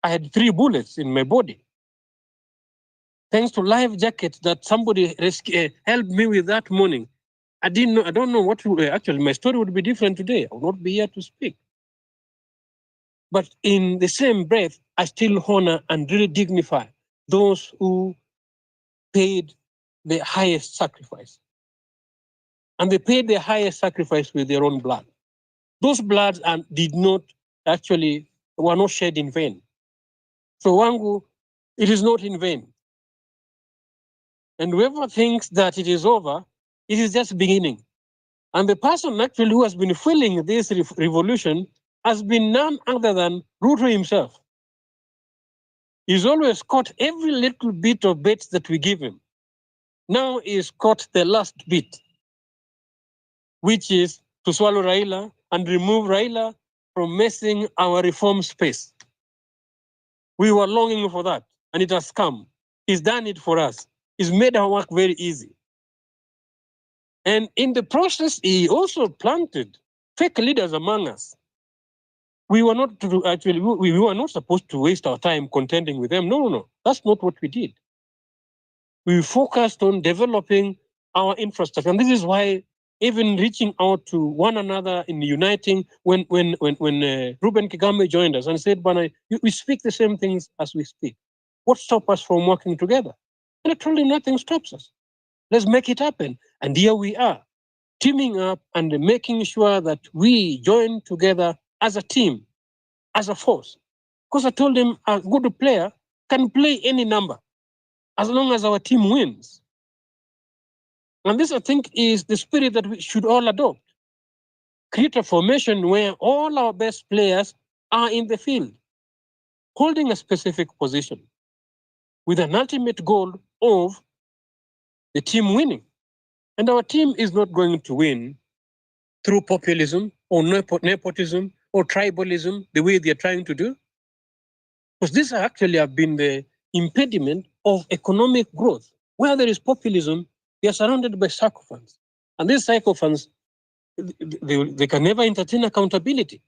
I had 3 bullets in my body. Thanks to life jacket that somebody helped me with that morning. I don't know what to, actually, my story would be different today. I would not be here to speak. But in the same breath, I still honor and really dignify those who paid the highest sacrifice. And they paid the highest sacrifice with their own blood. Those bloods did not actually, were not shed in vain. So Wangu, it is not in vain. And whoever thinks that it is over, it is just beginning. And the person actually who has been fueling this revolution has been none other than Ruto himself. He's always caught every little bit of bait that we give him. Now he's caught the last bit, which is to swallow Raila and remove Raila from messing our reform space. We were longing for that, and it has come. He's done it for us. He's made our work very easy. And in the process, he also planted fake leaders among us. We were not we were not supposed to waste our time contending with them. No. That's not what we did. We focused on developing our infrastructure. And this is why even reaching out to one another in uniting, when Ruben Kigame joined us and said, Bana, we speak the same things as we speak. What stops us from working together? And I told him nothing stops us. Let's make it happen. And here we are, teaming up and making sure that we join together as a team, as a force. Because I told him a good player can play any number as long as our team wins. And this, I think, is the spirit that we should all adopt. Create a formation where all our best players are in the field, holding a specific position, with an ultimate goal of the team winning. And our team is not going to win through populism or nepotism or tribalism, the way they're trying to do. Because these actually have been the impediment of economic growth. Where there is populism, they are surrounded by sycophants. And these sycophants, they can never entertain accountability.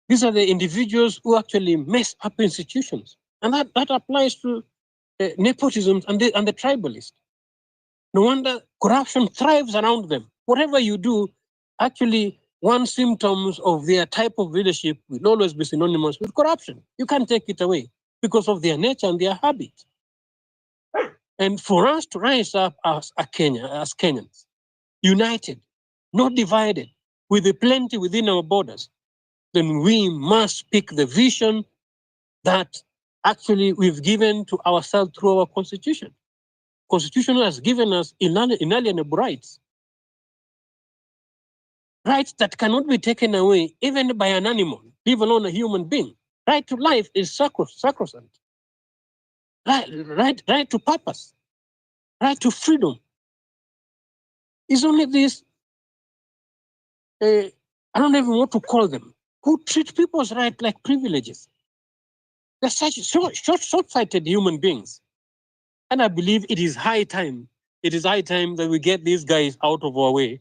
These are the individuals who actually mess up institutions. And that applies to nepotism and the tribalists. No wonder corruption thrives around them. Whatever you do, actually, one symptoms of their type of leadership will always be synonymous with corruption. You can't take it away because of their nature and their habits. And for us to rise up as Kenyans, united, not divided, with the plenty within our borders, then we must pick the vision that actually we've given to ourselves through our constitution. Constitution has given us inalienable rights. Rights that cannot be taken away even by an animal, leave alone a human being. Right to life is sacrosanct. Right to purpose. Right to freedom. It's only this, I don't even know what to call them, who treat people's rights like privileges. They're such short-sighted human beings. And I believe it is high time that we get these guys out of our way.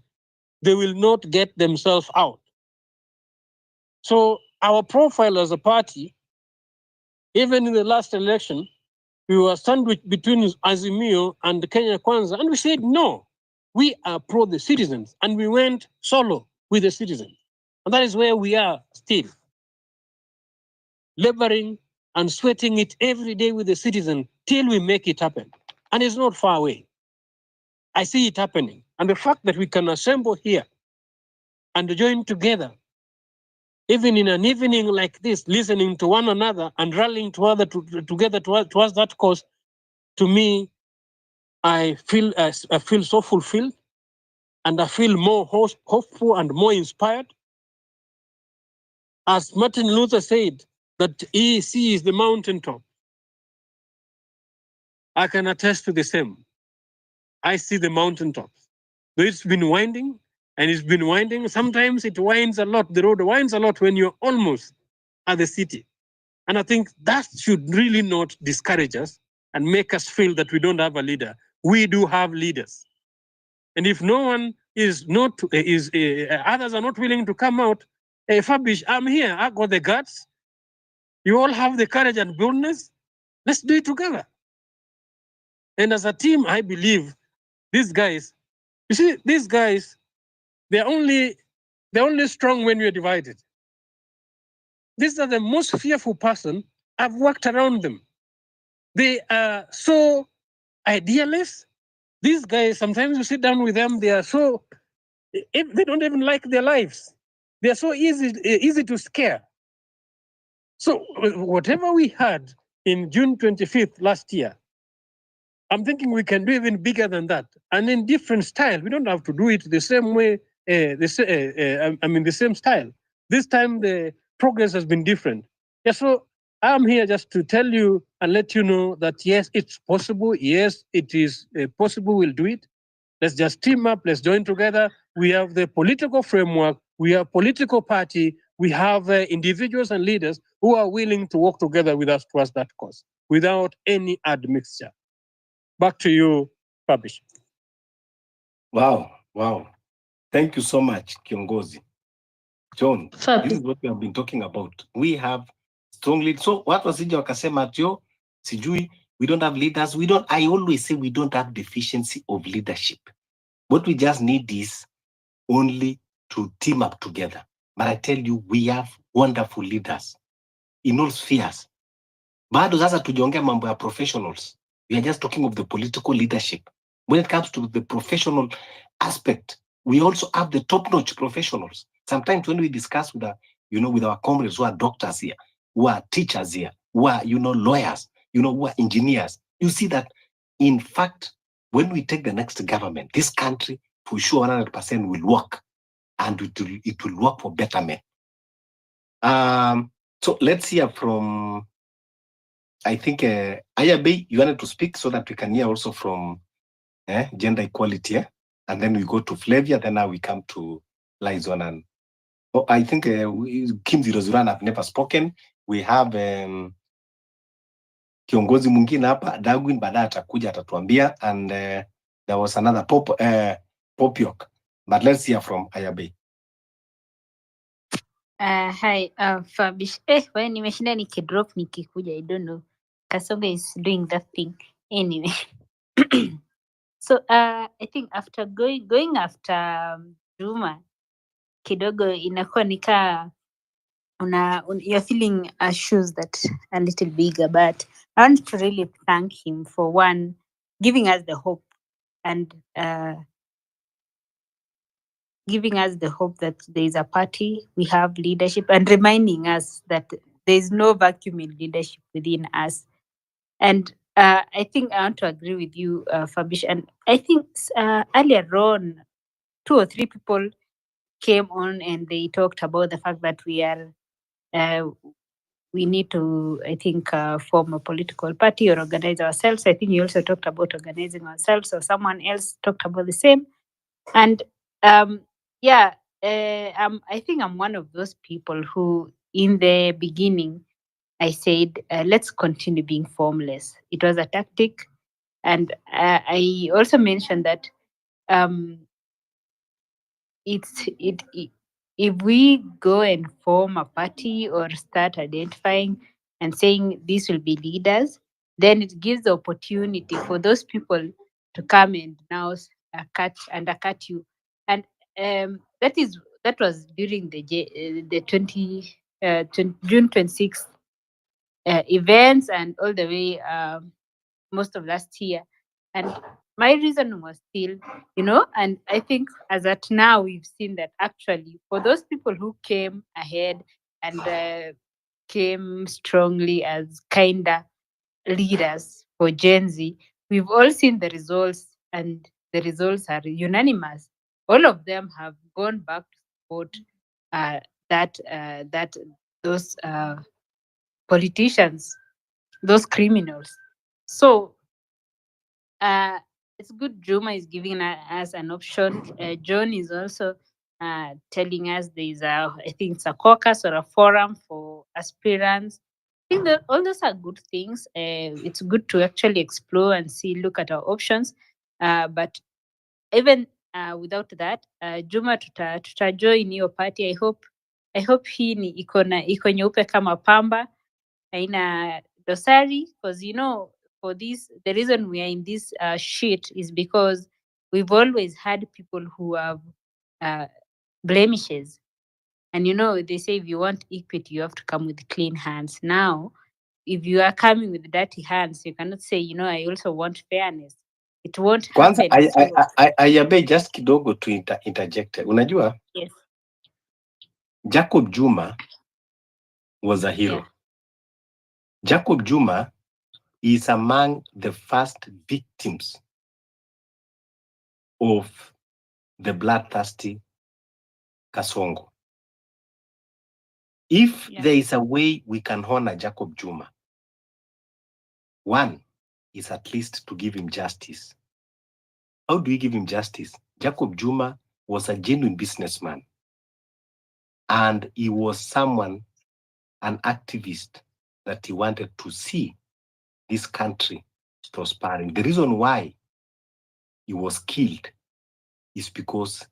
They will not get themselves out. So our profile as a party, even in the last election, we were sandwiched between Azimio and Kenya Kwanza, and we said, no, we are pro the citizens, and we went solo with the citizens. And that is where we are still, laboring and sweating it every day with the citizen till we make it happen. And it's not far away. I see it happening. And the fact that we can assemble here and join together, even in an evening like this, listening to one another and rallying together towards that cause, to me, I feel so fulfilled, and I feel more hopeful and more inspired. As Martin Luther said, that he sees the mountaintop. I can attest to the same. I see the mountaintops. Though it's been winding, and it's been winding. Sometimes it winds a lot. The road winds a lot when you're almost at the city. And I think that should really not discourage us and make us feel that we don't have a leader. We do have leaders. And if no one is not, others are not willing to come out, Fabish, I'm here, I got the guts. You all have the courage and boldness. Let's do it together. And as a team, I believe these guys, you see, these guys, they're only strong when we're divided. These are the most fearful person. I've worked around them. They are so idealists. These guys, sometimes you sit down with them, they are so, they don't even like their lives. They are so easy to scare. So whatever we had in June 25th last year, I'm thinking we can do even bigger than that, and in different style. We don't have to do it the same way. The same style. This time the progress has been different. Yeah, so I'm here just to tell you and let you know that yes, it's possible. Yes, it is possible. We'll do it. Let's just team up. Let's join together. We have the political framework. We have political party. We have individuals and leaders who are willing to work together with us towards that cause without any admixture. Back to you, Fabish. Wow. Thank you so much, Kiongozi. John, this is what we have been talking about. We have strong leaders. So what was it wakasema tio? Sijui, we don't have leaders. I always say we don't have deficiency of leadership. What we just need is only to team up together. But I tell you, we have wonderful leaders in all spheres. Bado sasa tujiongea mambo ya professionals. We are just talking of the political leadership. When it comes to the professional aspect, we also have the top-notch professionals. Sometimes when we discuss with our comrades who are doctors here, who are teachers here, who are, lawyers, who are engineers, you see that, in fact, when we take the next government, this country, for sure, 100% will work, and it will work for betterment. So let's hear from, I think, Ayabe, you wanted to speak so that we can hear also from gender equality, and then we go to Flavia, then now we come to Liza. And I think Kim Zirozuran have never spoken. We have kiongozi mwingine hapa, Darwin, baadaye atakuja atatuambia, and there was another Popiok, but let's hear from Ayabe. Hi, Fabish. Wewe nimeshinda nikidrop nikikuja, I don't know. Kasonga is doing that thing. Anyway. So I think after going after Juma kidogo inakuwa nika you're feeling shoes that a little bigger, but I want to really thank him for one, giving us the hope and giving us the hope that there is a party, we have leadership, and reminding us that there is no vacuum in leadership within us. And I think I want to agree with you, Fabish. And I think earlier on, 2 or 3 people came on and they talked about the fact that we need to, I think, form a political party or organize ourselves. I think you also talked about organizing ourselves, or someone else talked about the same. And I think I'm one of those people who, in the beginning, I said, let's continue being formless. It was a tactic. And I also mentioned that if we go and form a party or start identifying and saying these will be leaders, then it gives the opportunity for those people to come and now undercut you. And that was during the June 26th events, and all the way most of last year. And my reason was still, and I think as at now we've seen that actually for those people who came ahead and came strongly as kinda leaders for Gen Z, we've all seen the results, and the results are unanimous. All of them have gone back to support those politicians, those criminals. So it's good Juma is giving us an option. John is also telling us there's I think it's a caucus or a forum for aspirants. I think that all those are good things. It's good to actually explore and look at our options. But even without that, Juma tutajoin hiyo party. I hope hii ni iko nyeupe kama pamba, haina dosari, because for this, the reason we are in this shit is because we've always had people who have blemishes. And they say if you want equity, you have to come with clean hands. Now, if you are coming with dirty hands, you cannot say, I also want fairness. It won't Kwanza, happen. Ayabe, just kidogo to interject. Unajua, Yes. Jacob Juma was a hero. Yeah. Jacob Juma is among the first victims of the bloodthirsty Kasongo. If there is a way we can honor Jacob Juma, one is at least to give him justice. How do we give him justice? Jacob Juma was a genuine businessman, and he was someone, an activist, that he wanted to see this country prospering. The reason why he was killed is because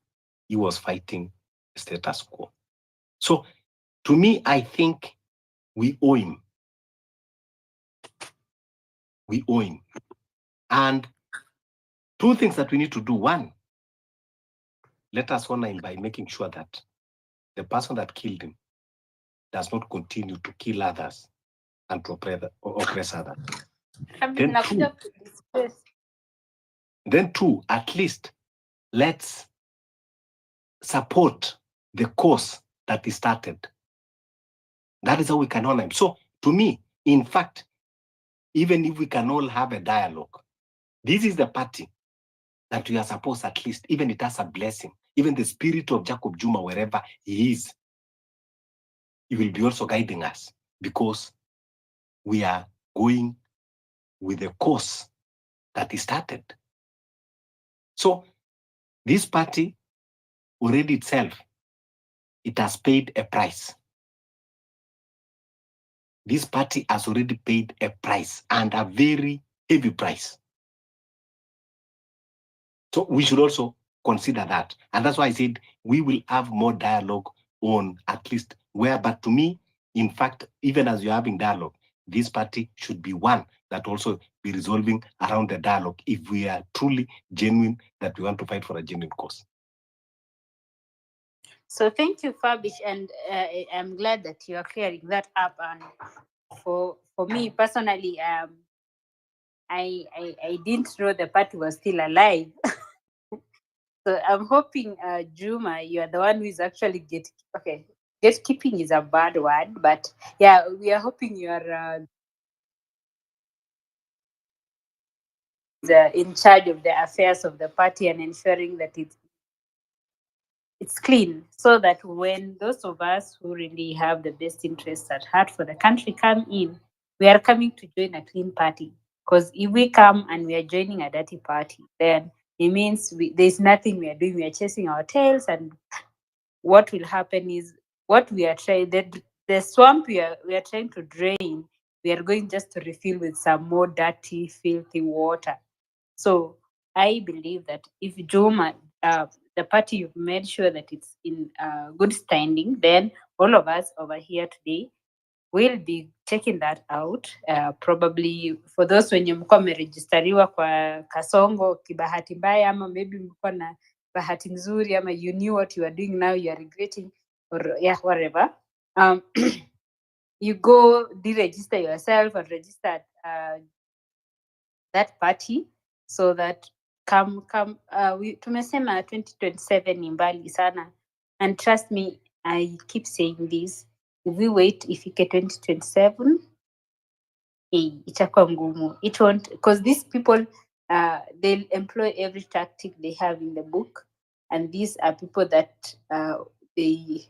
he was fighting the status quo. So, to me, I think we owe him. We owe him. And two things that we need to do. One, let us honor him by making sure that the person that killed him does not continue to kill others and to oppress others. Then two, at least let's support the cause that he started. That is how we can honor him. So to me, in fact, even if we can all have a dialogue, this is the party that we are supposed, at least, even it has a blessing, even the spirit of Jacob Juma, wherever he is, he will be also guiding us, because we are going with the course that he started. So this party already itself, it has paid a price. This party has already paid a price, and a very heavy price. So we should also consider that. And that's why I said we will have more dialogue on at least where, but to me, in fact, even as you're having dialogue, this party should be one that also be resolving around the dialogue if we are truly genuine that we want to fight for a genuine cause. So thank you, Fabish, and I'm glad that you are clearing that up. And for me personally, I didn't know the party was still alive. So I'm hoping, Juma, you are the one who is actually gatekeeping is a bad word, but yeah, we are hoping you are in charge of the affairs of the party and ensuring that it's clean, so that when those of us who really have the best interests at heart for the country come in, we are coming to join a clean party. Because if we come and we are joining a dirty party, then it means there's nothing we are doing. We are chasing our tails, and what will happen is what we are trying, the swamp we are trying to drain, we are going just to refill with some more dirty, filthy water. So I believe that if Juma, the party, you've made sure that it's in good standing, then all of us over here today will be checking that out. Probably for those wenye mlikuwa mmerejistariwa kwa Kasongo kibahati mbaya, ama maybe mlikuwa na bahati nzuri, ama you knew what you are doing, now you are regretting, or yeah, whatever. You go deregister yourself and register that party, so that tumesema 2027 ni mbali sana, and trust me, I keep saying this, if we wait ifike 2027, itakuwa ngumu. It won't, because these people, they'll employ every tactic they have in the book, and these are people that they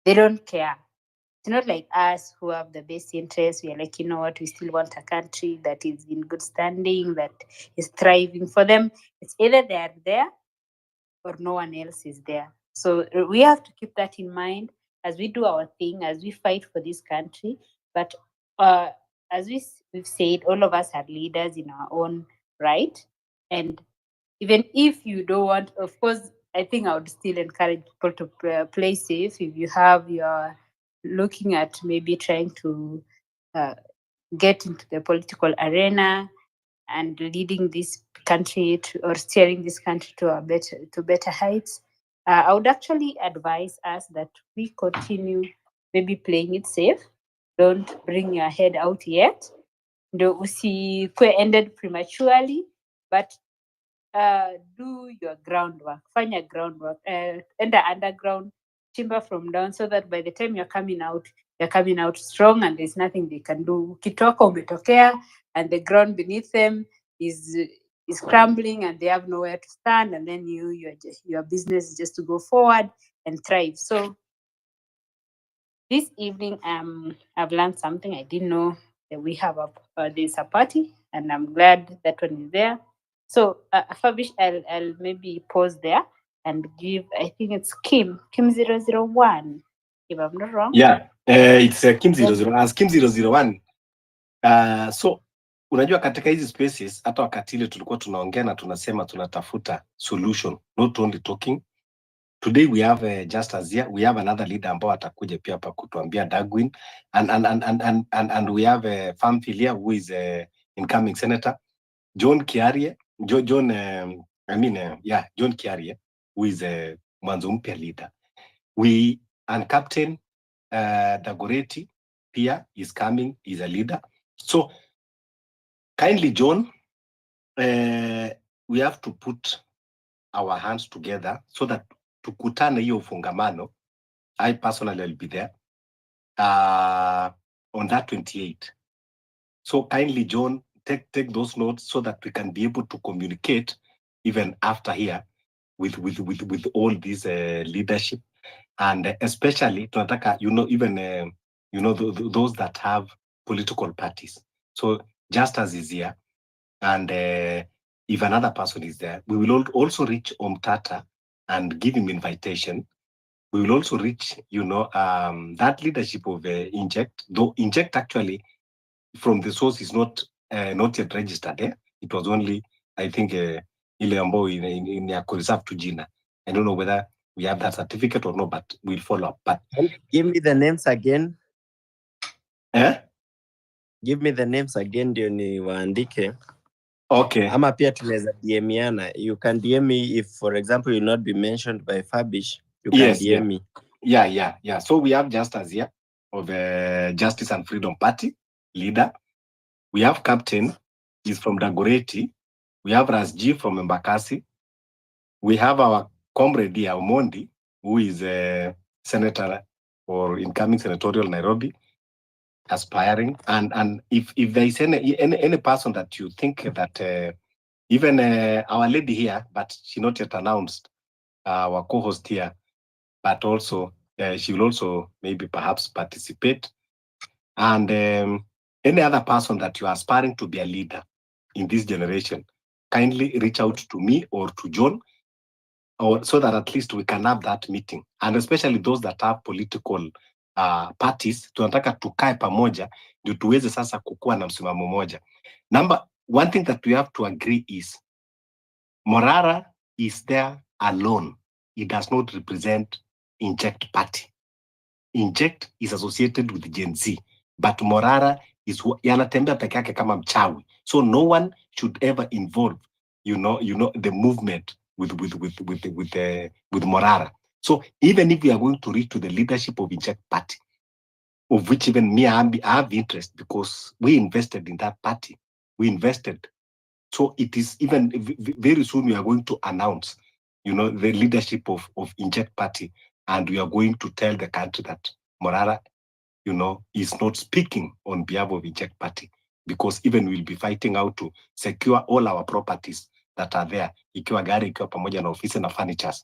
don't care. it's not like us who have the best interests. We are like, you know what, we still want a country that is in good standing, that is thriving. For them, it's either they are there or no one else is there. So we have to keep that in mind as we do our thing, as we fight for this country. But as we've said, all of us are leaders in our own right. And even if you don't want, of course, I think I would still encourage people to play safe. If you're looking at maybe trying to get into the political arena and leading this country or steering this country to better heights, I would actually advise us that we continue maybe playing it safe. Don't bring your head out yet. Ndo usikwe ended prematurely, but do your groundwork. Find your groundwork. Enter underground, timber from down, so that by the time you're coming out strong, and there's nothing they can do. Ukitoka umetokea, and the ground beneath them is crumbling, and they have nowhere to stand, and then your business is just to go forward and thrive. So this evening, I've learned something I didn't know that we have there's a party, and I'm glad that one is there. So Fabish, I'll maybe pause there and give, I think it's Kim 001, if I'm not wrong. Yeah, it's Kim 001. So unajua katika hizi spaces hata wakati ile tulikuwa tunaongea na tunasema tunatafuta solution, not only talking. Today we have just as here we have another leader ambao atakuja pia hapa kutuambia Dagwin, and we have a Famfilia who is a incoming senator, John Kiarie, John Kiarie, who is a mwanzo mpya leader. We and Captain Dagoretti pia is coming, is a leader. So kindly, John, we have to put our hands together so that tukutane hiyo fungamano. I personally will be there on that 28. So kindly, John, take those notes so that we can be able to communicate even after here with all this leadership, and especially tunataka, even those that have political parties. So just as is here, and if another person is there, we will also reach Omtata and give him invitation. We will also reach, that leadership of Inject, though Inject actually from the source is not yet registered. It was only, I think, ile ambayo in ya kureserve to jina. I don't know whether we have that certificate or not, but we'll follow up. But give me the names again. Give me the names again ndio niwaandike. Okay. Ama pia tunaweza DMiana. You can DM me if, for example, you not be mentioned by Fabish. You can DM me. Yeah. So we have Justice here of Justice and Freedom Party leader. We have Captain, he's from Dagoretti. We have Rasji from Mbakasi. We have our comrade here, Omondi, who is a senator or incoming senatorial Nairobi, aspiring. And if there is any person that you think that even our lady here, but she not yet announced, our co-host here, but also she will also maybe perhaps participate. And any other person that you are aspiring to be a leader in this generation, kindly reach out to me or to John, or so that at least we can have that meeting. And especially those that have political parties, tunataka tukae pamoja ndio tuweze sasa kukua na msimamo moja. One thing that we have to agree is Morara is there alone. He does not represent Inject Party. Inject is associated with Gen Z, but Morara is yanatembea peke yake kama mchawi. So no one should ever involve, the movement with Morara. So even if we are going to reach to the leadership of Inject Party, of which even me I have interest, because we invested in that party. We invested. So it is even very soon we are going to announce, the leadership of Inject Party, and we are going to tell the country that Morara, is not speaking on behalf of Inject Party, because even we'll be fighting out to secure all our properties that are there, ikiwa gari, ikiwa pamoja na ofisi na furnitures,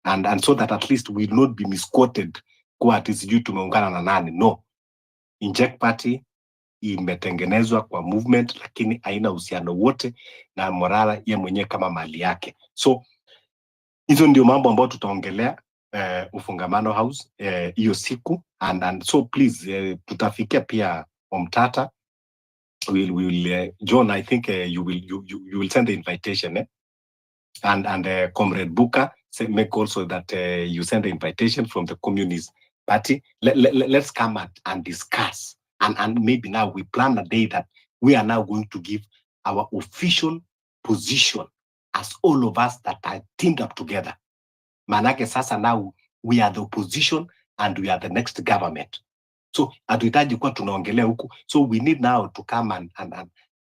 and so that at least we will not be misquoted kuwa ati sijui tumeungana na nani. No, Inject Party imetengenezwa kwa movement, lakini haina uhusiano wote na Morara ye mwenyewe kama mali yake. So hizo ndio mambo ambayo tutaongelea Ufungamano House hiyo siku, and so please tutafikia pia Omtata. Will John, I think you will send the invitation, and Comrade Buka, make also that you send the invitation from the Communist Party. Let's come and discuss, and maybe now we plan a day that we are now going to give our official position as all of us that are teamed up together. Manake sasa now we are the opposition and we are the next government. So hatuhitaji kuwa tunaongelea huku. So we need now to come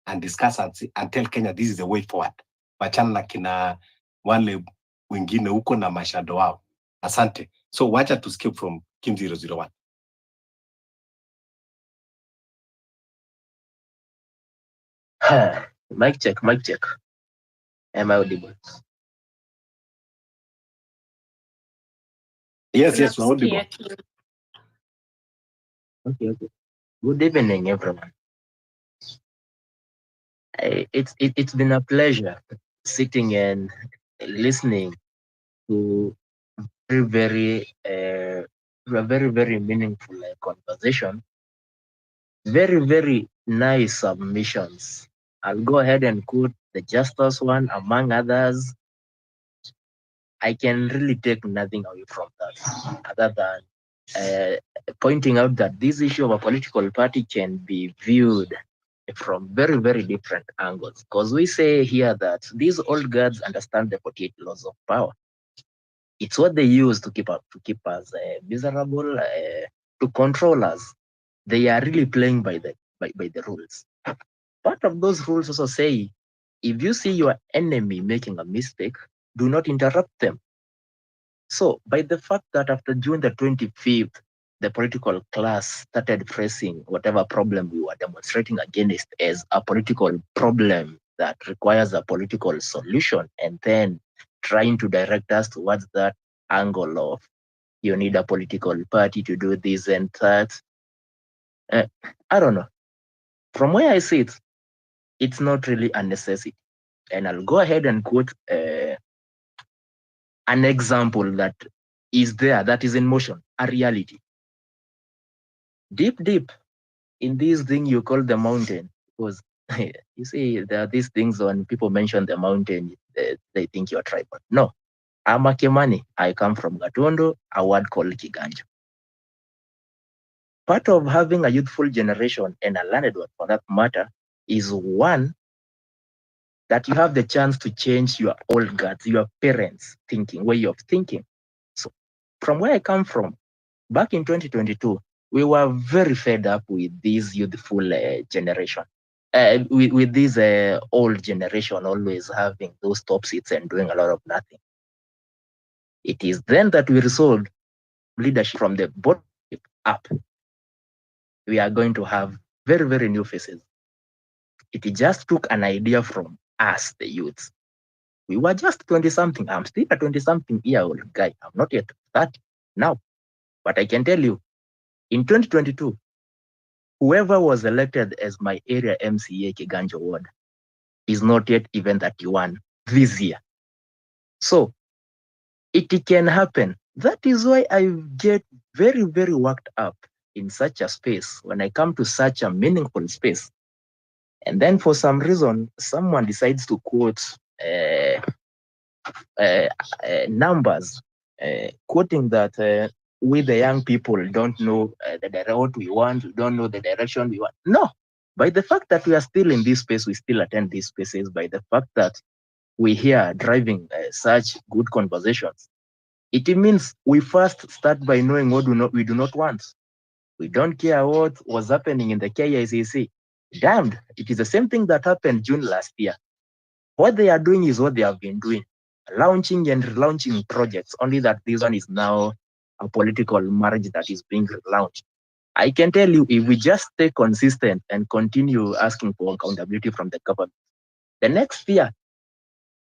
and discuss and tell Kenya this is the way forward. Wachana na kina wale wengine huko na mashado wao. Asante. So wacha to skip from Kim 001. Mic check, mic check. Am I audible? Yes, we're audible. Okay. Good evening, everyone. It's been a pleasure sitting and listening to very meaningful conversation. Very nice submissions. I'll go ahead and quote the Justice one among others. I can really take nothing away from that other than pointing out that this issue of a political party can be viewed from very different angles, because we say here that these old guards understand the 48 laws of power. It's what they use to keep us miserable, to control us. They are really playing by the rules. Part of those rules also say, if you see your enemy making a mistake, do not interrupt them. So by the fact that after June the 25th, the political class started facing whatever problem we were demonstrating against as a political problem that requires a political solution, and then trying to direct us towards that angle of you need a political party to do this and that. I don't know. From where I see it, it's not really a necessity. And I'll go ahead and quote an example that is there, that is in motion, a reality. Deep in this thing you call the mountain, because you see, there are these things when people mention the mountain, they think you're tribal. No, I'm a Kimani. I come from Gatondo, a word called Kiganjo. Part of having a youthful generation, and a learned one for that matter, is one, that you have the chance to change your old guards, your parents' thinking, way of thinking. So from where I come from, back in 2022, we were very fed up with this youthful generation. With this old generation always having those top seats and doing a lot of nothing. It is then that we resolved leadership from the bottom up. We are going to have very new faces. It just took an idea from us, the youths. We were just 20-something. I'm still a 20-something-year-old guy. I'm not yet 30 now. But I can tell you, in 2022, whoever was elected as my area MCA Kiganjo Ward is not yet even 31 this year. So it can happen. That is why I get very worked up in such a space when I come to such a meaningful space. And then for some reason, someone decides to quote numbers, quoting that we the young people don't know what we want, we don't know the direction we want. No, by the fact that we are still in this space, we still attend these spaces, by the fact that we here driving such good conversations, it means we first start by knowing what we do not want. We don't care what was happening in the KICC. Damned, it is the same thing that happened June last year. What they are doing is what they have been doing, launching and relaunching projects, only that this one is now a political marriage that is being relaunched. I can tell you, if we just stay consistent and continue asking for accountability from the government, the next year,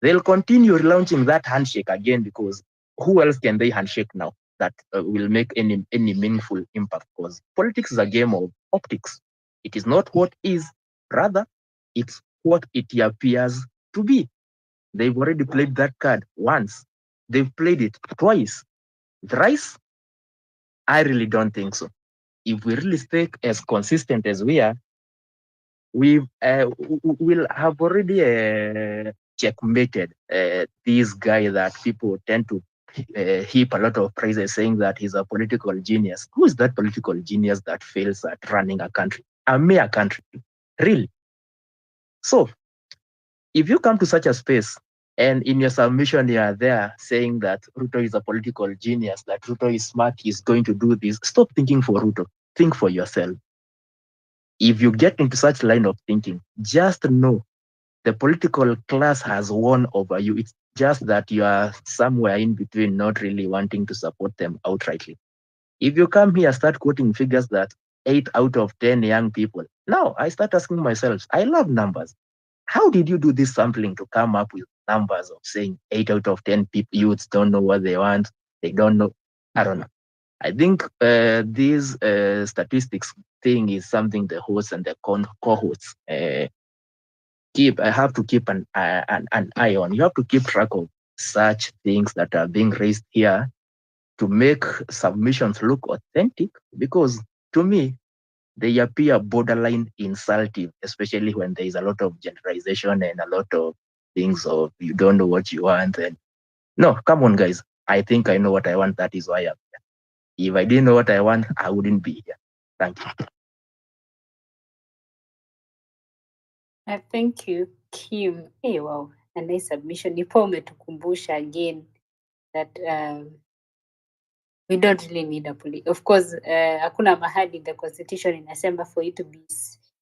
they'll continue relaunching that handshake again, because who else can they handshake now? that will make any meaningful impact, because politics is a game of optics. It is not what is, rather it's what it appears to be. They've already played that card once. They've played it twice. Thrice? I really don't think so. If we really stay as consistent as we are, we'll have already checkmated this guy that people tend to heap a lot of praises, saying that he's a political genius. Who is that political genius that fails at running a country? A mere country, really? So, if you come to such a space and in your submission you are there saying that Ruto is a political genius, that Ruto is smart, he's going to do this, stop thinking for Ruto. Think for yourself. If you get into such line of thinking, just know the political class has won over you. It's just that you are somewhere in between, not really wanting to support them outrightly. If you come here, start quoting figures that 8 out of 10 young people. Now, I start asking myself, I love numbers. How did you do this sampling to come up with numbers of saying 8 out of 10 people, youths don't know what they want, they don't know? I don't know. I think this statistics thing is something the hosts and the co-hosts have to keep an eye on. You have to keep track of such things that are being raised here to make submissions look authentic, because to me, they appear borderline insulting, especially when there is a lot of generalization and a lot of things of you don't know what you want. And no, come on, guys. I think I know what I want. That is why I'm here. If I didn't know what I want, I wouldn't be here. Thank you. Thank you, Kim. Hey, wow, a nice submission. Nipo umetukumbusha again that we don't really need a police. Of course, hakuna mahali in the constitution inasema for you to be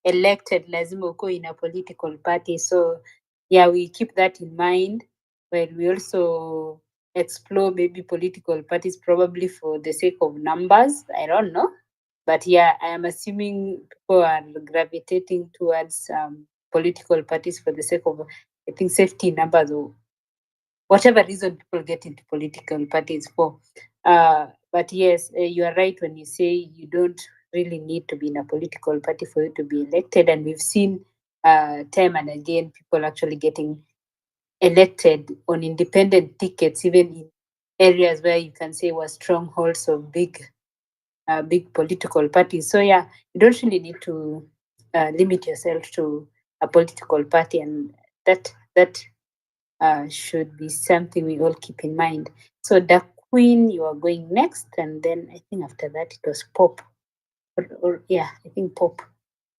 elected lazima uko in a political party. So yeah, we keep that in mind when we also explore maybe political parties, probably for the sake of numbers. I don't know. But yeah, I am assuming people are gravitating towards political parties for the sake of, I think, safety numbers or whatever reason people get into political parties for. But yes, you are right when you say you don't really need to be in a political party for you to be elected. And we've seen time and again people actually getting elected on independent tickets, even in areas where you can say were strongholds of big political parties. So yeah, you don't really need to limit yourself to a political party, and that should be something we all keep in mind. So the Queen, you are going next, and then I think after that it was Pop, or yeah, I think Pop.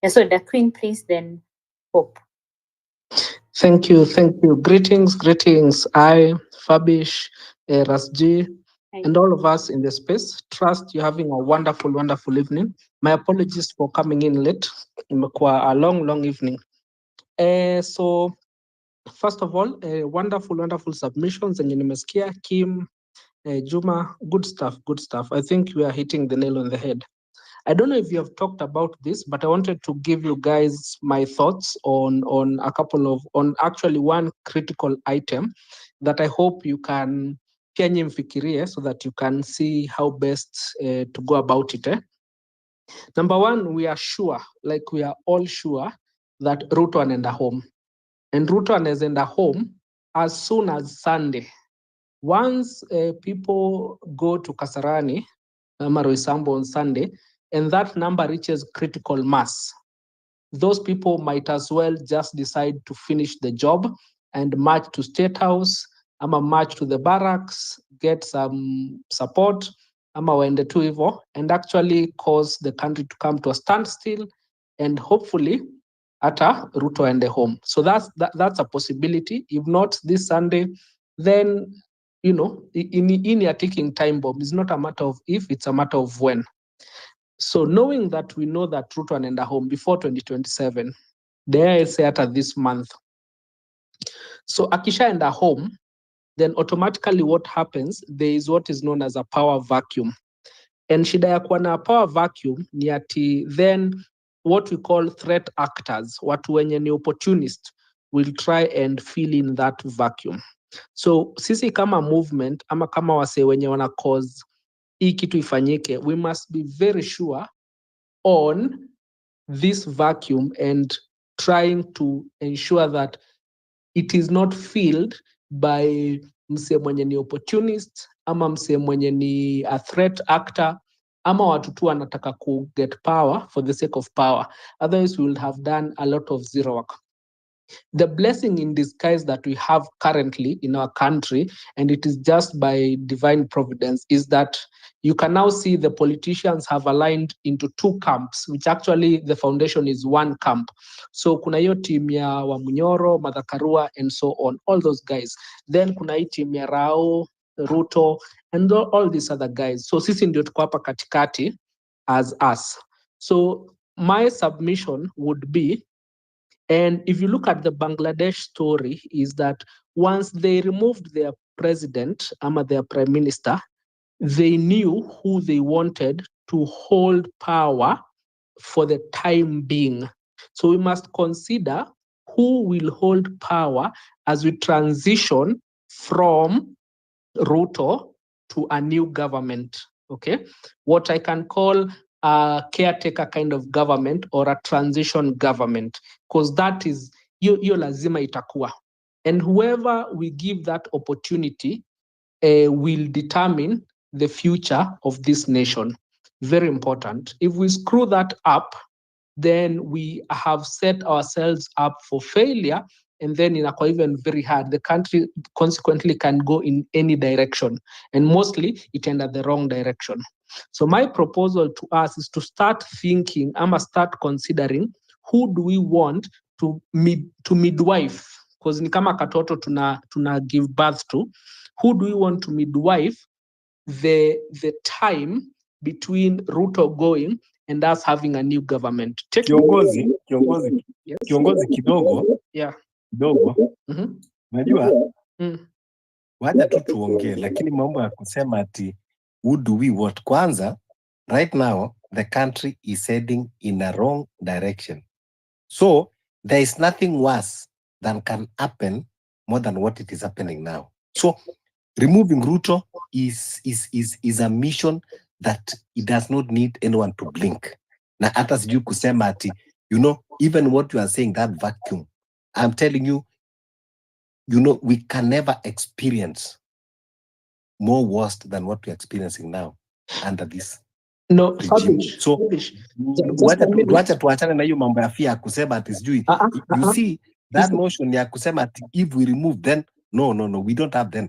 Yeah, so the Queen, please, then Pop. Thank you. Greetings. I, Fabish, Rasji, and all of us in the space. Trust you're having a wonderful evening. My apologies for coming in late. Imekuwa a long evening. So first of all, wonderful submissions zenye nimesikia. Kim, Juma, good stuff. I think we are hitting the nail on the head. I don't know if you have talked about this, but I wanted to give you guys my thoughts on actually one critical item that I hope you can pia nyi mfikirie so that you can see how best to go about it. Number one, we are all sure that Ruto anaenda home. And Ruto anaenda home as soon as Sunday. Once people go to Kasarani, Roysambu on Sunday, and that number reaches critical mass, those people might as well just decide to finish the job and march to State House, ama march to the barracks, get some support, ama waende tu hivyo, and actually cause the country to come to a standstill, and hopefully ata Ruto ende home. So that's a possibility. If not this Sunday, then in a ticking time bomb. It's not a matter of if, it's a matter of when. So knowing that we know that Ruto anaenda home before 2027, the say at this month. So akishaenda home, then automatically what happens, there is what is known as a power vacuum. And shida ya kuwa na power vacuum ni ati then what we call threat actors, watu wenye ni opportunist, will try and fill in that vacuum. So sisi kama movement ama kama wase wenye wana cause hii kitu ifanyike, we must be very sure on this vacuum and trying to ensure that it is not filled by msee mwenye ni opportunist ama msee mwenye ni a threat actor ama watu tu wanataka ku get power for the sake of power. Otherwise we will have done a lot of zero work. The blessing in disguise that we have currently in our country, and it is just by divine providence, is that you can now see the politicians have aligned into two camps, which actually the foundation is one camp. So kuna hiyo team ya Wamunyoro, Martha Karua, and so on, all those guys. Then kuna hii team ya Rao, Ruto, and all these other guys. So sisi ndio tuko hapa katikati as us. So my submission would be, and if you look at the Bangladesh story, is that once they removed their president, ama their prime minister, they knew who they wanted to hold power for the time being. So we must consider who will hold power as we transition from Ruto to a new government. Okay, what I can call a caretaker kind of government or a transition government, because that is hiyo lazima itakuwa, and whoever we give that opportunity will determine the future of this nation. Very important. If we screw that up, then we have set ourselves up for failure, and then inakuwa even very hard. The country consequently can go in any direction, and mostly it ends the wrong direction. So my proposal to us is to start thinking, I must start considering, who do we want to midwife, because ni kama katoto tuna give birth to. Who do we want to midwife the time between Ruto going and us having a new government? Kiongozi Yes. kiongozi kidogo Yeah. kidogo, unajua wacha tu Mm-hmm. tuongee, lakini mambo ya kusema ati who do we what, kwanza right now the country is heading in a wrong direction, so there is nothing worse than can happen more than what it is happening now. So removing Ruto is a mission that it does not need anyone to blink. Na hata sijui kusema ati, you know, even what you are saying, that vacuum, I'm telling you, you know, we can never experience more worse than what we're experiencing now under this regime. So wacha tuachane na hiyo mambo ya fear kusema ati sijui. You see that notion ya kusema ati if we remove then no, we don't have then.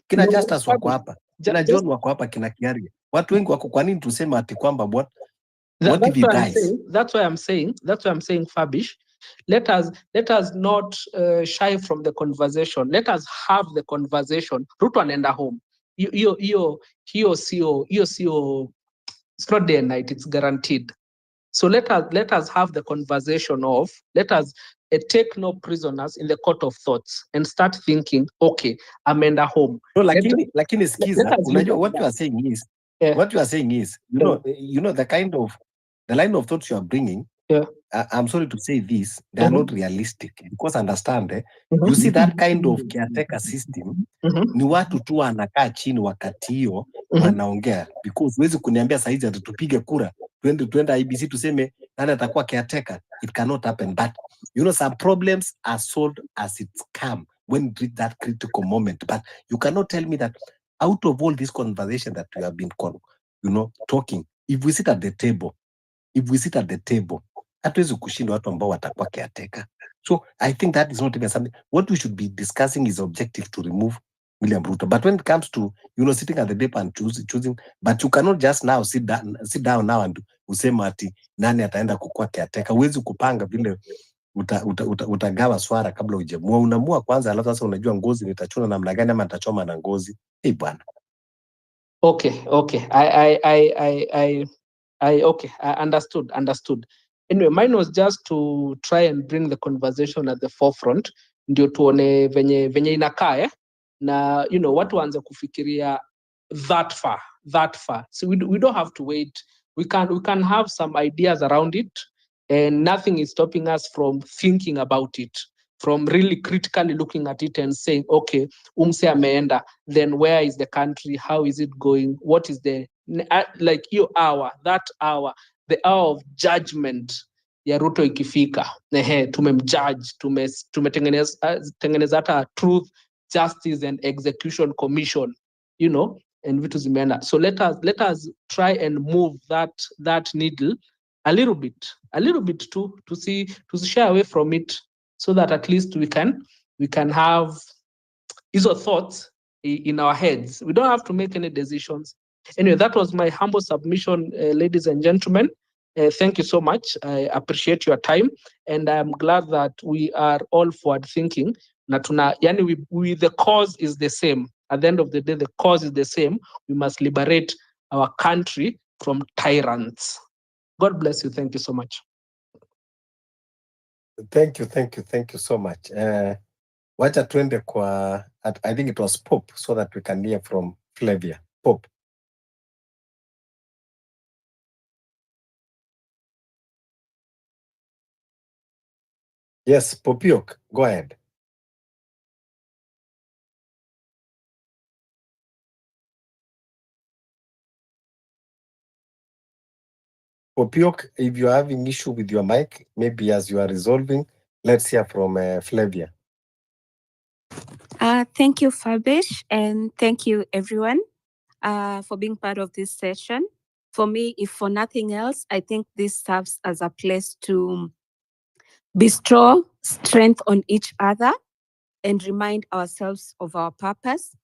Kina Justus wako hapa, kina John wako hapa, kina Kiaria, watu wengi wako. Kwa nini tuseme ati kwamba what if he dies? That's why I'm saying, Fabish, let us not shy from the conversation. Let us have the conversation. Ruto anaenda home. Hiyo sio, it's not day and night, it's guaranteed. So let us have the conversation of, let us take no prisoners in the court of thoughts and start thinking, okay, ameenda home. No, lakini skiza, unajua what you are saying is, what you are saying is, you know the line of thoughts you are bringing, I'm sorry to say this, they are not realistic, because understand, you see that kind of caretaker system, ni watu tu wanakaa chini wakati hiyo wanaongea, because huwezi kuniambia saizi ati tupige kura twende IBC tuseme nani atakuwa caretaker. It cannot happen. But you know, some problems are solved as it come when you reach that critical moment. But you cannot tell me that out of all this conversation that we have been talking, if we sit at the table, hatuwezi kushinda watu ambao watakuwa caretaker. So I think that is not even something. What we should be discussing is objective to remove William Ruto. But when it comes to, sitting at the table and choosing, but you cannot just now sit down now and usema ati nani ataenda kukua caretaker. Huwezi kupanga vile utagawa swara kabla hujamua. Unamua kwanza, alafu sasa unajua ngozi nitachuna namna gani ama nitachoma na ngozi. Bwana. Okay. I understood. Anyway, mine was just to try and bring the conversation at the forefront, ndio tuone venye inakaa na watu waanze kufikiria that far. So we don't have to wait. We can have some ideas around it, and nothing is stopping us from thinking about it, from really critically looking at it and saying, okay, umse ameenda, then where is the country? How is it going? What is the like hiyo hour, that hour, the hour of judgment ya Ruto ikifika, tumemjudge, tumetengeneza hata truth, justice and execution commission, you know, and vitu zimeenda. So let us try and move that needle a little bit to shy away from it, so that at least we can have hizo thoughts in our heads. We don't have to make any decisions. Anyway, that was my humble submission, ladies and gentlemen. Thank you so much. I appreciate your time, and I'm glad that we are all forward thinking. The cause is the same. At the end of the day, the cause is the same. We must liberate our country from tyrants. God bless you. Thank you so much. Thank you so much. Wacha tuende kwa, I think it was Pope, so that we can hear from Flavia. Pope. Yes, Popiok, go ahead. Popiok, if you're having issue with your mic, maybe as you are resolving, let's hear from Flavia. Thank you, Fabish, and thank you, everyone, for being part of this session. For me, if for nothing else, I think this serves as a place to bestow strength on each other and remind ourselves of our purpose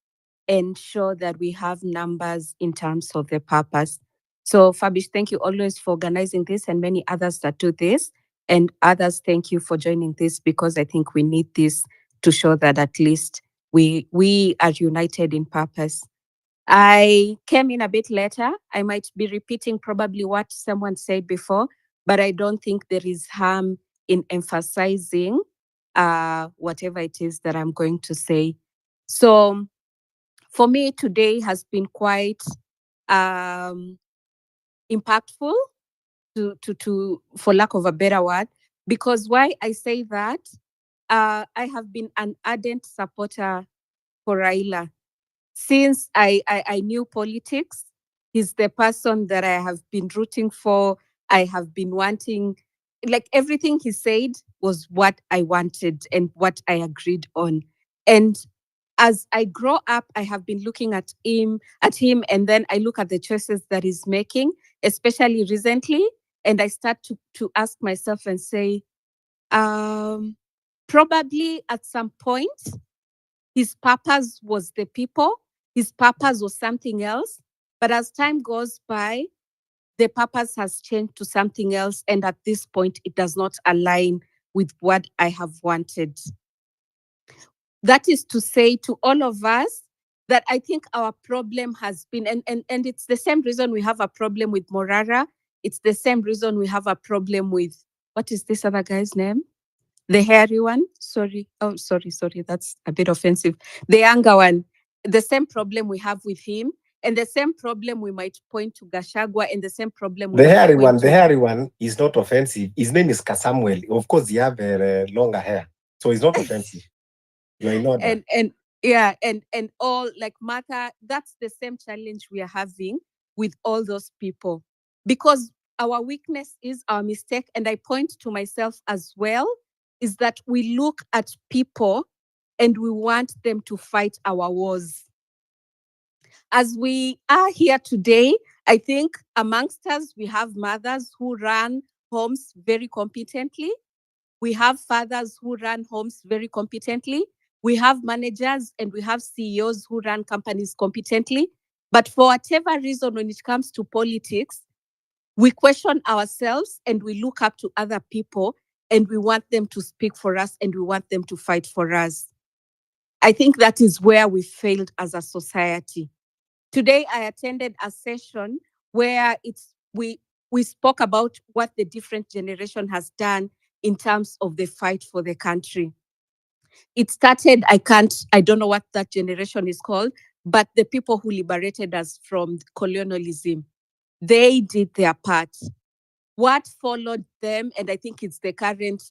and show that we have numbers in terms of the purpose. So, Fabish, thank you always for organizing this, and many others that do this. And others, thank you for joining this, because I think we need this to show that at least we are united in purpose. I came in a bit later. I might be repeating probably what someone said before, but I don't think there is harm in emphasizing whatever it is that I'm going to say. So for me, today has been quite impactful, to for lack of a better word, because why I say that, I have been an ardent supporter for Raila. Since I knew politics, he's the person that I have been rooting for. I have been wanting, like everything he said was what I wanted and what I agreed on. And as I grow up, I have been looking at him, and then I look at the choices that he's making, especially recently, and I start to ask myself and say, probably at some point, his purpose was the people, his purpose was something else. But as time goes by, the purpose has changed to something else. And at this point, it does not align with what I have wanted. That is to say to all of us that I think our problem has been, and it's the same reason we have a problem with Morara. It's the same reason we have a problem with, what is this other guy's name? The hairy one, sorry. Oh, sorry. That's a bit offensive. The younger one, the same problem we have with him, and the same problem we might point to Gachagua, and the same problem we The hairy one is not offensive. His name is Kasamuel. Of course, he have longer hair, so it's not offensive. You are in order. And all, like Martha, that's the same challenge we are having with all those people, because our weakness is our mistake, and I point to myself as well, is that we look at people and we want them to fight our wars. As we are here today, I think amongst us, we have mothers who run homes very competently. We have fathers who run homes very competently. We have managers and we have CEOs who run companies competently. But for whatever reason, when it comes to politics, we question ourselves and we look up to other people and we want them to speak for us and we want them to fight for us. I think that is where we failed as a society. Today, I attended a session where we spoke about what the different generation has done in terms of the fight for the country. It started, I don't know what that generation is called, but the people who liberated us from colonialism, they did their part. What followed them, and I think it's the current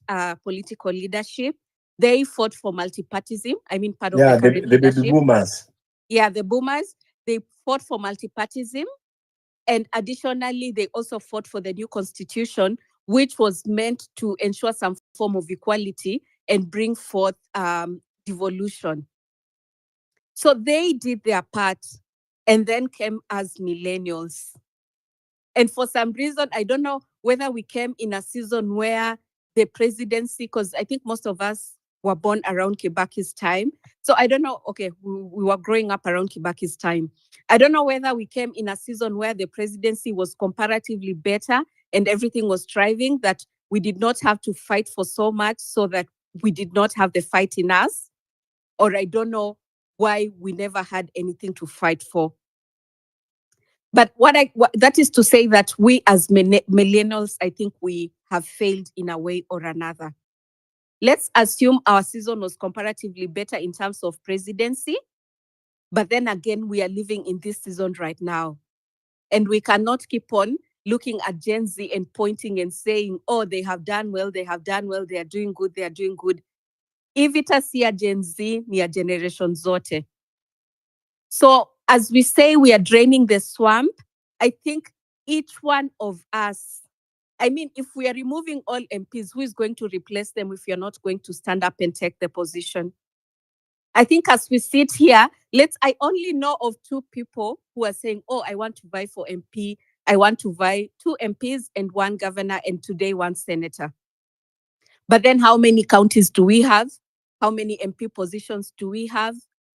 political leadership, they fought for multipartism. I mean, part of the current the leadership. baby boomers. Yeah, the boomers, they fought for multipartism. And additionally, they also fought for the new constitution, which was meant to ensure some form of equality and bring forth devolution. So they did their part, and then came as millennials. And for some reason, I don't know whether we came in a season where the presidency, because I think most of us were born around Kibaki's time. So I don't know, okay, we were growing up around Kibaki's time. I don't know whether we came in a season where the presidency was comparatively better and everything was thriving, that we did not have to fight for so much, so that we did not have the fight in us. Or I don't know why we never had anything to fight for. But that is to say that we as millennials, I think we have failed in a way or another. Let's assume our season was comparatively better in terms of presidency, but then again, we are living in this season right now. And we cannot keep on looking at Gen Z and pointing and saying, oh, they have done well, they are doing good, they are doing good. If it is here Gen Z, ni ya generation zote. So as we say, we are draining the swamp. I think each one of us, I mean, if we are removing all MPs, who is going to replace them if you're not going to stand up and take the position? I think as we sit here, I only know of 2 people who are saying, oh, I want to vie for MP. I want to vie 2 MPs and 1 governor, and today 1 senator. But then how many counties do we have? How many MP positions do we have?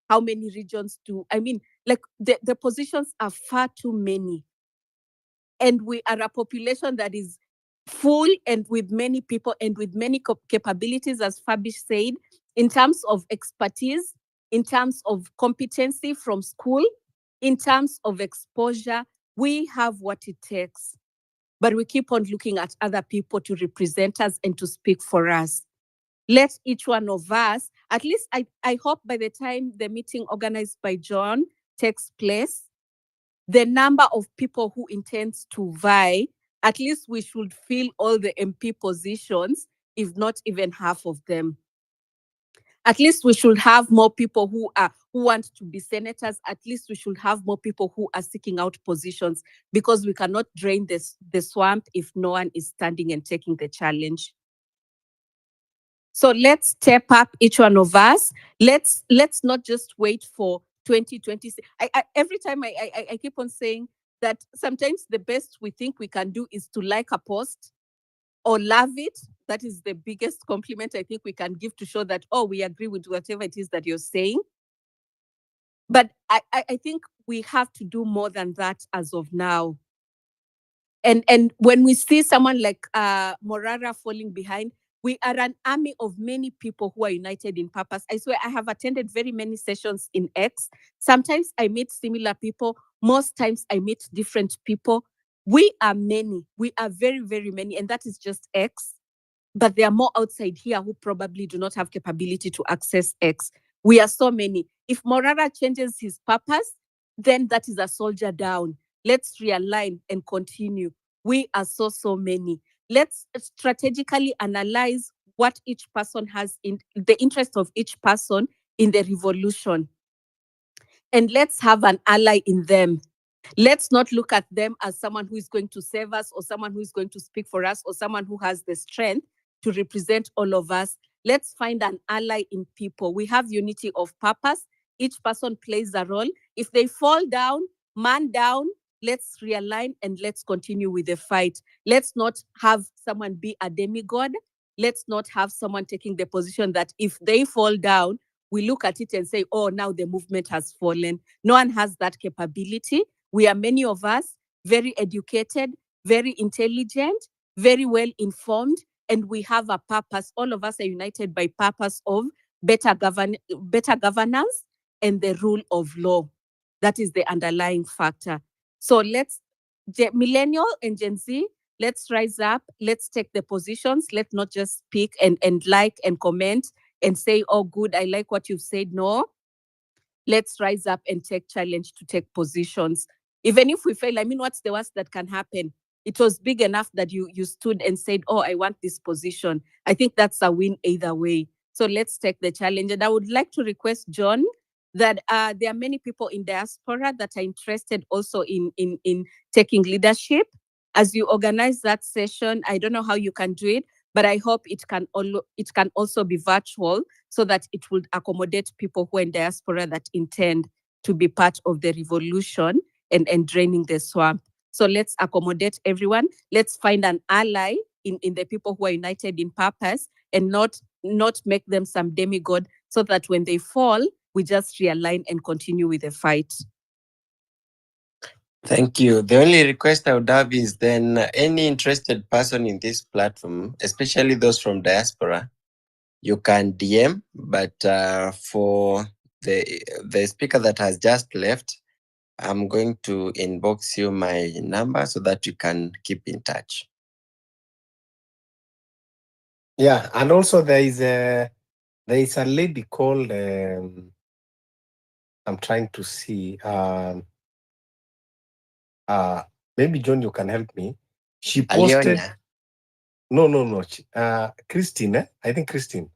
How many regions the positions are far too many. And we are a population that is full and with many people and with many capabilities, as Fabish said, in terms of expertise, in terms of competency from school, in terms of exposure. We have what it takes. But we keep on looking at other people to represent us and to speak for us. Let each one of us, at least I hope by the time the meeting organized by John takes place, the number of people who intends to vie, at least we should fill all the MP positions, if not even half of them. At least we should have more people who want to be senators. At least we should have more people who are seeking out positions, because we cannot drain the swamp if no one is standing and taking the challenge. So let's step up, each one of us. Let's not just wait for 2026. Every time I keep on saying that sometimes the best we think we can do is to like a post or love it. That is the biggest compliment I think we can give, to show that, oh, we agree with whatever it is that you're saying. But I think we have to do more than that as of now. And when we see someone like Morara falling behind, we are an army of many people who are united in purpose. I swear, I have attended very many sessions in X. Sometimes I meet similar people. Most times I meet different people. We are many. We are very, very many. And that is just X. But there are more outside here who probably do not have capability to access X. We are so many. If Morara changes his purpose, then that is a soldier down. Let's realign and continue. We are so many. Let's strategically analyze what each person has in the interest of each person in the revolution. And let's have an ally in them. Let's not look at them as someone who is going to save us, or someone who is going to speak for us, or someone who has the strength to represent all of us. Let's find an ally in people. We have unity of purpose. Each person plays a role. If they fall down, man down, let's realign and let's continue with the fight. Let's not have someone be a demigod. Let's not have someone taking the position that if they fall down, we look at it and say, oh, now the movement has fallen. No one has that capability. We are many of us very educated, very intelligent, very well informed, and we have a purpose. All of us are united by purpose of better governance and the rule of law. That is the underlying factor. So let's, millennial and Gen Z, let's rise up. Let's take the positions. Let's not just speak and like and comment and say, oh, good, I like what you've said. No. Let's rise up and take challenge to take positions. Even if we fail, I mean, what's the worst that can happen? It was big enough that you stood and said, oh, I want this position. I think that's a win either way. So let's take the challenge. And I would like to request John that there are many people in diaspora that are interested also in taking leadership. As you organize that session, I don't know how you can do it, but I hope it can also be virtual so that it will accommodate people who are in diaspora that intend to be part of the revolution and draining the swamp. So let's accommodate everyone. Let's find an ally in the people who are united in purpose and not make them some demigod, so that when they fall, we just realign and continue with the fight. Thank you. The only request I would have is then any interested person in this platform, especially those from diaspora, you can DM, but for the speaker that has just left, I'm going to inbox you my number so that you can keep in touch. Yeah, and also there is a lady called I'm trying to see maybe John, you can help me. She posted Alionia. No. Christine, I think Christine.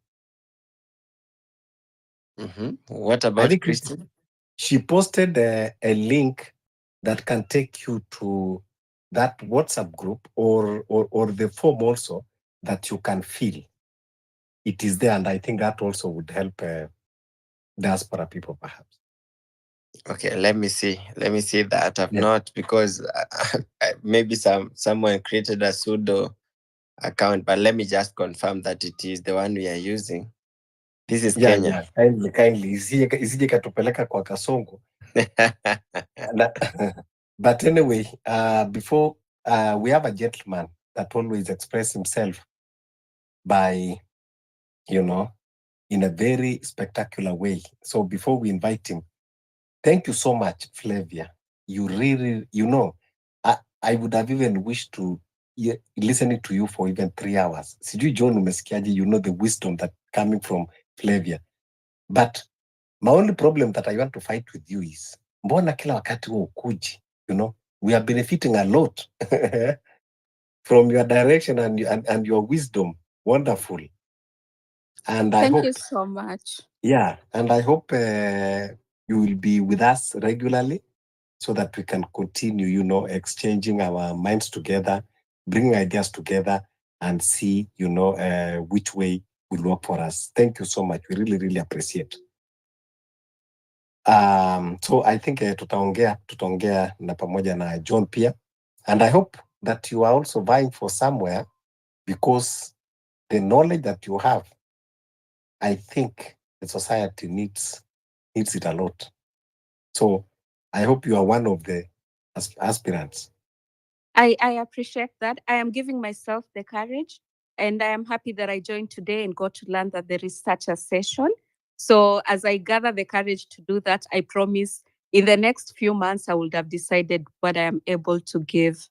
What about Christine? She posted a link that can take you to that WhatsApp group or the form also that you can fill. It is there, and I think that also would help diaspora people perhaps. Okay, let me see that. I've not, because maybe someone created a pseudo account, but let me just confirm that it is the one we are using. This is Kenya. Kindly. Isije katupeleka kwa kasongo. But anyway, before we have a gentleman that always expresses himself by, in a very spectacular way. So before we invite him, thank you so much, Flavia. You really, I would have even wished to listening to you for even 3 hours. Sijui John umesikiaje, the wisdom that coming from Flavia. But my only problem that I want to fight with you is, mbona kila wakati huo ukuji? We are benefiting a lot from your direction and your wisdom. Wonderful. And I hope, thank you so much. Yeah, and I hope you will be with us regularly so that we can continue, exchanging our minds together, bringing ideas together, and see, which way will work for us. Thank you so much. We really, really appreciate. So I think tutaongea na pamoja na John pia, and I hope that you are also vying for somewhere, because the knowledge that you have, I think the society needs it a lot. So I hope you are one of the aspirants. I appreciate that. I am giving myself the courage, and I am happy that I joined today and got to learn that there is such a session. So as I gather the courage to do that, I promise in the next few months, I would have decided what I am able to give.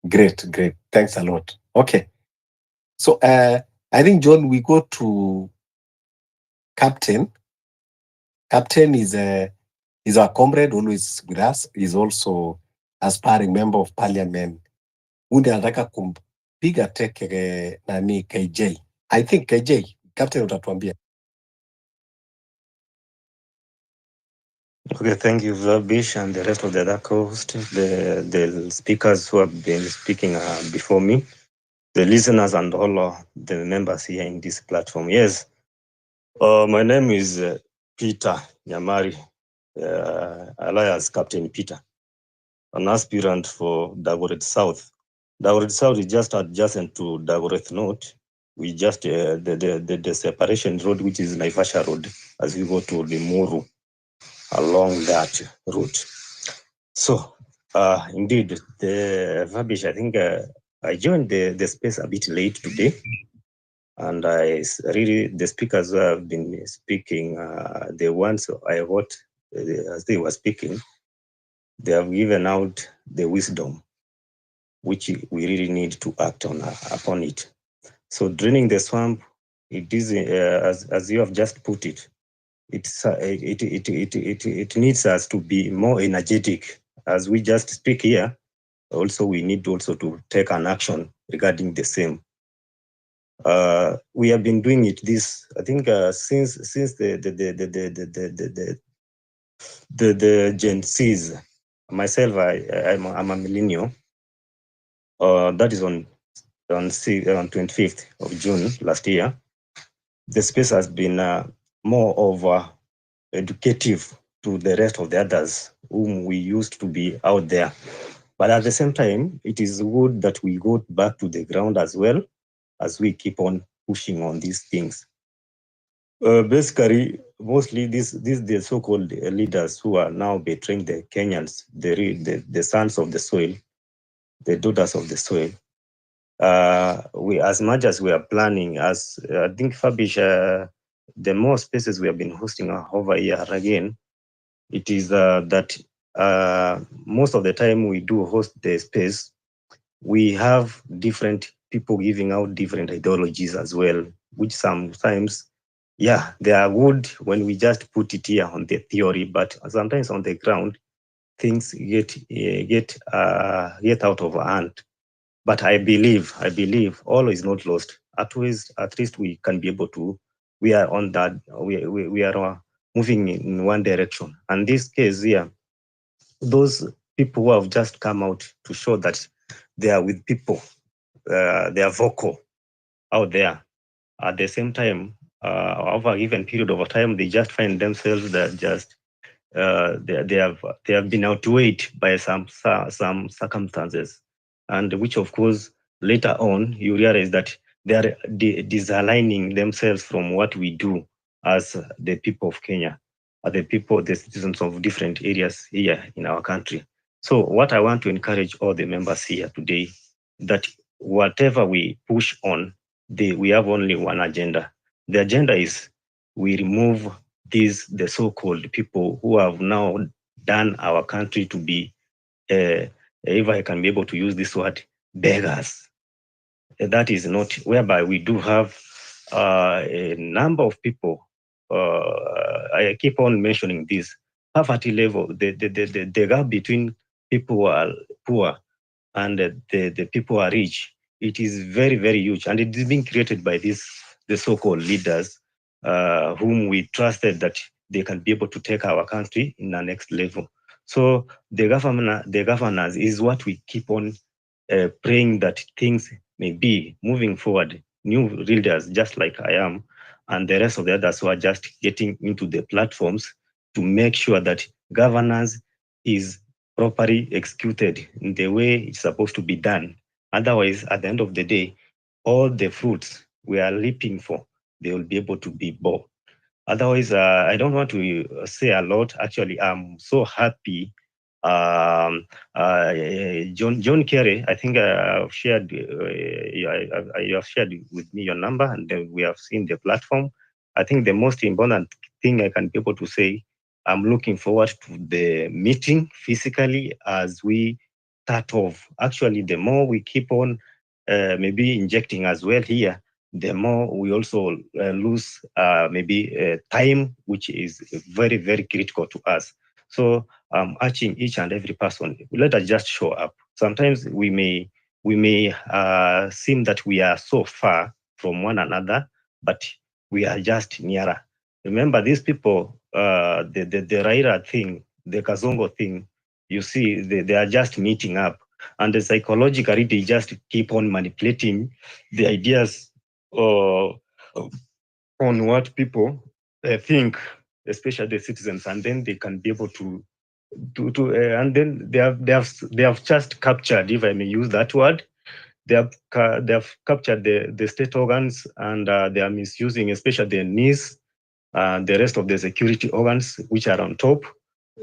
Great. Thanks a lot. Okay. So I think, John, we go to Captain. Captain is our comrade, always with us. He's also aspiring member of parliament. Unde anataka kumpiga teke nani KJ. I think KJ, Captain utatuambia. Okay, thank you, Verbish, and the rest of the other co-hosts, the speakers who have been speaking before me, the listeners, and all the members here in this platform. Yes, my name is Peter Nyamari, alias Captain Peter, an aspirant for Dagoret South. Dagoret South is just adjacent to Dagoret North. We just the separation road, which is Naivasha Road, as we go to Limuru, along that route. So, indeed, the Verbish, I think I joined the space a bit late today, and the speakers who have been speaking, the ones I heard as they were speaking, they have given out the wisdom which we really need to act upon it. So, draining the swamp, it is as you have just put it. It needs us to be more energetic as we just speak here. Also, we need also to take an action regarding the same. We have been doing it this, I think, since the Gen Zs. Myself, I'm a millennial. That is on 25th of June last year. The space has been more of educative to the rest of the others whom we used to be out there. But at the same time, it is good that we go back to the ground as well as we keep on pushing on these things. Basically, mostly the so-called leaders who are now betraying the Kenyans, the sons of the soil, the daughters of the soil. We, as much as we are planning, as I think Fabish, the more spaces we have been hosting over here again, it is that most of the time we do host the space, we have different people giving out different ideologies as well, which sometimes, yeah, they are good when we just put it here on the theory, but sometimes on the ground, things get out of hand. But I believe all is not lost. At least we can be able to. We are on that. We are moving in one direction. And this case here, those people who have just come out to show that they are with people, they are vocal out there. At the same time, over a given period of time, they just find themselves that just they have been outweighed by some circumstances, and which of course later on you realize that they are disaligning themselves from what we do as the people of Kenya, the citizens of different areas here in our country. So what I want to encourage all the members here today, that whatever we push on, we have only one agenda. The agenda is we remove the so-called people who have now done our country to be, if I can be able to use this word, beggars. That is not, whereby we do have a number of people, I keep on mentioning this, poverty level, the gap between people who are poor and the people who are rich, it is very, very huge. And it is being created by the so-called leaders whom we trusted that they can be able to take our country in the next level. So the governance is what we keep on praying that things may be moving forward. New leaders, just like I am, and the rest of the others who are just getting into the platforms to make sure that governance is properly executed in the way it's supposed to be done. Otherwise, at the end of the day, all the fruits we are leaping for, they will be able to be born. Otherwise, I don't want to say a lot. Actually, I'm so happy. John Kerry, I think I've shared, you have shared with me your number, and then we have seen the platform. I think the most important thing I can be able to say, I'm looking forward to the meeting physically as we start off. Actually, the more we keep on maybe injecting as well here, the more we also lose maybe time, which is very, very critical to us. So I'm urging each and every person, let us just show up. Sometimes we may seem that we are so far from one another, but we are just nearer. Remember, these people, the Raila thing, the Kazongo thing, you see, they are just meeting up. And psychologically, they just keep on manipulating the ideas on what people think, especially the citizens, and then they can be able to and then they have just captured, if I may use that word, they have captured the state organs, and they are misusing, especially the NIS, the rest of the security organs which are on top,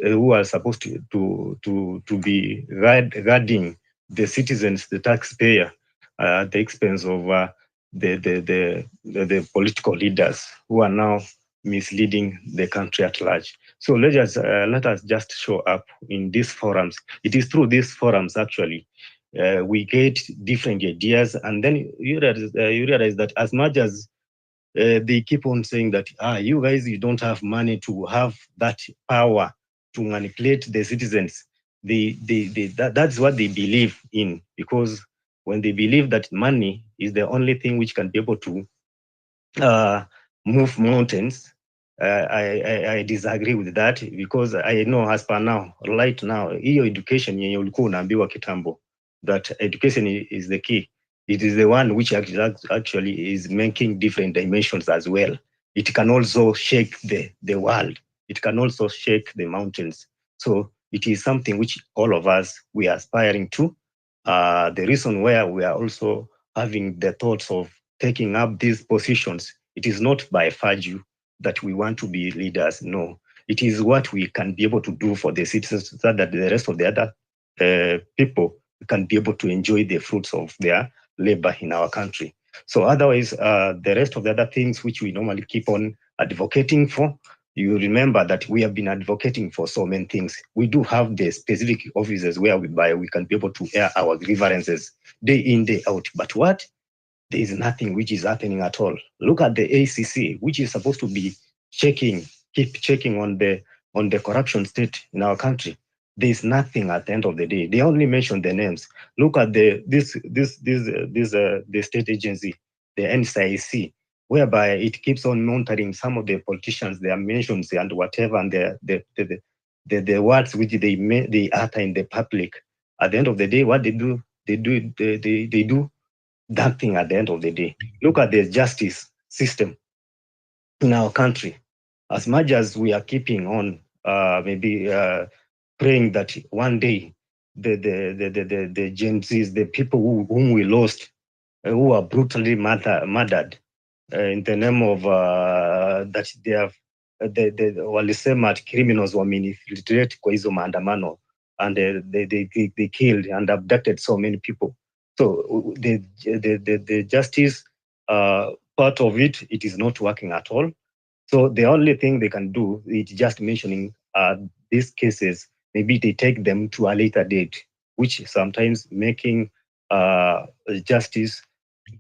who are supposed to be guarding the citizens, the taxpayer, at the expense of the political leaders who are now misleading the country at large. So let us just show up in these forums. It is through these forums actually we get different ideas, and then you realize that as much as they keep on saying that you guys, you don't have money to have that power to manipulate the citizens. That's what they believe in, because when they believe that money is the only thing which can be able to move mountains. I disagree with that, because I know as per now, right now, hiyo education yenye ulikuwa unaambiwa kitambo, that education is the key. It is the one which actually is making different dimensions as well. It can also shake the world. It can also shake the mountains. So it is something which all of us, we are aspiring to. The reason where we are also having the thoughts of taking up these positions, it is not by virtue that we want to be leaders. No, it is what we can be able to do for the citizens, so that the rest of the other people can be able to enjoy the fruits of their labor in our country. So otherwise, the rest of the other things which we normally keep on advocating for, you remember that we have been advocating for so many things. We do have the specific offices where we can be able to air our grievances day in, day out. But what? There is nothing which is happening at all. Look at the ACC, which is supposed to be keep checking on the corruption state in our country. There is nothing at the end of the day. They only mention the names. Look at the state agency, the NCIC, whereby it keeps on monitoring some of the politicians, their mentions and whatever, and the words which they utter in the public. At the end of the day, what they do that thing at the end of the day. Look at the justice system in our country. As much as we are keeping on praying that one day the Gen Zs, the people whom we lost, who are brutally murdered in the name of that they have walisema criminals wameinfiltrate kwa hizo maandamano, and they killed and abducted so many people. So the justice part of it is not working at all. So the only thing they can do is just mentioning these cases. Maybe they take them to a later date, which sometimes making justice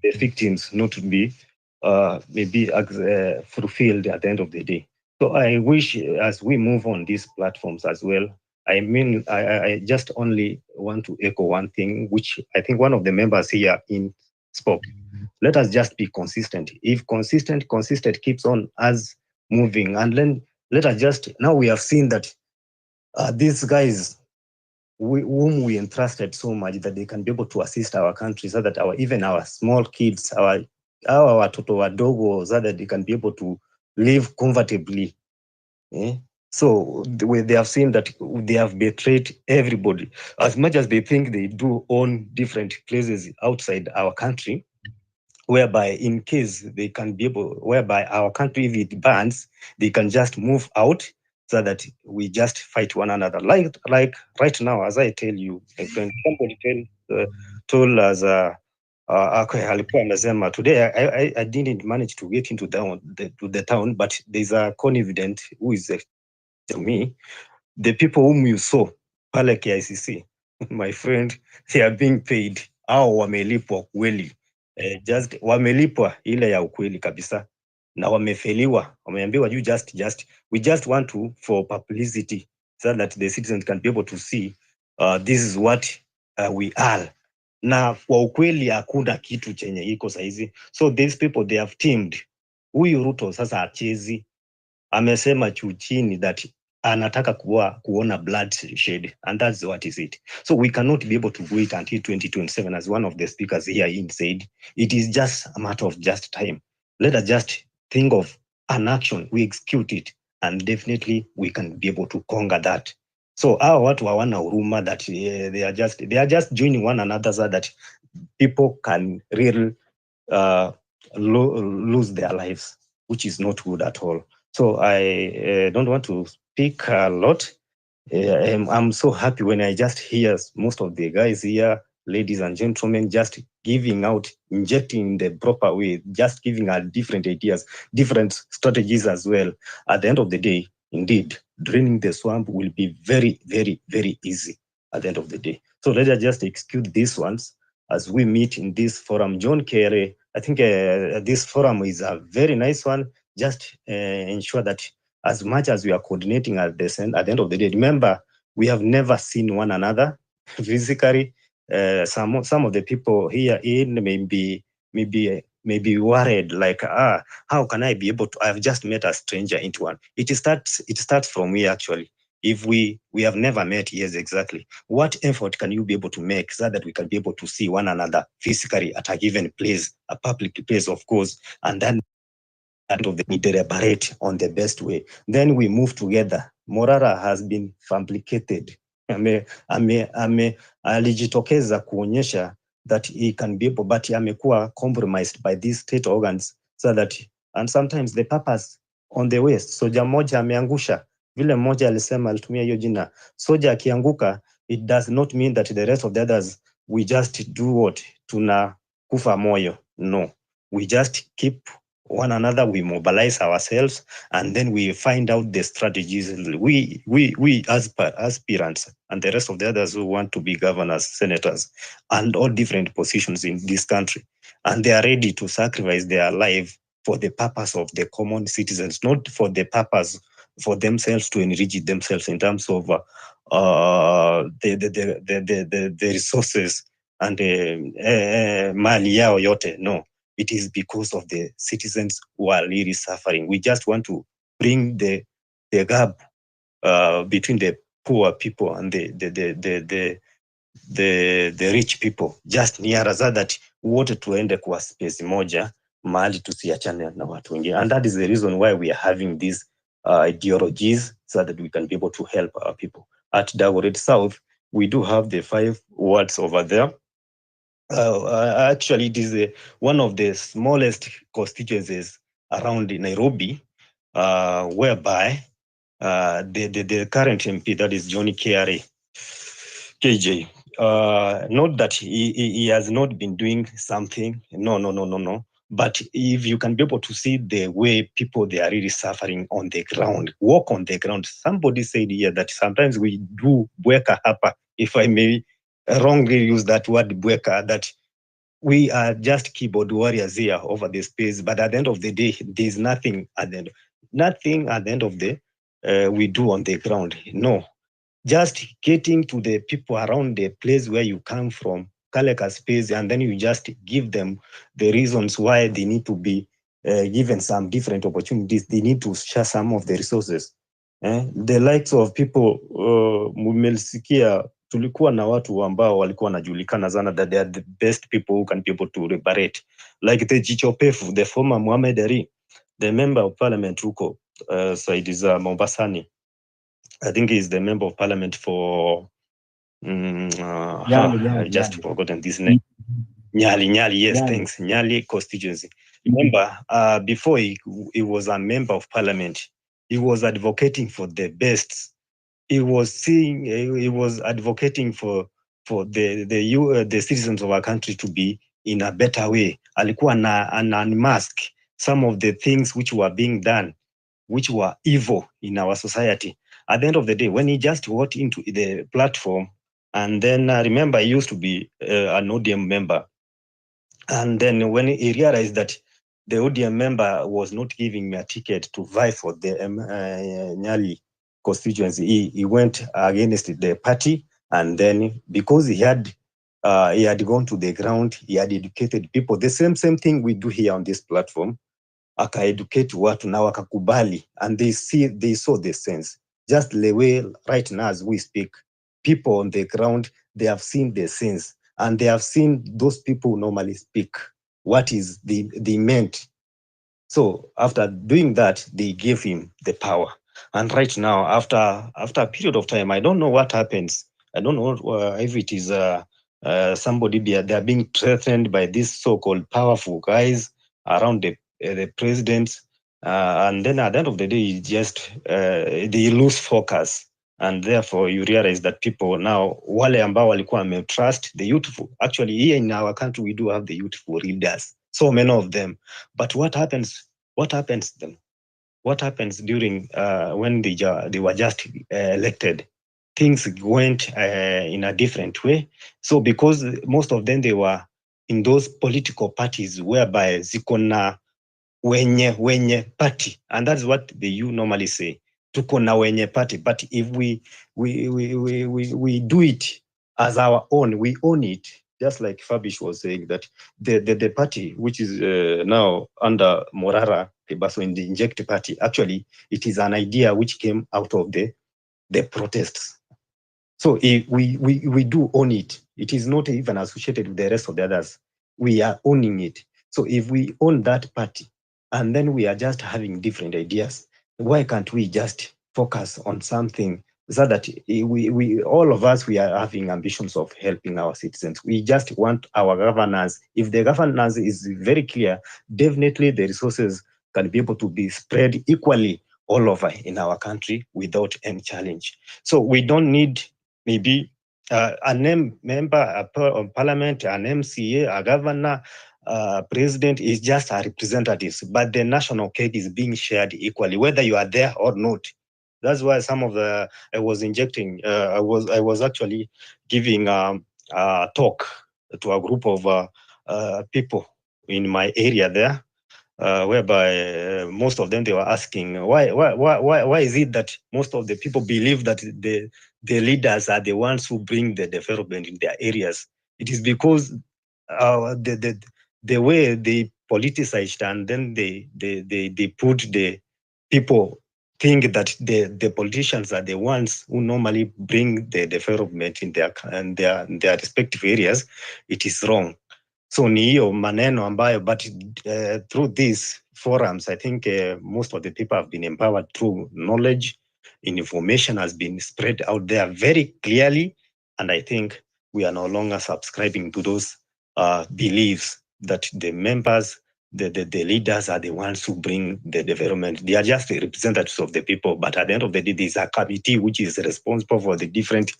the victims not to be fulfilled at the end of the day. So I wish, as we move on these platforms as well, I just only want to echo one thing, which I think one of the members here spoke. Let us just be consistent. If consistent keeps on us moving, and then let us just, now we have seen that these guys whom we entrusted so much, that they can be able to assist our country, so that even our small kids, our watoto wadogo, so that they can be able to live comfortably. So they have seen that they have betrayed everybody. As much as they think they do own different places outside our country, whereby in case they can be able, whereby our country, if it burns, they can just move out, so that we just fight one another. Like right now, as I tell you, my friend, somebody told us, alikuwa amesema today I didn't manage to get into the town, but there's a confident who is to me, the people whom you saw pale KICC, my friend, they are being paid. Au wamelipwa kweli. Just wamelipwa ile ya ukweli kabisa, na wamefeliwa, wameambiwa you we just want to for publicity, so that the citizens can be able to see this is what we are. Na kwa ukweli hakuna kitu chenye iko saizi. So these people, they have teamed. Huyu Ruto sasa achezi, amesema juu chini that anataka kuona bloodshed, and that's what is it. So we cannot be able to wait until 2027, as one of the speakers here said. It is just a matter of just time. Let us just think of an action, we execute it, and definitely we can be able to conquer that. So our watu hawana huruma, that they are just joining one another, so that people can really lose their lives, which is not good at all. So I don't want to speak a lot. I'm so happy when I just hear most of the guys here, ladies and gentlemen, just giving out, injecting in the proper way, just giving out different ideas, different strategies as well. At the end of the day, indeed, draining the swamp will be very, very, very easy at the end of the day. So let us just execute these ones as we meet in this forum. John Kerry, I think this forum is a very nice one. Just ensure that as much as we are coordinating at the end of the day, remember, we have never seen one another physically. some of the people here in may be worried, like, how can I be able to? I've just met a stranger into one. It starts from here actually. If we have never met, yes, exactly. What effort can you be able to make so that we can be able to see one another physically at a given place, a public place, of course, and then we deliberate on the best way. Then we move together. Morara has been fabricated. Alijitokeza kuonyesha that he can be able, but amekuwa compromised by these state organs, so that, and sometimes the purpose on the west. Soja moja ameangusha, vile mmoja alisema, alitumia hiyo jina, soja akianguka, it does not mean that the rest of the others we just do what, tunakufa moyo. No, we just keep one another, we mobilize ourselves, and then we find out the strategies. We as aspirants and the rest of the others who want to be governors, senators, and all different positions in this country, and they are ready to sacrifice their life for the purpose of the common citizens, not for the purpose for themselves to enrich themselves in terms of the resources and mali yao yote. No, it is because of the citizens who are really suffering. We just want to bring the gap between the poor people and the rich people just nearer, so that wote tuende kwa space moja, mahali tusiachane na watu wengine. And that is the reason why we are having these ideologies, so that we can be able to help our people. At Dagoretti South, we do have the 5 wards over there. Actually, it is one of the smallest constituencies around Nairobi, whereby the current MP, that is Johnny KJ, not that he has not been doing something. No. But if you can be able to see the way people, they are really suffering on the ground, walk on the ground. Somebody said here that sometimes we do bweka hapa, if I may wrongly use that word bweka, that we are just keyboard warriors here over the space, but at the end of the day, there's nothing at the end. Nothing at the end of the we do on the ground. No, just getting to the people around the place where you come from, Kaleka space, and then you just give them the reasons why they need to be given some different opportunities. They need to share some of the resources. The likes of people, mumelisikia, tulikuwa na watu ambao walikuwa wanajulikana sana, that they are the best people who can be able to liberate, like the Jichopefu, the former Muhammad Ali, the member of parliament huko side za Mombasani. I think he's the member of parliament for I just forgotten this name. Nyali, yes, thanks. Nyali constituency. Remember, before he was a member of parliament, he was advocating for the best. He was advocating for the citizens of our country to be in a better way. Alikuwa na unmask some of the things which were being done, which were evil in our society. At the end of the day, when he just got into the platform, and then remember, he used to be an ODM member. And then when he realized that the ODM member was not giving me a ticket to vie for the Nyali constituency, he went against the party. And then because he had gone to the ground, he had educated people. The same thing we do here on this platform. Akaeducate watu na wakakubali, and they saw the sense. Just the way right now as we speak, people on the ground, they have seen the sense, and they have seen those people who normally speak what is they meant. So after doing that, they gave him the power. And right now, after a period of time, I don't know what happens. I don't know if it is somebody they are being threatened by these so-called powerful guys around the president, and then at the end of the day, just they lose focus, and therefore you realize that people now, wale ambao walikuwa wametrust the youthful. Actually, here in our country, we do have the youthful leaders, so many of them. But what happens to them? What happens during when they were just elected? Things went in a different way. So because most of them, they were in those political parties whereby zikona wenye party, and that's what you normally say, tuko na wenye party. But if we do it as our own. We own it, just like Fabish was saying that the party which is now under Morara Kebaso in the Inject Party, actually it is an idea which came out of the protests. So we do own it. It is not even associated with the rest of the others. We are owning it. So if we own that party and then we are just having different ideas, why can't we just focus on something so that we all of us, we are having ambitions of helping our citizens. We just want our governance. If the governance is very clear, definitely the resources can be able to be spread equally all over in our country without any challenge. So we don't need maybe a member of parliament, an MCA, a governor, president is just a representatives, but the national cake is being shared equally, whether you are there or not. That's why some of the I was actually giving a talk to a group of people in my area there, whereby most of them, they were asking why is it that most of the people believe that the leaders are the ones who bring the development in their areas. It is because the way they politicized, and then they put the people think that the politicians are the ones who normally bring the development in their respective areas. It is wrong. So ni hiyo maneno ambayo, but through these forums, I think most of the people have been empowered through knowledge. Information has been spread out there very clearly, and I think we are no longer subscribing to those beliefs that the members, the leaders are the ones who bring the development. They are just the representatives of the people, but at the end of the day, there's a committee which is responsible for the different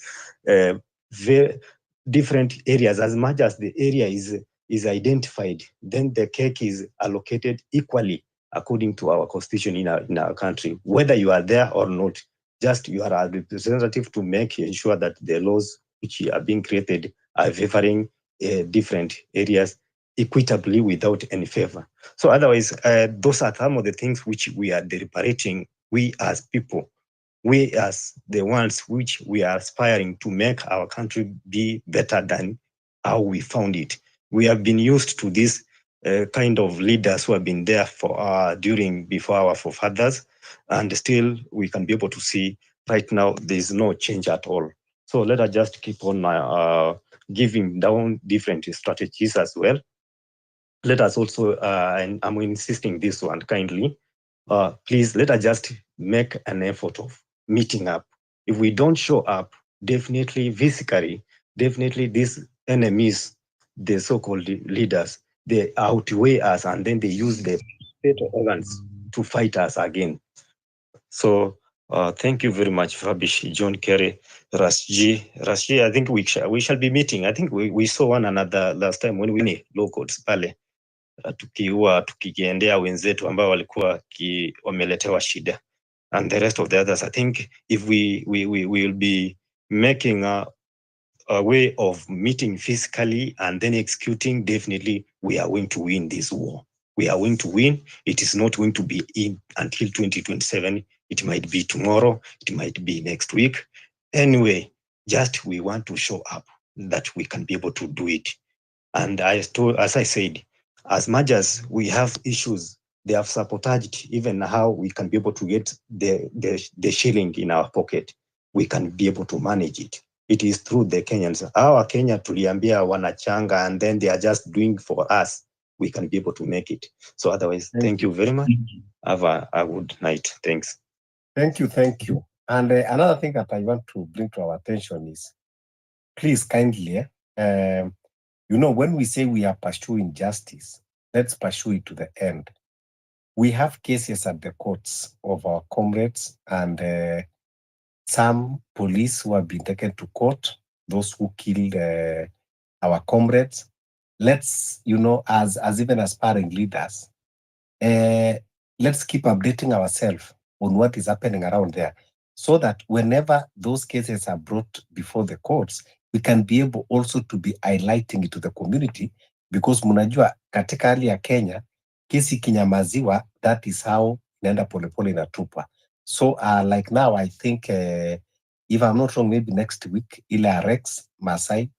different areas. As much as the area is identified, then the cake is allocated equally according to our constitution in our country, whether you are there or not. Just you are a representative to ensure that the laws which are being created are favoring different areas equitably without any favor. So otherwise, those are some of the things which we are deliberating, we as people, we as the ones which we are aspiring to make our country be better than how we found it. We have been used to this kind of leaders who have been there for before our forefathers, and still we can be able to see right now there is no change at all. So let us just keep on giving down different strategies as well. Let us also, and I'm insisting this one kindly, please let us just make an effort of meeting up. If we don't show up, definitely physically, definitely these enemies, the so-called leaders, they outweigh us, and then they use the state organs to fight us again. So thank you very much, Fabish, John Kerry, Rasji. I think we shall be meeting. I think we saw one another last time when we locals pale tukiendea wenzetu ambao walikuwa wameletewa shida, and the rest of the others. I think if we will be making a way of meeting physically and then executing, definitely we are going to win this war. We are going to win. It is not going to be until 2027. It might be tomorrow. It might be next week. Anyway, just we want to show up that we can be able to do it. And as I said, as much as we have issues, they have sabotaged even how we can be able to get the shilling in our pocket. We can be able to manage it. It is through the Kenyans. Our Kenya tuliambia wanachanga, and then they are just doing for us. We can be able to make it. So otherwise, thank you very much. Have a good night. Thanks. Thank you. And another thing that I want to bring to our attention is, please kindly, when we say we are pursuing justice, let's pursue it to the end. We have cases at the courts of our comrades and some police who have been taken to court, those who killed our comrades. Let's, as even aspiring leaders, let's keep updating ourselves on what is happening around there, so that whenever those cases are brought before the courts, we can be able also to be highlighting it to the community, because munajua katika hali ya Kenya, kesi kinyamaziwa, that is how inaenda polepole inatupwa. So like now, I think if I'm not wrong, maybe next week, ile Rex Masai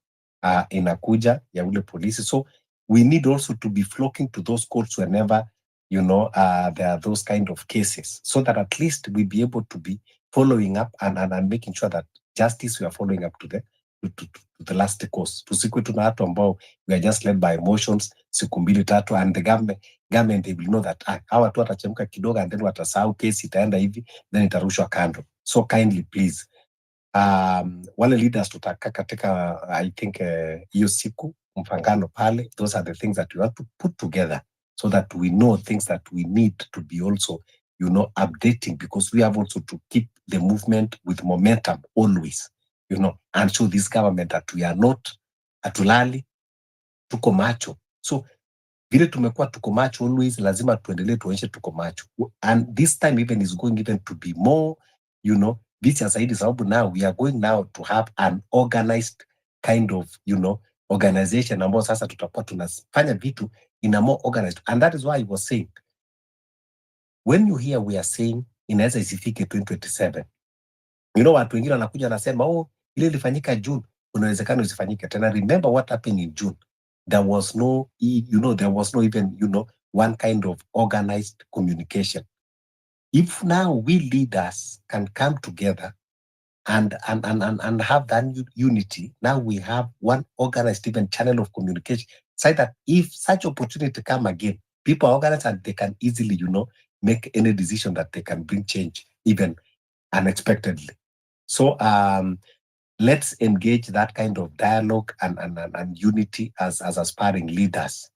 inakuja ya ule polisi. So we need also to be flocking to those courts whenever, there are those kind of cases, so that at least we be able to be following up and making sure that justice, we are following up to the last course. Tusikwe tuna watu ambao we are just led by emotions, siku mbili tatu, and the government they will know that hawa tu watachemka kidogo and then watasahau kesi itaenda hivi, then itarushwa kando. So kindly please, wale leaders tutaka katika I think hiyo siku mfangano pale, those are the things that we have to put together so that we know things that we need to be also updating, because we have also to keep the movement with momentum always, and show this government that we are not atulali, tuko macho. So vile tumekuwa tuko macho always, lazima tuendelee tuonyeshe tuko macho, and this time even is going even to be more visa zaidi, sababu now we are going now to have an organized kind of organization ambao sasa tutakuwa tunafanya vitu in a more organized. And that is why I was saying, when you hear we are saying inaweza isifike 2027, watu wengine wanakuja wanasema ile ilifanyika June, unawezekana isifanyike tena. Remember what happened in June. There was no there was no even one kind of organized communication. If now we leaders can come together and have that unity, now we have one organized even channel of communication, so that if such opportunity come again, people are organized and they can easily make any decision that they can bring change even unexpectedly. So let's engage that kind of dialogue and unity as aspiring leaders.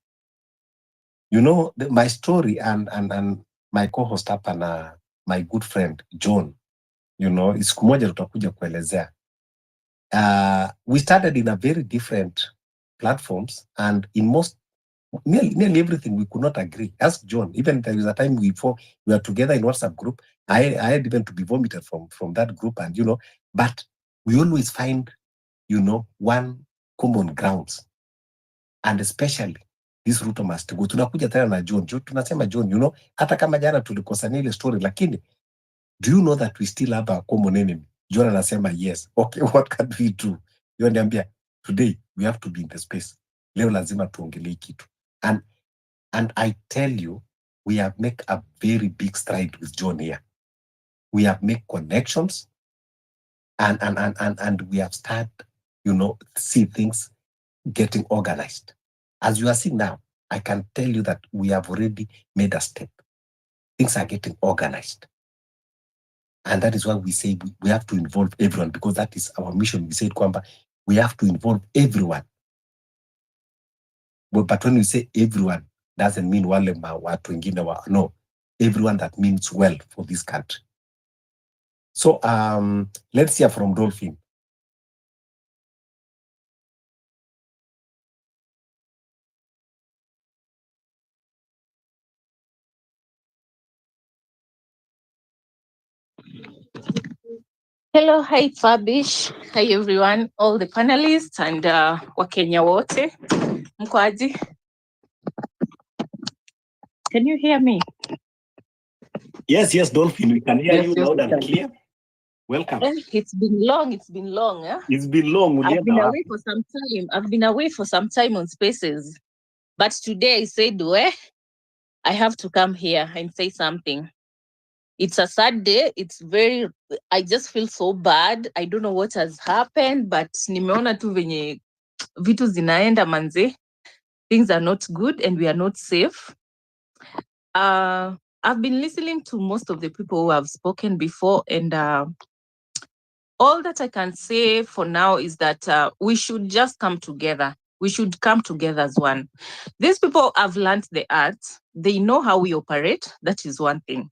My story and my co-host hapa na my good friend John, siku moja tutakuja kuelezea. We started in a very different platforms, and in nearly everything we could not agree. Ask John. Even there was a time we were together in WhatsApp group. I had even to be vomited from that group, and but we always find one common grounds, and especially this Ruto must go. Tunakuja tena na John. Tunasema John, hata kama jana tulikosania ile story, lakini do you know that we still have a common enemy? John anasema yes. Okay, what can we do? Niambia, today we have to be in the space. Leo lazima tuongelee kitu. And I tell you, we have made a very big stride with John here. We have made connections, and we have started, see things getting organized. As you are seeing now, I can tell you that we have already made a step. Things are getting organized. And that is why we say we have to involve everyone, because that is our mission. We said, kwamba, we have to involve everyone. But when we say everyone, doesn't mean wale watu wengine no. Everyone that means well for this country. So let's hear from Dolphin. Hello, hi Fabish, hi everyone, all the panelists and Wakenya wote. Mkoaji? Can you hear me? Yes, Dolphin, we can hear you loud and clear. Welcome. It's been long. It's been long. I've been away for some time on Spaces. But today I said, I have to come here and say something. It's a sad day. I just feel so bad. I don't know what has happened, but nimeona tu venye vitu zinaenda manze. Things are not good and we are not safe. I've been listening to most of the people who have spoken before, and all that I can say for now is that we should just come together. We should come together as one. These people have learned the art. They know how we operate. That is one thing.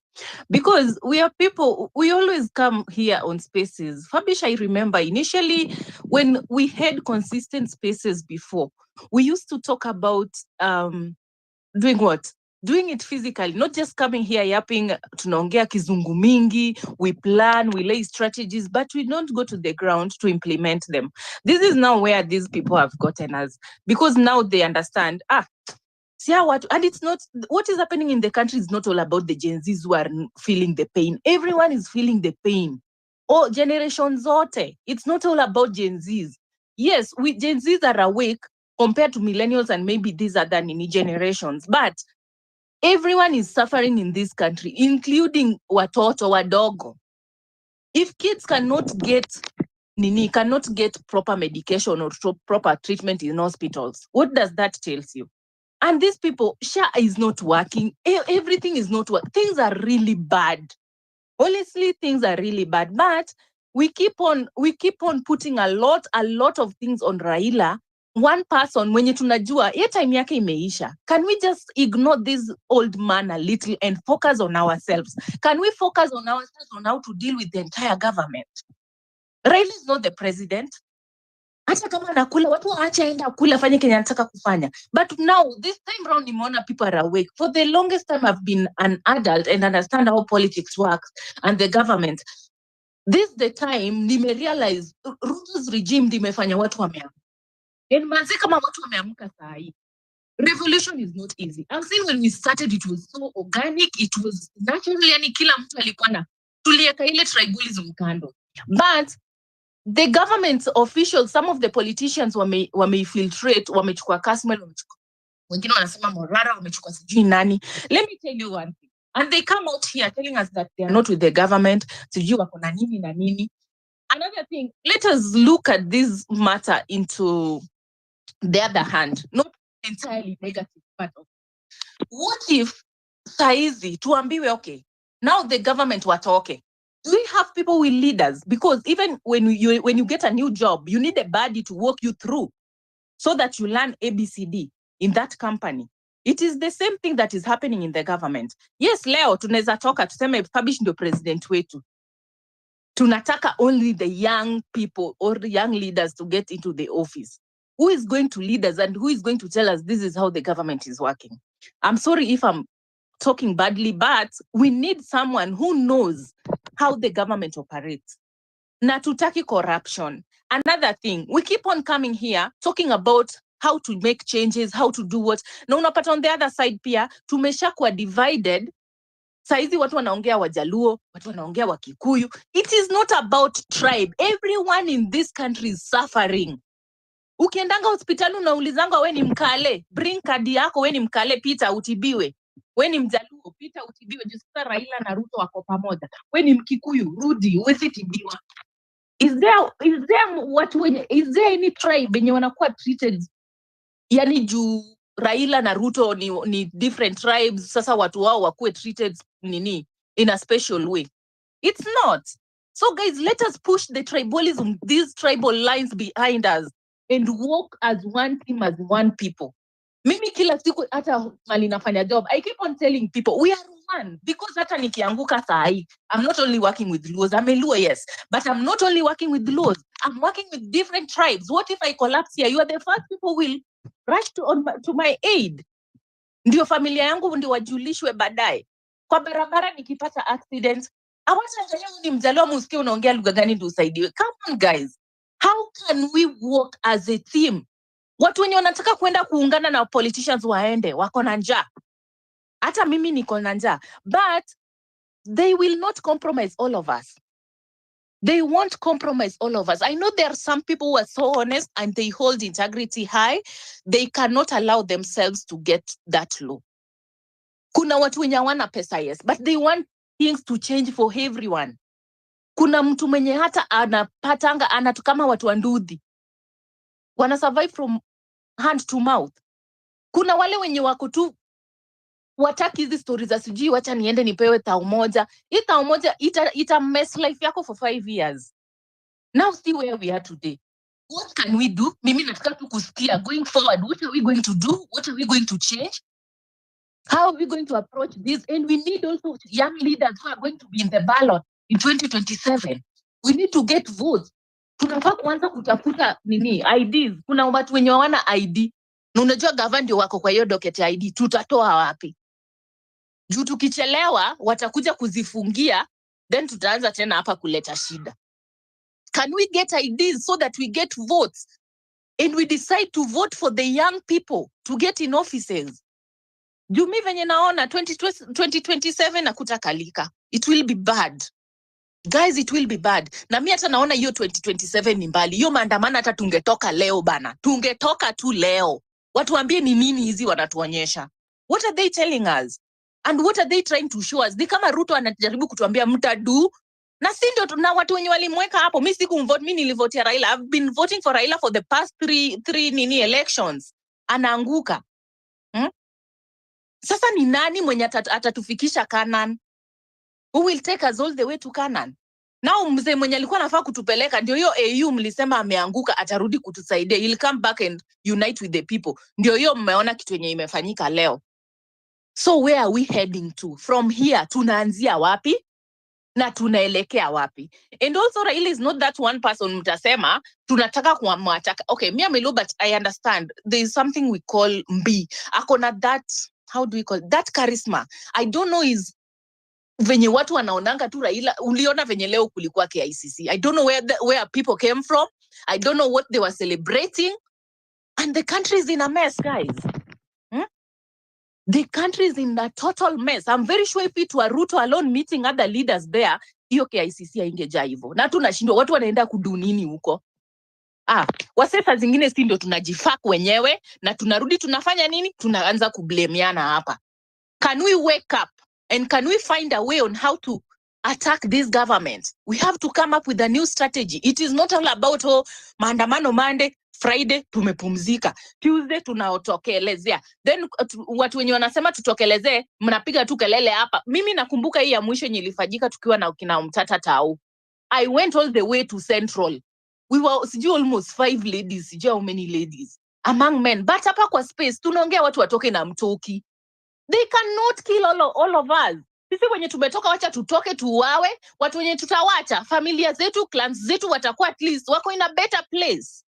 Because we are people, we always come here on Spaces. Fabish, I remember initially when we had consistent Spaces before, we used to talk about doing what? Doing it physically, not just coming here yapping, tunaongea kizungu mingi, we plan, we lay strategies, but we don't go to the ground to implement them. This is now where these people have gotten us, because now they understand, and it's not, what is happening in the country is not all about the Gen Zs who are feeling the pain. Everyone is feeling the pain. Oh, generation zote. It's not all about Gen Zs. Yes, Gen Zs are awake compared to millennials and maybe these other Nini generations, but everyone is suffering in this country, including watoto wadogo. If kids cannot get proper medication or proper treatment in hospitals, what does that tell you? And these people, SHA is not working. Everything is not working. Things are really bad. Honestly, things are really bad. But we keep on putting a lot of things on Raila. One person, when tunajua, ye time yake imeisha. Can we just ignore this old man a little and focus on ourselves? Can we focus on ourselves on how to deal with the entire government? Raila is not the president. Hata kama anakula, watu waache aenda kula, fanye kenye anataka kufanya. But now, this time round, nimeona people are awake. For the longest time, I've been an adult and understand how politics works and the government. This the time, nimerealize Ruto's regime dimefanya watu wameamka. And manze kama watu wameamka saa hii. Revolution is not easy. I've seen when we started, it was so organic, it was naturally, yani kila mtu alikuwa na tulieka ile tribalism kando. But the government officials, some of the politicians wame-filtrate, wamechukua Kasmel, wengine wanasema Morara, wamechukua sijui nani. Let me tell you one thing. And they come out here telling us that they are not with the government, sijui wako na nini na nini. Another thing, let us look at this matter into the other hand, not entirely negative part of it. What if saizi tuambiwe, okay, now the government watoke. Do we have people with leaders? Because even when you get a new job, you need a body to walk you through so that you learn ABCD in that company. It is the same thing that is happening in the government. Yes, leo tunaweza toka tuseme Fabish ndio president wetu. Tunataka only the young people or the young leaders to get into the office. Who is going to lead us and who is going to tell us this is how the government is working? I'm sorry if I'm talking badly, but we need someone who knows how the government operates. Na tutaki corruption. Another thing, we keep on coming here talking about how to make changes, how to do what. Na unapata on the other side pia, tumeshakuwa divided. Saizi watu wanaongea Wajaluo, watu wanaongea Wakikuyu. It is not about tribe. Everyone in this country is suffering. Ukiendanga hospitali unaulizanga we ni Mkale, bring kadi yako, we ni Mkale, pita utibiwe. We ni Mjaluo, pita utibiwe. Jisika Raila na Ruto wako pamoja. We ni Mkikuyu, rudi, uwezi tibiwa. Is there any tribe yenye wanakuwa treated yani juu Raila na Ruto ni different tribes, sasa watu wao wakuwe treated nini in a special way? It's not. So guys, let us push the tribalism, these tribal lines behind us and walk as one team, as one people. Mimi kila siku hata mali nafanya job, I keep on telling people we are one, because hata nikianguka saa hii, I'm not only working with Luos, I'm a Luo, yes, but I'm not only working with Luos, I'm working with different tribes. What if I collapse here? You are the first people will rush to my aid. Ndio familia yangu ndio wajulishwe baadaye. Kwa barabara nikipata accident, awacha ni Mjaluo musikie unaongea lugha gani ndio usaidiwe. Come on guys. How can we work as a team? Watu wenye wanataka kwenda kuungana na politicians waende, wako na njaa. Hata mimi niko na njaa. But they will not compromise all of us. They won't compromise all of us. I know there are some people who are so honest and they hold integrity high. They cannot allow themselves to get that low. Kuna watu wenye wana pesa, yes, but they want things to change for everyone. Kuna mtu mwenye hata anapatanga anatukama watu wa Ndudhi. Wana survive from hand to mouth. Kuna wale wenye wako tu wataki hizi stories za sijui wacha niende nipewe tao moja. Hii tao moja ita mess life yako for 5 years. Now see where we are today. What can we do? Mimi nataka tu kusikia going forward. What are we going to do? What are we going to change? How are we going to approach this? And we need also young leaders who are going to be in the ballot in 2027. We need to get votes. Tunafaa kuanza kutafuta nini? IDs. Kuna watu wenye wana ID. Na unajua gavana ndio wako kwa hiyo docket ID. Tutatoa wapi? Juu tukichelewa watakuja kuzifungia, then tutaanza tena hapa kuleta shida. Can we get IDs so that we get votes and we decide to vote for the young people to get in offices? Juu mi venye naona 2027 nakutakalika. It will be bad. Guys, it will be bad. Na mimi hata naona hiyo 2027 ni mbali. Hiyo maandamano hata tungetoka leo bana. Tungetoka tu leo. Watuambie ni nini hizi wanatuonyesha. What are they telling us? And what are they trying to show us? Ni kama Ruto anajaribu kutuambia mtadu. Na si ndio na watu wenye walimweka hapo. Mimi sikumvote, mimi nilivotea Raila. I've been voting for Raila for the past three elections. Anaanguka. Sasa ni nani mwenye atatufikisha Canaan? Who will take us all the way to Canaan? Now mzee mwenye alikuwa anafaa kutupeleka ndio hiyo AU mlisema ameanguka, atarudi kutusaidia. He'll come back and unite with the people. Ndio hiyo mmeona kitu yenye imefanyika leo. So where are we heading to? From here tunaanzia wapi? Na tunaelekea wapi? And also Raila is not that one person mtasema tunataka kumwataka. Okay, me amelo, but I understand there is something we call mbi. Akona that, how do we call that charisma? I don't know is venye watu wanaonanga tu Raila. Uliona venye leo kulikuwa KICC. I don't know where people came from. I don't know what they were celebrating. And the country is in a mess, guys. The country is in a total mess. I'm very sure if it were Ruto alone meeting other leaders there, hiyo KICC haingejaa hivyo. Na tunashindwa watu wanaenda kudu nini huko? Wasesa zingine si ndio tunajifak wenyewe na tunarudi tunafanya nini? Tunaanza kublameana hapa. Can we wake up and can we find a way on how to attack this government? We have to come up with a new strategy. It is not all about maandamano Monday, Friday tumepumzika, Tuesday tunaotokelezea. Then watu wenye wanasema tutokelezee, mnapiga tu kelele hapa. Mimi nakumbuka hii ya mwisho yenye ilifanyika tukiwa na kina Mtata Tau. I went all the way to Central. We were almost 5 ladies, how many ladies among men. But hapa kwa space tunaongea watu watoke na mtoki. They cannot kill all of us. Sisi wenye tumetoka wacha tutoke tuuawe, watu wenye tutawacha, familia zetu, clans zetu watakuwa at least wako in a better place.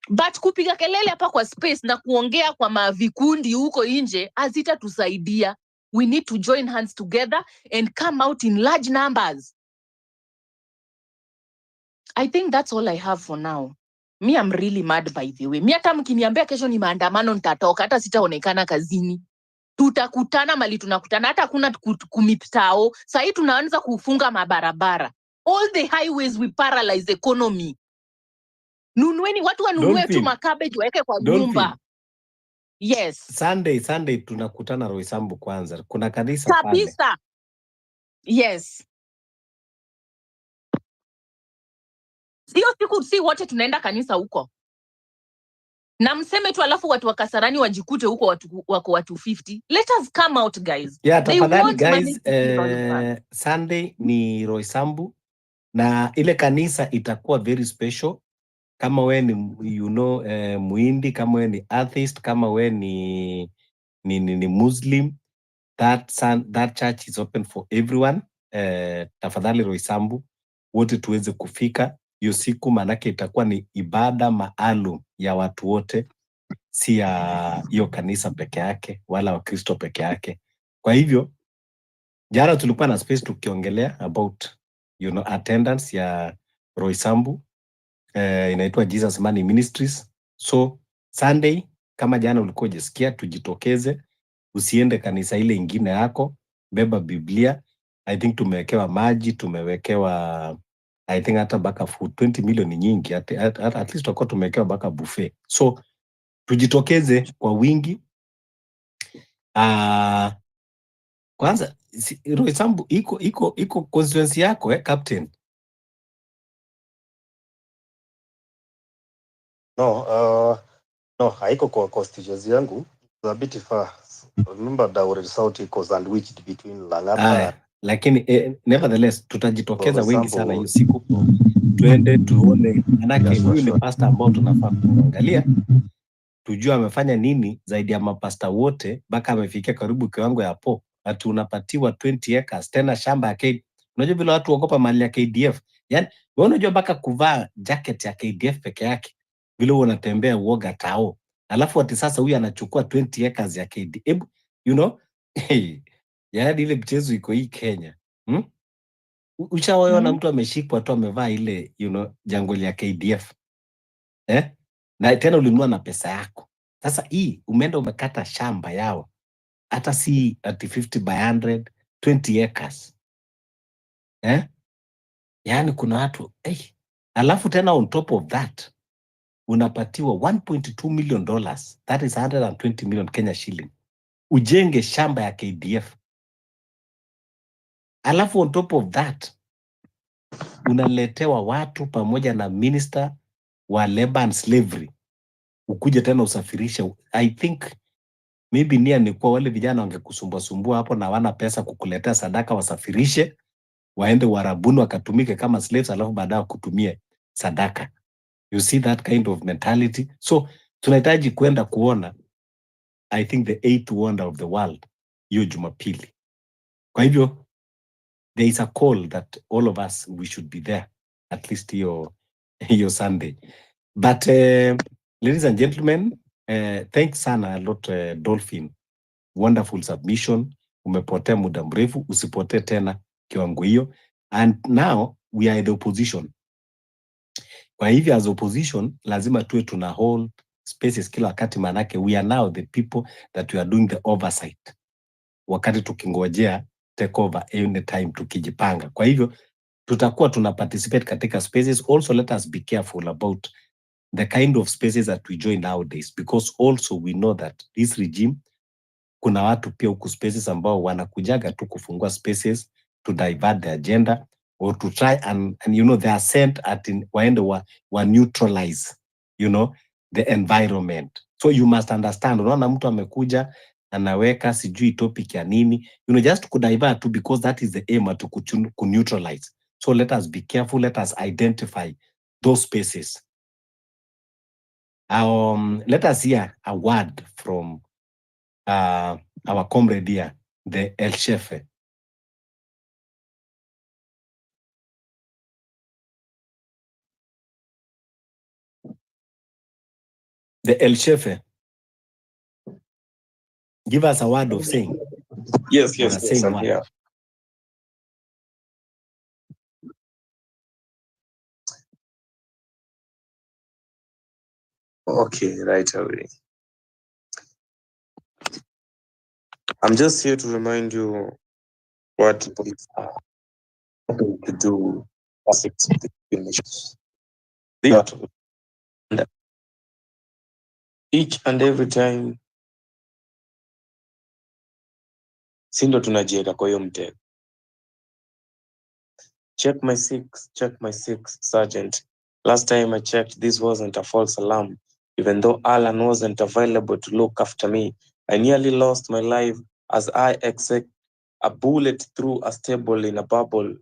But kupiga kelele hapa kwa space na kuongea kwa mavikundi huko nje hazitatusaidia. We need to join hands together and come out in large numbers. I think that's all I have for now. Me, I'm really mad by the way. Mi hata mkiniambia kesho ni maandamano nitatoka, hata sitaonekana kazini. Tutakutana mali tunakutana, hata kuna kumiptao. Sasa tunaanza kufunga mabarabara. All the highways we paralyze economy. Nunueni watu wanunue tu makabeji waweke kwa nyumba. Yes. Sunday tunakutana Roysambu kwanza. Kuna kanisa pale. Kabisa. Yes. Hiyo siku si wote tunaenda kanisa huko. Na mseme tu alafu watu wa Kasarani wajikute huko wako watu 50. Let us come out, guys. Yeah, tafadhali guys, Sunday ni Roysambu na ile kanisa itakuwa very special. Kama we ni Muindi, kama we ni atheist, kama we ni Muslim, that church is open for everyone. Tafadhali Roysambu wote tuweze kufika hiyo siku, manake itakuwa ni ibada maalum ya watu wote, si ya hiyo kanisa peke yake wala Wakristo peke yake. Kwa hivyo jana tulikuwa na space tukiongelea about attendance ya Roysambu, inaitwa Jesus Money Ministries. So Sunday kama jana ulikuwa jisikia, tujitokeze, usiende kanisa ile ingine yako, beba Biblia. I think tumewekewa maji, tumewekewa I think hata baka food 20 milioni nyingi, at least tutakuwa tumewekewa baka buffet. So tujitokeze kwa wingi. Kwanza Roysambu iko constituency yako captain? No, haiko kwa constituency yangu. It's a bit far. Remember Daure South iko sandwiched between Lang'ata. Lakini nevertheless tutajitokeza wengi sana hiyo siku. Tuende tuone, manake huyu ni pastor ambao tunafaa kuangalia, tujue amefanya nini zaidi ya mapasta wote, mpaka amefikia karibu kiwango ya po ati unapatiwa 20 acres tena shamba ya KDF. Unajua vile watu wagopa mali ya KDF. Yani wewe unajua mpaka kuvaa jacket ya KDF peke yake vile unatembea uoga tao. Alafu ati sasa huyu anachukua 20 acres ya KDF. Yaani ile mchezo iko hii Kenya. Ushawaona mtu ameshikwa tu amevaa ile jangoli ya KDF. Na tena ulinunua na pesa yako. Sasa hii umeenda umekata shamba yao. Hata si ati 50 by 100, 20 acres. Yaani kuna watu alafu tena on top of that unapatiwa $1.2 million, that is 120 million Kenya shilling, ujenge shamba ya KDF. Alafu on top of that unaletewa watu pamoja na minister wa labor and slavery, ukuje tena usafirishe. I think maybe nia ni kwa wale vijana wangekusumbua sumbua hapo na wana pesa kukuletea sadaka, wasafirishe waende Warabuni wakatumike kama slaves, alafu baadaye kutumie sadaka. You see that kind of mentality. So tunahitaji kwenda kuona, I think, the 8th wonder of the world hiyo Jumapili. Kwa hivyo there is a call that all of us we should be there at least hiyo Sunday. But ladies and gentlemen, thanks sana a lot Dolphin, wonderful submission. Umepotea muda mrefu, usipotee tena kiwango hiyo. And now we are the opposition. Kwa hivyo as opposition lazima tuwe tuna hold spaces kila wakati, manake we are now the people that we are doing the oversight wakati tukingojea take over any time tukijipanga. Kwa hivyo tutakuwa tuna participate katika spaces. Also let us be careful about the kind of spaces that we join nowadays, because also we know that this regime, kuna watu pia huku spaces ambao wanakujaga tu kufungua spaces to divert the agenda or to try and you know they are sent at waende wa neutralize, you know, the environment. So you must understand, unaona mtu amekuja anaweka sijui topic ya nini, you know, just to divert tu, because that is the aim, to neutralize. So let us be careful, let us identify those spaces. Let us hear a word from our comrade here, the El Shefe. The El Shefe. Give us a word of saying. Yes, I'm word. here. Okay, right away. I'm just here to remind you what we are going to do as nations. Each and every time sindo tunajiweka kwa hiyo mtego. Check my six, Sergeant. Last time I checked, this wasn't a false alarm. Even though Alan wasn't available to look after me, I nearly lost my life as I exit a bullet through a stable in a bubble.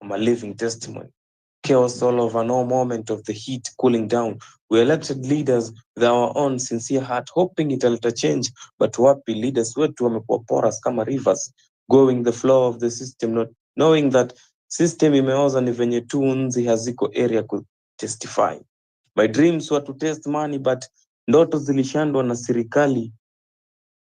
I'm a living testimony. Chaos all over, no moment of the heat cooling down. We elected leaders with our own sincere heart, hoping italeta change, but wapi, leaders wetu wamekuwa porous kama rivers, going the flow of the system, not knowing that system imeoza ni venye tu nzi haziko area ku testify. My dreams were to test money, but ndoto zilishandwa na serikali.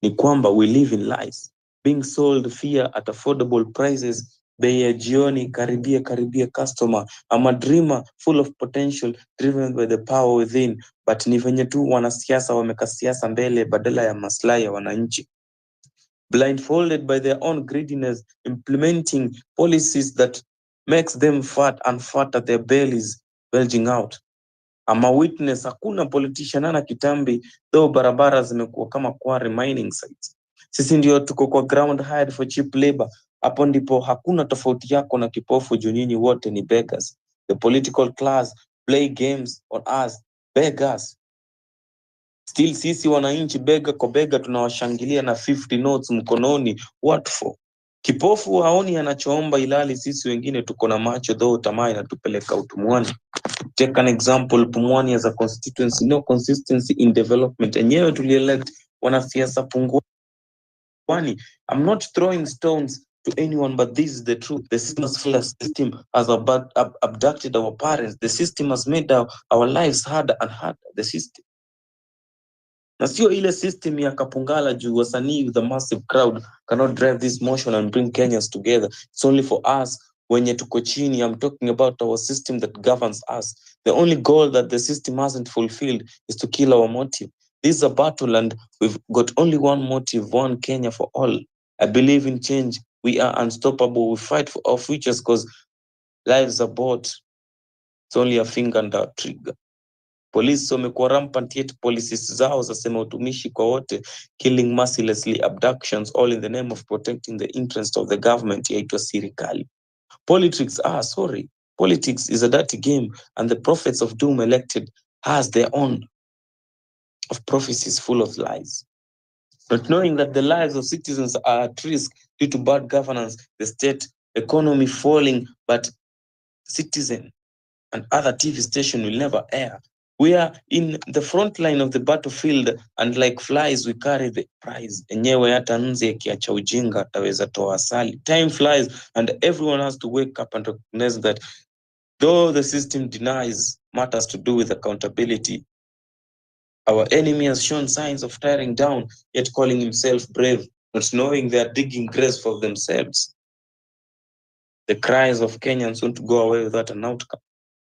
Ni kwamba we live in lies, being sold fear at affordable prices. Bei ya jioni, karibia customer. I'm a dreamer full of potential, driven by the power within, but ni venye tu wanasiasa wameka siasa mbele badala ya maslahi ya wananchi. Blindfolded by their own greediness, implementing policies that makes them fat and fat at their bellies bulging out. I'm a witness, hakuna politician ana kitambi, though barabara zimekuwa kama quarry mining sites. Sisi ndio tuko kwa ground hired for cheap labor. Hapo ndipo hakuna tofauti yako na kipofu, juu nyinyi wote ni beggars. The political class play games on us, beggars. Still sisi wananchi bega kwa bega tunawashangilia na 50 notes mkononi. What for? Kipofu haoni anachoomba, ilali sisi wengine tuko na macho, though tamaa inatupeleka utumwani. Take an example, Pumwani as a constituency, no consistency in development. Enyewe tulielect wanasiasa punguani. I'm not throwing stones to anyone, but this is the truth. The system has abducted our parents. The system has made our lives harder and harder. The system. Na sio ile system ya Kapungala juu wasanii with a massive crowd cannot drive this motion and bring Kenyans together. It's only for us. Wenye tuko chini, I'm talking about our system that governs us. The only goal that the system hasn't fulfilled is to kill our motive. This is a battle and we've got only one motive, one Kenya for all. I believe in change. We are unstoppable. We fight for our futures because Lives are bought. It's only a finger and a trigger. Polisi wamekuwa rampant, yet policies zao zasema utumishi kwa wote, killing mercilessly, abductions, all in the name of protecting the interest of the government yaitwa serikali. Politics is a dirty game, and the prophets of doom elected has their own of prophecies full of lies. Not knowing that the lives of citizens are at risk due to bad governance, the state economy falling, but Citizen and other TV station will never air. We are in the front line of the battlefield, and like flies we carry the prize. Enyewe hata nzi akiacha ujinga ataweza toa asali. Time flies and everyone has to wake up and recognize that though the system denies matters to do with accountability, our enemy has shown signs of tearing down, yet calling himself brave, not knowing they are digging graves for themselves. The cries of Kenyans won't go away without an outcome.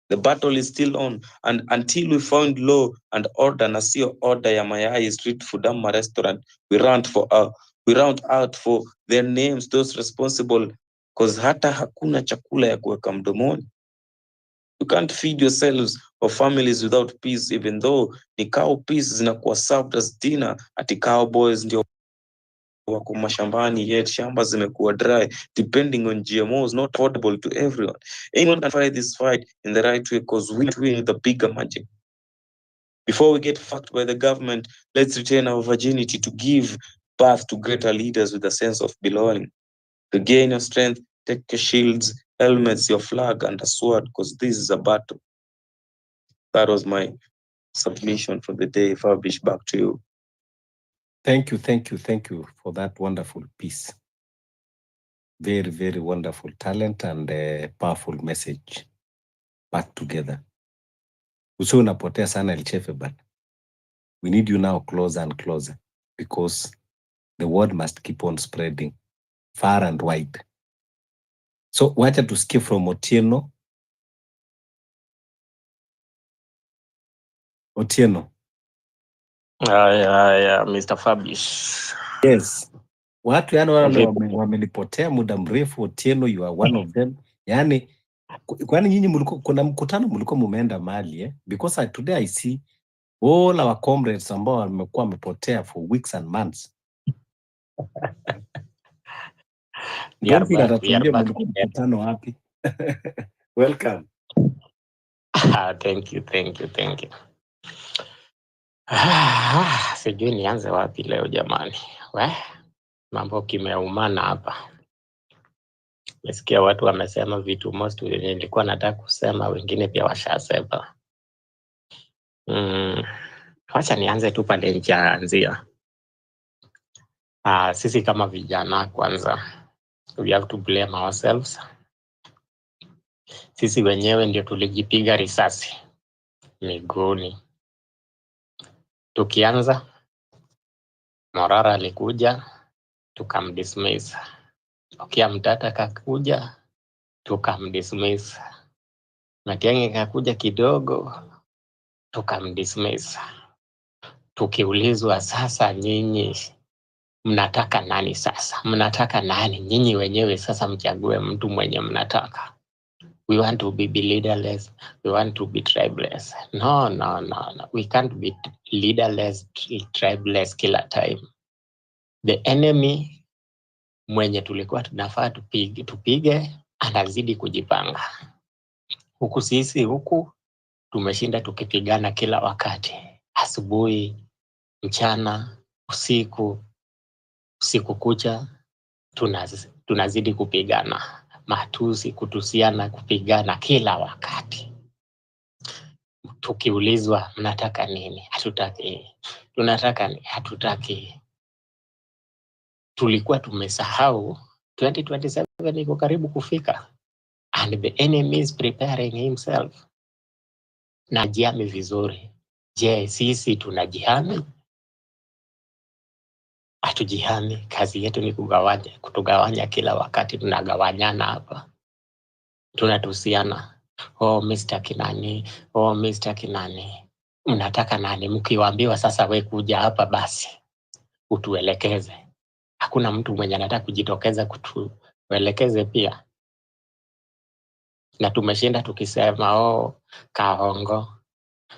The battle is still on, and until we find law and order, na sio order ya mayai street food ama restaurant, we round out for their names, those responsible, because hata hakuna chakula ya kuweka mdomoni. You can't feed yourselves or families without peace, even though ni cow peace zinakuwa served as dinner, ati cowboys ndio wako mashambani, yet shamba zimekuwa dry, depending on GMOs, not affordable to everyone. Anyone can fight this fight in the right way, because we win the bigger magic. Before we get fucked by the government, let's retain our virginity to give birth to greater leaders with a sense of belonging. Regain your strength, take your shields, helmets, your flag, and a sword, because this is a battle. That was my submission for the day. Fabish, back to you. Thank you for that wonderful piece. Very, very wonderful talent and a powerful message back together. Usiwe unapotea sana Elchefe, but we need you now closer and closer, because the word must keep on spreading far and wide. So wacha tusikie from Otieno. Otieno. Yeah, Mr. Fabish. Yes. Watu yani wale wamenipotea muda mrefu. Otieno, you are one of them. Yani, kwani nyinyi mlikuwa kuna mkutano mlikuwa mumeenda mali Because today I see all our comrades ambao wamekuwa wamepotea for weeks and months. Don't think atatuambia mlikuwa mkutano wapi. Welcome. Thank you. Sijui nianze wapi leo jamani. Mambo kimeumana hapa. Nasikia watu wamesema vitu most wenye nilikuwa nataka kusema, wengine pia washasema. Wacha nianze tu pale nilianzia. Sisi kama vijana kwanza, we have to blame ourselves. Sisi wenyewe ndio tulijipiga risasi miguuni. Tukianza, Morara alikuja, tukamdismiss. Okia Mtata kakuja, tukamdismiss. Matiang'i kakuja kidogo, tukamdismiss. Tukiulizwa sasa, nyinyi mnataka nani sasa? Mnataka nani? Nyinyi wenyewe sasa mchague mtu mwenye mnataka. We want to be leaderless. We want to be tribeless. No. We can't be leaderless, tribeless kila time. The enemy mwenye tulikuwa tunafaa tupige anazidi kujipanga. Huku sisi tumeshinda tukipigana kila wakati. Asubuhi, mchana, usiku kucha tunazidi kupigana. Matusi, kutusiana, kupigana kila wakati. Tukiulizwa mnataka nini? Hatutaki. Tunataka nini? Hatutaki. Tulikuwa tumesahau 2027 iko karibu kufika, and the enemy is preparing himself. Na jihami vizuri. Je, sisi tunajihami? Hatujihami. Kazi yetu ni kutugawanya kila wakati. Tunagawanyana hapa, tunatusiana. Mr. Kinani, mnataka nani? Mkiwaambiwa sasa we kuja hapa basi utuelekeze. Hakuna mtu mwenye anataka kujitokeza kutuelekeze pia. na tumeshinda tukisema Kahongo,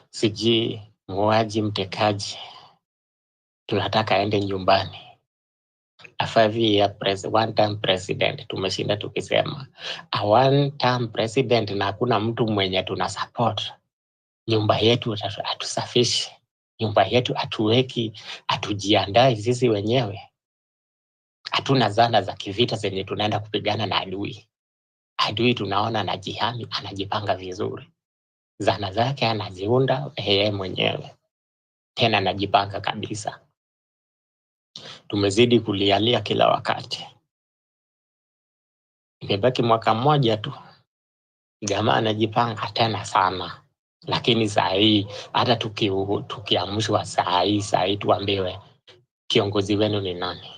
sijui muuaji, mtekaji, tunataka aende nyumbani. A 5-year one-term president, tumeshinda tukisema a one-term president, na hakuna mtu mwenye tuna support. Nyumba yetu atusafishi, nyumba yetu atuweki, atujiandae sisi wenyewe. Hatuna zana za kivita zenye tunaenda kupigana na adui. Adui tunaona anajihami, anajipanga vizuri, zana zake anaziunda yeye mwenyewe, tena anajipanga kabisa. Tumezidi kulialia kila wakati. Imebaki mwaka mmoja tu, jamaa anajipanga tena sana. Lakini saa hii hata tukiamshwa saa hii tuambiwe kiongozi wenu ni nani?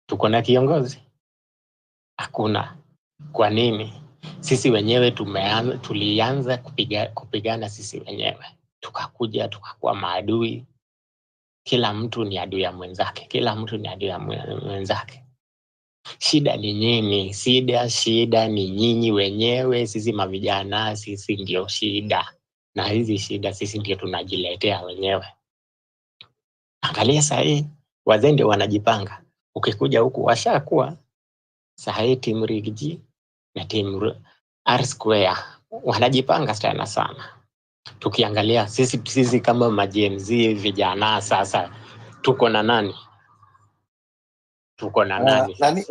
Tuko na kiongozi? Hakuna. Kwa nini? Sisi wenyewe tulianza kupigana sisi wenyewe, tukakuwa maadui. Kila mtu ni adui ya mwenzake, kila mtu ni adui ya mwenzake. Shida ni nini? Shida ni nyinyi wenyewe. Sisi mavijana, sisi ndio shida, na hizi shida sisi ndio tunajiletea wenyewe. Angalia saa hii wazee ndio wanajipanga. Ukikuja huku washakuwa saa hii team Rigiji na team R-Square wanajipanga sana. Tukiangalia sisi kama majenzi vijana sasa tuko na nani? Tuko na nani sasa? Nani?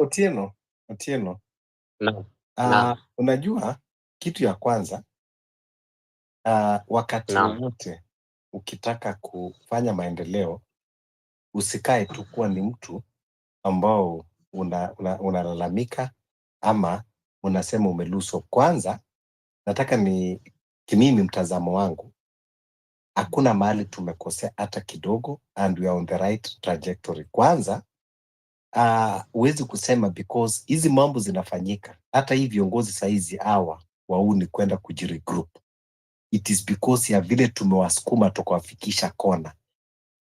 Otieno. Unajua kitu ya kwanza, wakati wote ukitaka kufanya maendeleo, usikae tu kuwa ni mtu ambao unalalamika ama unasema umeluso. Kwanza nataka ni kimimi mtazamo wangu, hakuna mahali tumekosea hata kidogo, and we are on the right trajectory. Kwanza huwezi kusema because hizi mambo zinafanyika, hata hii viongozi saizi hawa wauni kwenda kujiregroup, it is because ya vile tumewasukuma tukawafikisha kona.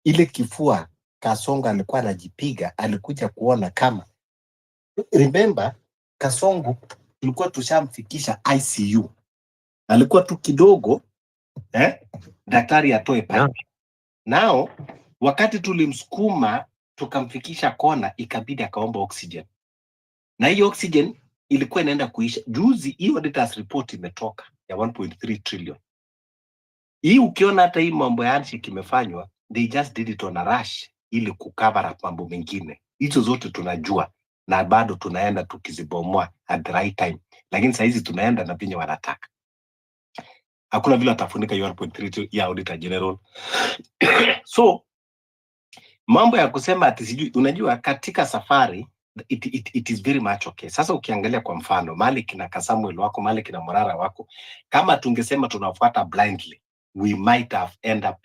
Ile kifua Kasongo alikuwa anajipiga, alikuja kuona kama, remember Kasongo tulikuwa tushamfikisha ICU, alikuwa tu kidogo daktari atoe pipe. Nao wakati tulimsukuma tukamfikisha kona, ikabidi akaomba oxygen, na hiyo oxygen ilikuwa inaenda kuisha. Juzi hiyo auditor's report imetoka ya 1.3 trillion. Hii ukiona hata hii mambo ya handshake imefanywa, they just did it on a rush ili kucover up mambo mengine. Hizo zote tunajua na bado tunaenda tukizibomoa at the right time, lakini saa hizi tunaenda na vinyo wanataka. Hakuna vile atafunika 1.3 ya auditor general. So mambo ya kusema ati sijui, unajua katika safari it is very much okay. Sasa ukiangalia kwa mfano mali kina Kasamuel wako, mali kina Morara wako, kama tungesema tunafuata blindly, we might have end up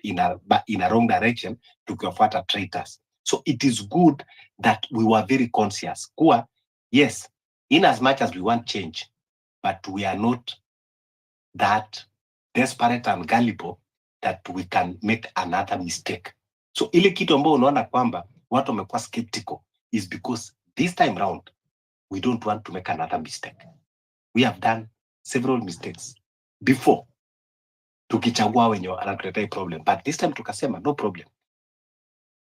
in a wrong direction tukiwafuata traitors. So it is good that we were very conscious kuwa yes, in as much as we want change, but we are not that desperate and gullible that we can make another mistake. So ile kitu ambao unaona kwamba watu wamekuwa skeptical is because this time round we don't want to make another mistake. We have done several mistakes before tukichagua wenye wanatuletea problem, but this time tukasema no problem.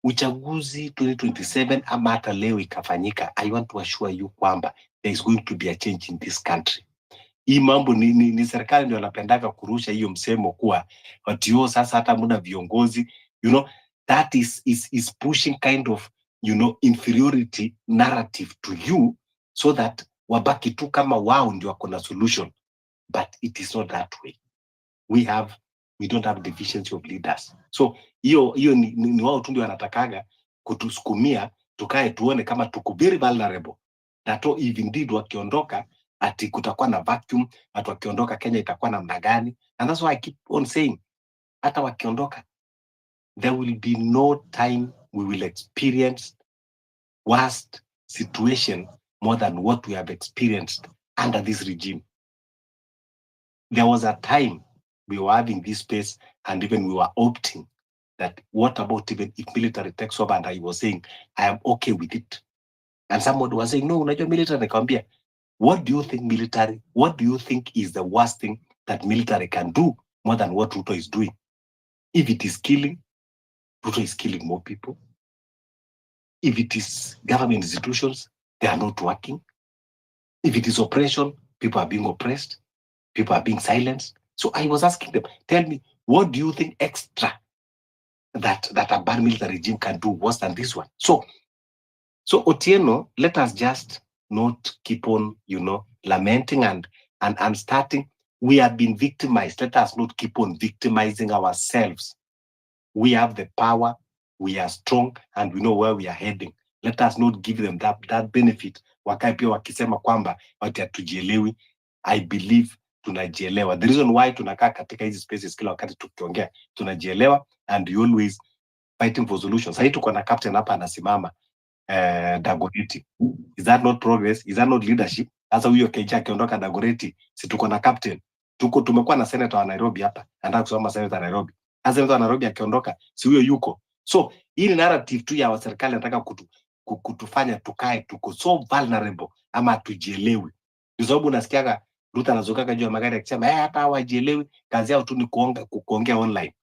Uchaguzi 2027 ama hata leo ikafanyika, I want to assure you kwamba there is going to be a change in this country. Hii mambo ni serikali ndio wanapendaka kurusha hiyo msemo kuwa watio sasa hata muna viongozi, you know, that is pushing kind of, you know, inferiority narrative to you so that wabaki tu kama wao ndio wako na solution, but it is not that way. We don't have deficiency of leaders. So hiyo ni wao tu ndio wanatakaga kutusukumia tukae tuone kama tuko very vulnerable, that if indeed wakiondoka ati kutakuwa na vacuum, ati wakiondoka Kenya itakuwa namna gani. And that's why I keep on saying hata wakiondoka there will be no time we will experience worst situation more than what we have experienced under this regime. There was a time we were having this space and even we were opting that what about even if military takes over, and I was saying I am okay with it. And somebody was saying no, unajua military, nikamwambia What do you think is the worst thing that military can do more than what Ruto is doing? If it is killing, Ruto is killing more people. If it is government institutions, they are not working. If it is oppression, people are being oppressed. People are being silenced. So I was asking them, tell me, what do you think extra that a bad military regime can do worse than this one? So Otieno, let us just not keep on, lamenting and starting. We have been victimized. Let us not keep on victimizing ourselves. We have the power, we are strong, and we know where we are heading. Let us not give them that benefit. Wakai pia wakisema kwamba wati hatujielewi. I believe tunajielewa. The reason why tunakaa katika hizi spaces kila wakati tukiongea, tunajielewa, and we always fighting for solutions. Sasa tuko na captain hapa anasimama Dagoretti. Is that not progress? Is that not leadership? Sasa huyo Keja akiondoka Dagoretti, si tuko na captain. Tumekuwa na senator wa Nairobi hapa. Anataka kusoma senator wa Nairobi. Sasa senator wa Nairobi akiondoka, si huyo yuko. So, hii ni narrative tu ya serikali nataka kutufanya tukae tuko so vulnerable ama tujielewi. Kwa sababu unasikiaga Ruto anazokaga juu ya magari akisema hata hawajielewi, kazi yao tu ni kuongea online.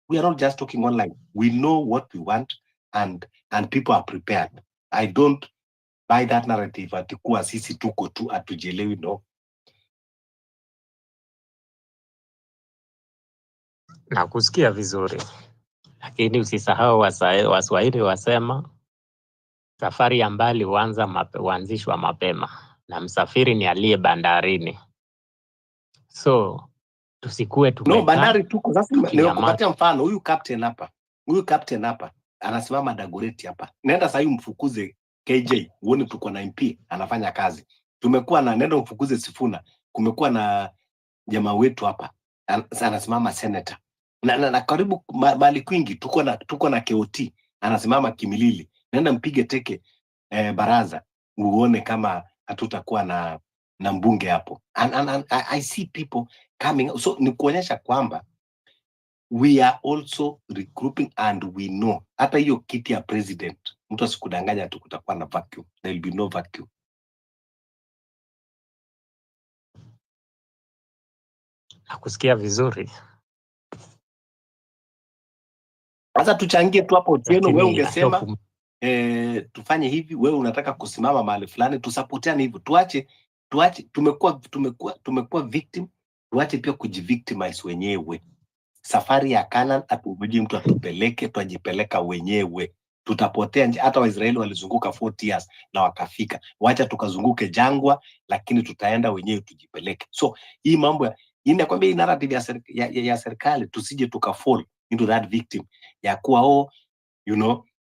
We are not just talking online. We know what we want and people are prepared. I don't buy that narrative atikuwa sisi tuko tu atujielewi, no. Na kusikia vizuri, lakini usisahau Waswahili wasema safari ya mbali huanzishwa mapema na msafiri ni aliye bandarini. So tusikue tumekaa. No, bandari tuko. Sasa nimekupatia mfano huyu captain hapa anasimama Dagoretti hapa. Nenda sasa mfukuze KJ, uone tuko na MP anafanya kazi. Tumekuwa na nenda mfukuze Sifuna. Kumekuwa na jamaa wetu hapa anasimama senator. Na karibu mali kwingi tuko na KOT anasimama Kimilili. Nenda mpige teke baraza uone kama hatutakuwa na mbunge hapo. And I see people coming. So ni kuonyesha kwamba we are also regrouping and we know hata hiyo kiti ya president mtu asikudanganya tu kutakuwa na vacuum. There will be no vacuum. Nakusikia vizuri. Sasa tuchangie tu hapo Otieno, wewe ungesema tufanye hivi, wewe unataka kusimama mahali fulani, tusapotiane hivyo. Tuache tumekuwa victim, tuache pia kujivictimize wenyewe. Safari ya Canaan atubidi mtu atupeleke, twajipeleka wenyewe. Tutapotea nje. Hata Waisraeli walizunguka 40 years na wakafika. Wacha tukazunguke jangwa, lakini tutaenda wenyewe tujipeleke. So hii mambo inakwambia hii narrative ya serikali, tusije tukafall into that victim ya kuwa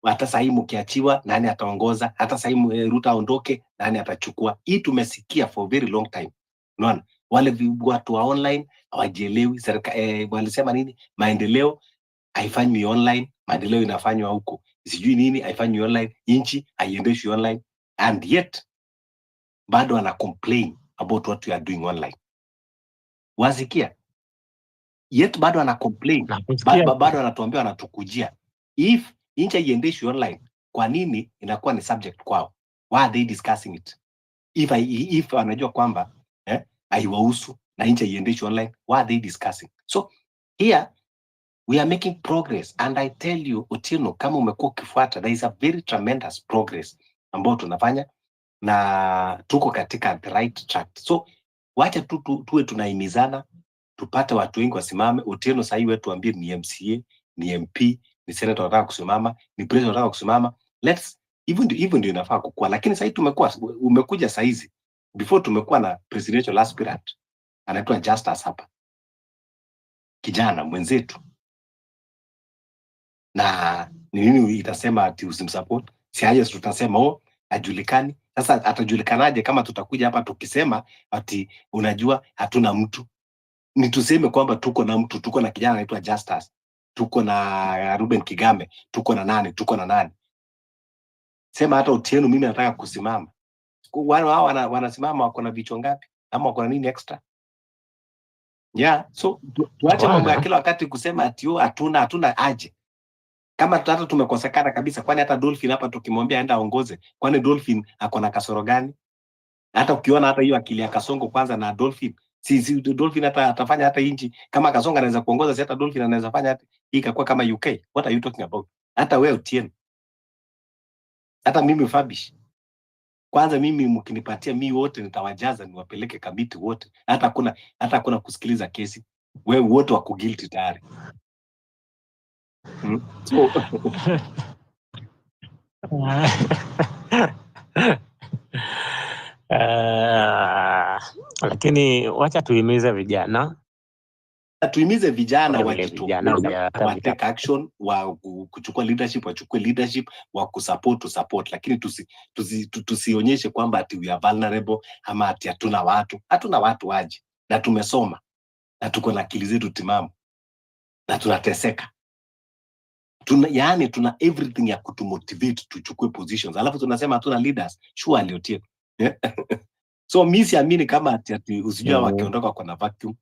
hata sasa hivi mkiachiwa nani ataongoza, hata sasa hivi Ruto aondoke nani atachukua. Hii tumesikia for very long time. Unaona wale watu wa online hawajielewi. Serikali walisema nini? Maendeleo haifanywi online, maendeleo inafanywa huko. Sijui nini haifanywi online, inchi haiendeshwi online, and yet bado ana complain about what we are doing online. Wasikia? Yet bado ana complain, bado anatuambia anatukujia. If inchi haiendeshwi online, kwa nini inakuwa ni subject kwao? Why are they discussing it? If anajua kwamba haiwahusu na inchi haiendeshwi online, why are they discussing? So here we are making progress, and I tell you Otieno, kama umekuwa ukifuata, there is a very tremendous progress ambao tunafanya na tuko katika the right track. So wacha tuwe tunaimizana, tupate watu wengi wasimame. Otieno sasa hivi wetu ambie ni MCA, ni MP, ni senator wanataka kusimama, ni president wanataka kusimama. Let's even ndio inafaa kukua. Lakini sasa hivi umekuja sasa hizi. Before tumekuwa na presidential aspirant anaitwa Justus hapa, kijana mwenzetu, na nini itasema ati usimsupport? Si aje tutasema ajulikani. Sasa atajulikanaje kama tutakuja hapa tukisema ati unajua hatuna mtu? Ni tuseme kwamba tuko na mtu, tuko na kijana anaitwa Justus, tuko na Ruben Kigame, tuko na nani? Sema hata Otieno mimi nataka kusimama. Wale hao wanasimama wako na vichwa ngapi? Ama wako na nini extra? Yeah, so tuache mambo ya kila wakati kusema ati hatuna aje. Kama hata tumekosekana kabisa, kwani hata Dolphin hapa tukimwambia aenda aongoze, kwani Dolphin ako na kasoro gani? Hata ukiona hata hiyo akili ya Kasongo kwanza na Dolphin, si Dolphin hata atafanya hata inchi kama Kasongo anaweza kuongoza, si hata Dolphin anaweza fanya hata hii ikakuwa kama UK. What are you talking about? Hata wewe Otieno, hata mimi Fabish, kwanza mimi mkinipatia mimi wote nitawajaza niwapeleke kamiti wote, hata kuna kusikiliza kesi, wewe wote wako guilty tayari. So lakini wacha tuhimize vijana wajitokeze, wa take action, wa kuchukua leadership, wachukue leadership, wa kusupport, lakini tusionyeshe kwamba ati we are vulnerable ama ati hatuna watu waje, na tumesoma na tuko na akili zetu timamu na tunateseka. Tuna everything ya kutumotivate tuchukue positions, alafu tunasema hatuna leaders. Surely Otieno. So mimi siamini kama ati usijua wakiondoka kwa na vacuum,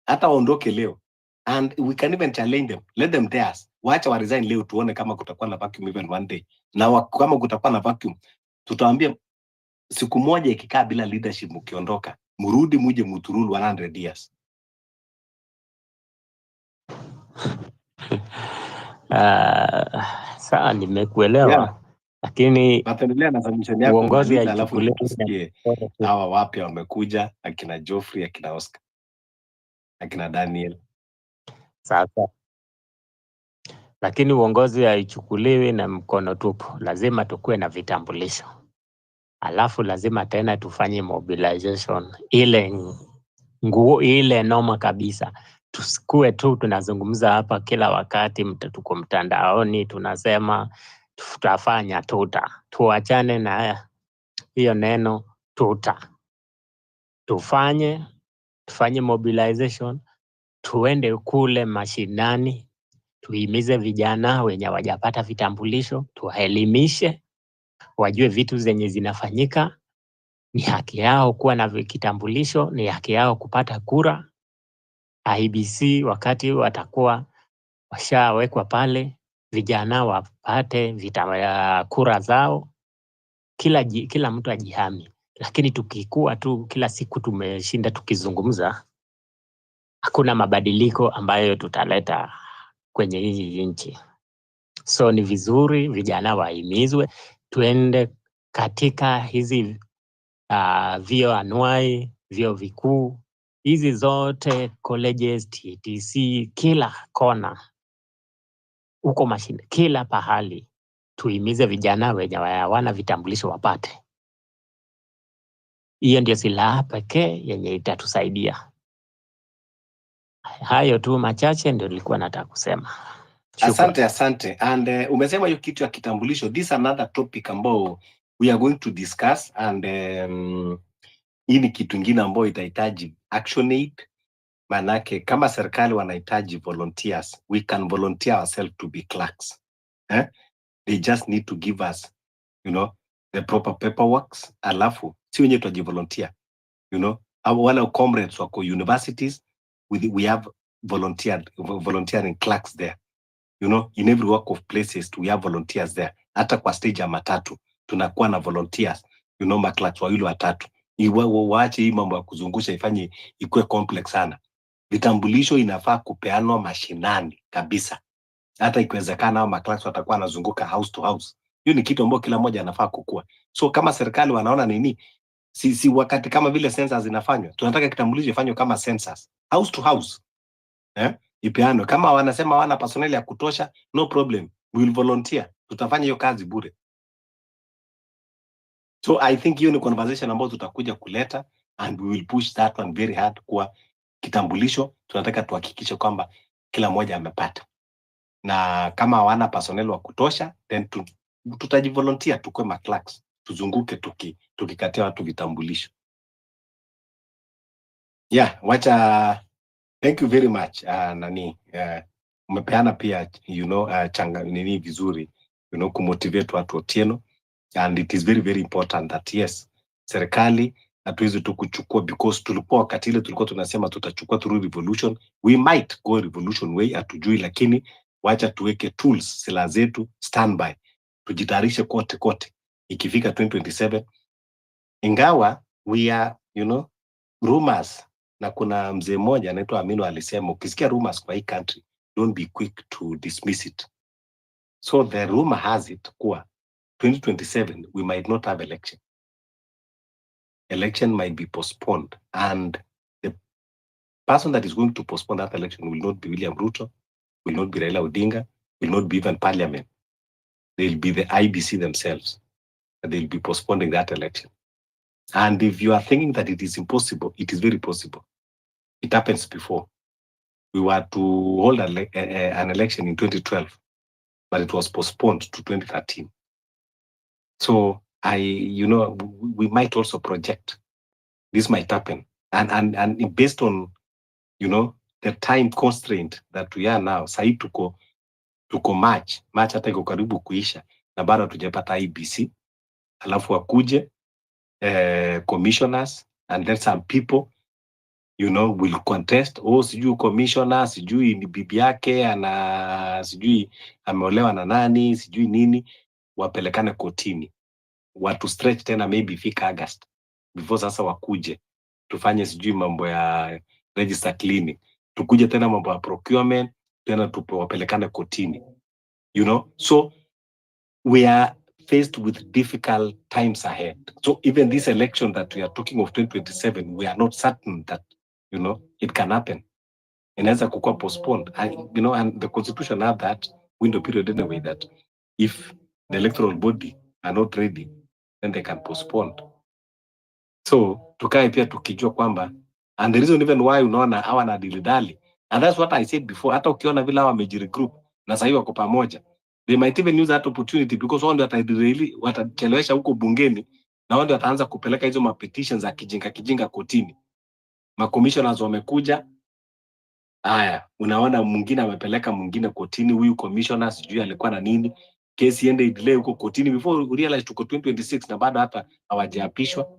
hata waondoke leo and we can even challenge them, let them tell us, wacha wa resign leo tuone kama kutakuwa na vacuum even one day, na kama kutakuwa na vacuum tutawaambia siku moja ikikaa bila leadership, mkiondoka mrudi muje muturulu 100 years. Sawa, nimekuelewa, lakini uongozi haichukuliwi. Hawa wapya wamekuja, akina Geoffrey, akina Oscar, akina Daniel. Sasa lakini uongozi haichukuliwi na mkono tupu, lazima tukue na vitambulisho, alafu lazima tena tufanye mobilization ile noma kabisa. Tusikue tu tunazungumza hapa kila wakati, tuko mtandaoni tunasema tutafanya tuachane na hiyo neno tufanye mobilization, tuende kule mashinani, tuhimize vijana wenye wajapata vitambulisho, tuwaelimishe wajue vitu zenye zinafanyika. Ni haki yao kuwa na kitambulisho, ni haki yao kupata kura. IEBC wakati watakuwa washawekwa pale, vijana wapate kura zao, kila mtu ajihami. Lakini tukikuwa tu kila siku tumeshinda tukizungumza, hakuna mabadiliko ambayo tutaleta kwenye hii nchi. So ni vizuri vijana wahimizwe, tuende katika hizi vyuo anuai, vyuo vikuu, hizi zote colleges, TTC, kila kona huko mashine, kila pahali tuhimize vijana wenye hawana vitambulisho wapate. Hiyo ndio silaha pekee yenye itatusaidia. Hayo tu machache ndio nilikuwa nataka kusema. Asante. And umesema hiyo kitu ya kitambulisho. This is another topic ambao we are going to discuss, and hii ni kitu ingine ambayo itahitaji action aid. Manake kama serikali wanahitaji volunteers, we can volunteer ourselves to be clerks. They just need to give us, the proper paperwork. Alafu si wenyewe tuajivolunteer, wale comrades wako universities, we have volunteering clerks there. In every work of places we have volunteers there. Hata kwa stage ya matatu tunakuwa na volunteers, maclerks wawili watatu. Waache hii mambo ya kuzungusha ifanye ikuwe complex sana. Vitambulisho inafaa kupeanwa mashinani kabisa. Hata ikiwezekana maclerks watakuwa wanazunguka house to house. Hiyo ni kitu ambacho kila mmoja anafaa kukua. So kama serikali wanaona nini, si wakati kama vile census zinafanywa, tunataka kitambulisho ifanywe kama census, house to house. Ipeano. Kama wanasema wana personnel ya kutosha, no problem, we will volunteer, tutafanya hiyo kazi bure. So I think hiyo ni conversation ambayo tutakuja kuleta, and we will push that one very hard. Kwa kitambulisho tunataka tuhakikishe kwamba kila mmoja amepata, na kama hawana personnel wa kutosha, then tutajivolunteer, tukue maclerks, tuzunguke tukikatia watu vitambulisho. Wacha. Thank you very much. Umepeana pia changa nini vizuri, kumotivate watu Otieno, and it is very very important that yes, serikali hatuwezi tu kuchukua, because tulikuwa wakati ile tulikuwa tunasema tutachukua through revolution. We might go revolution way, hatujui, lakini wacha tuweke tools, silaha zetu standby, tujitayarishe kote ikifika 2027. Ingawa We are, rumors. Na kuna mzee mmoja anaitwa Amino alisema, ukisikia rumors kwa hii country, don't be quick to dismiss it. So the rumor has it kuwa 2027 we might not have election. Election might be postponed, and the person that is going to postpone that election will not be William Ruto, will not be Raila Odinga, will not be even Parliament. They'll be the IBC themselves. They'll be postponing that election. And if you are thinking that it is impossible, it is very possible. It happens before. We were to hold an election in 2012, but it was postponed to 2013. So we might also project this might happen. And based on, the time constraint that we are now, sahi tuko March hata iko karibu kuisha, na bado hatujapata IBC, alafu wakuje commissioners, and then some people will contest. Sijui commissioner, sijui ni bibi yake sijui ameolewa na nani, sijui nini, wapelekane kotini, watu stretch tena maybe fika August before sasa wakuje tufanye sijui mambo ya register cleaning, tukuje tena mambo ya procurement tena wapelekane kotini. So we are faced with difficult times ahead. So even this election that we are talking of 2027, we are not certain that it can happen. Inaweza kukuwa postponed. And the constitution have that window period anyway, that if the electoral body are not ready, then they can postpone. So tukae pia tukijua kwamba, and the reason even why unaona hawa na dilidali, and that's what I said before, hata ukiona vile hawa wamejirigroup na sasa hivi wako pamoja, they might even use that opportunity because wao ndio watachelewesha huko bungeni, na wao ndio wataanza kupeleka hizo mapetitions za kijinga kotini. Commissioners wamekuja, haya unaona mwingine amepeleka mwingine kotini, huyu commissioner sijui alikuwa na nini, kesi iende delay huko kotini before we realize tuko 2026 na bado hata hawajaapishwa.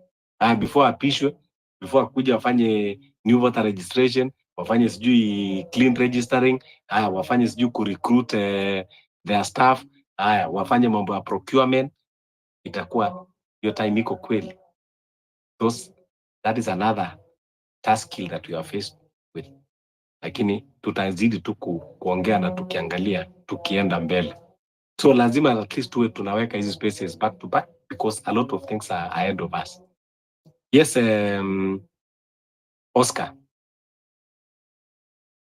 Before apishwe, before kuja wafanye new voter registration, wafanye sijui clean registering, wafanye sijui kurecruit their staff, wafanye mambo ya procurement, itakuwa hiyo time iko kweli. That is another task that we are faced with. Lakini tutazidi tu kuongea na tukiangalia tukienda mbele. So lazima at least tuwe tunaweka hizi spaces back to back because a lot of things are ahead of us. Yes, Oscar.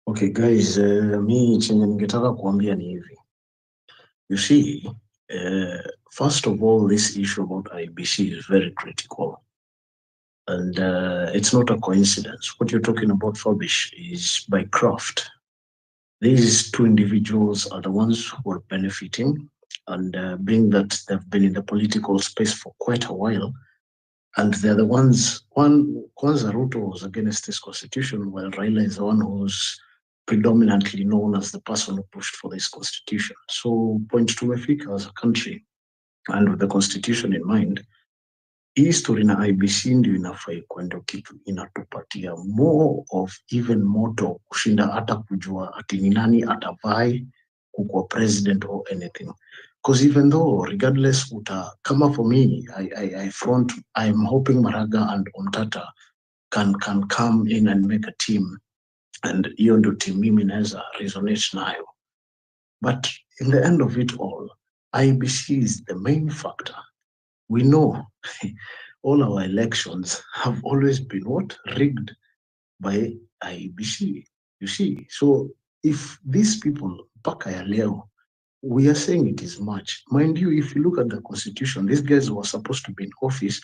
Okay guys, mi chenye ningetaka kuambia ni hivi. You see, first of all, this issue about IBC is very critical. And it's not a coincidence. What you're talking about, Fabish, is by craft. These two individuals are the ones who are benefiting, and being that they've been in the political space for quite a while, and they're the ones, Kwanza Ruto was against this constitution, while Raila is the one who's predominantly known as the person who pushed for this constitution. So point tumefika as a country, and with the constitution in mind, hii story na IBC ndio inafaa kwenda kitu inatupatia more of even moto kushinda hata kujua ati ni nani atavai kukuwa president or anything. Because even though regardless kama for me, I'm hoping Maraga and Omtata can come in and make a team, and hiyo ndio team mimi naweza resonate nayo. But in the end of it all, IBC is the main factor. We know all our elections have always been rigged by IBC. You see, so if these people, mpaka ya leo, we are saying it is much. Mind you, if you look at the constitution, these guys were supposed to be in office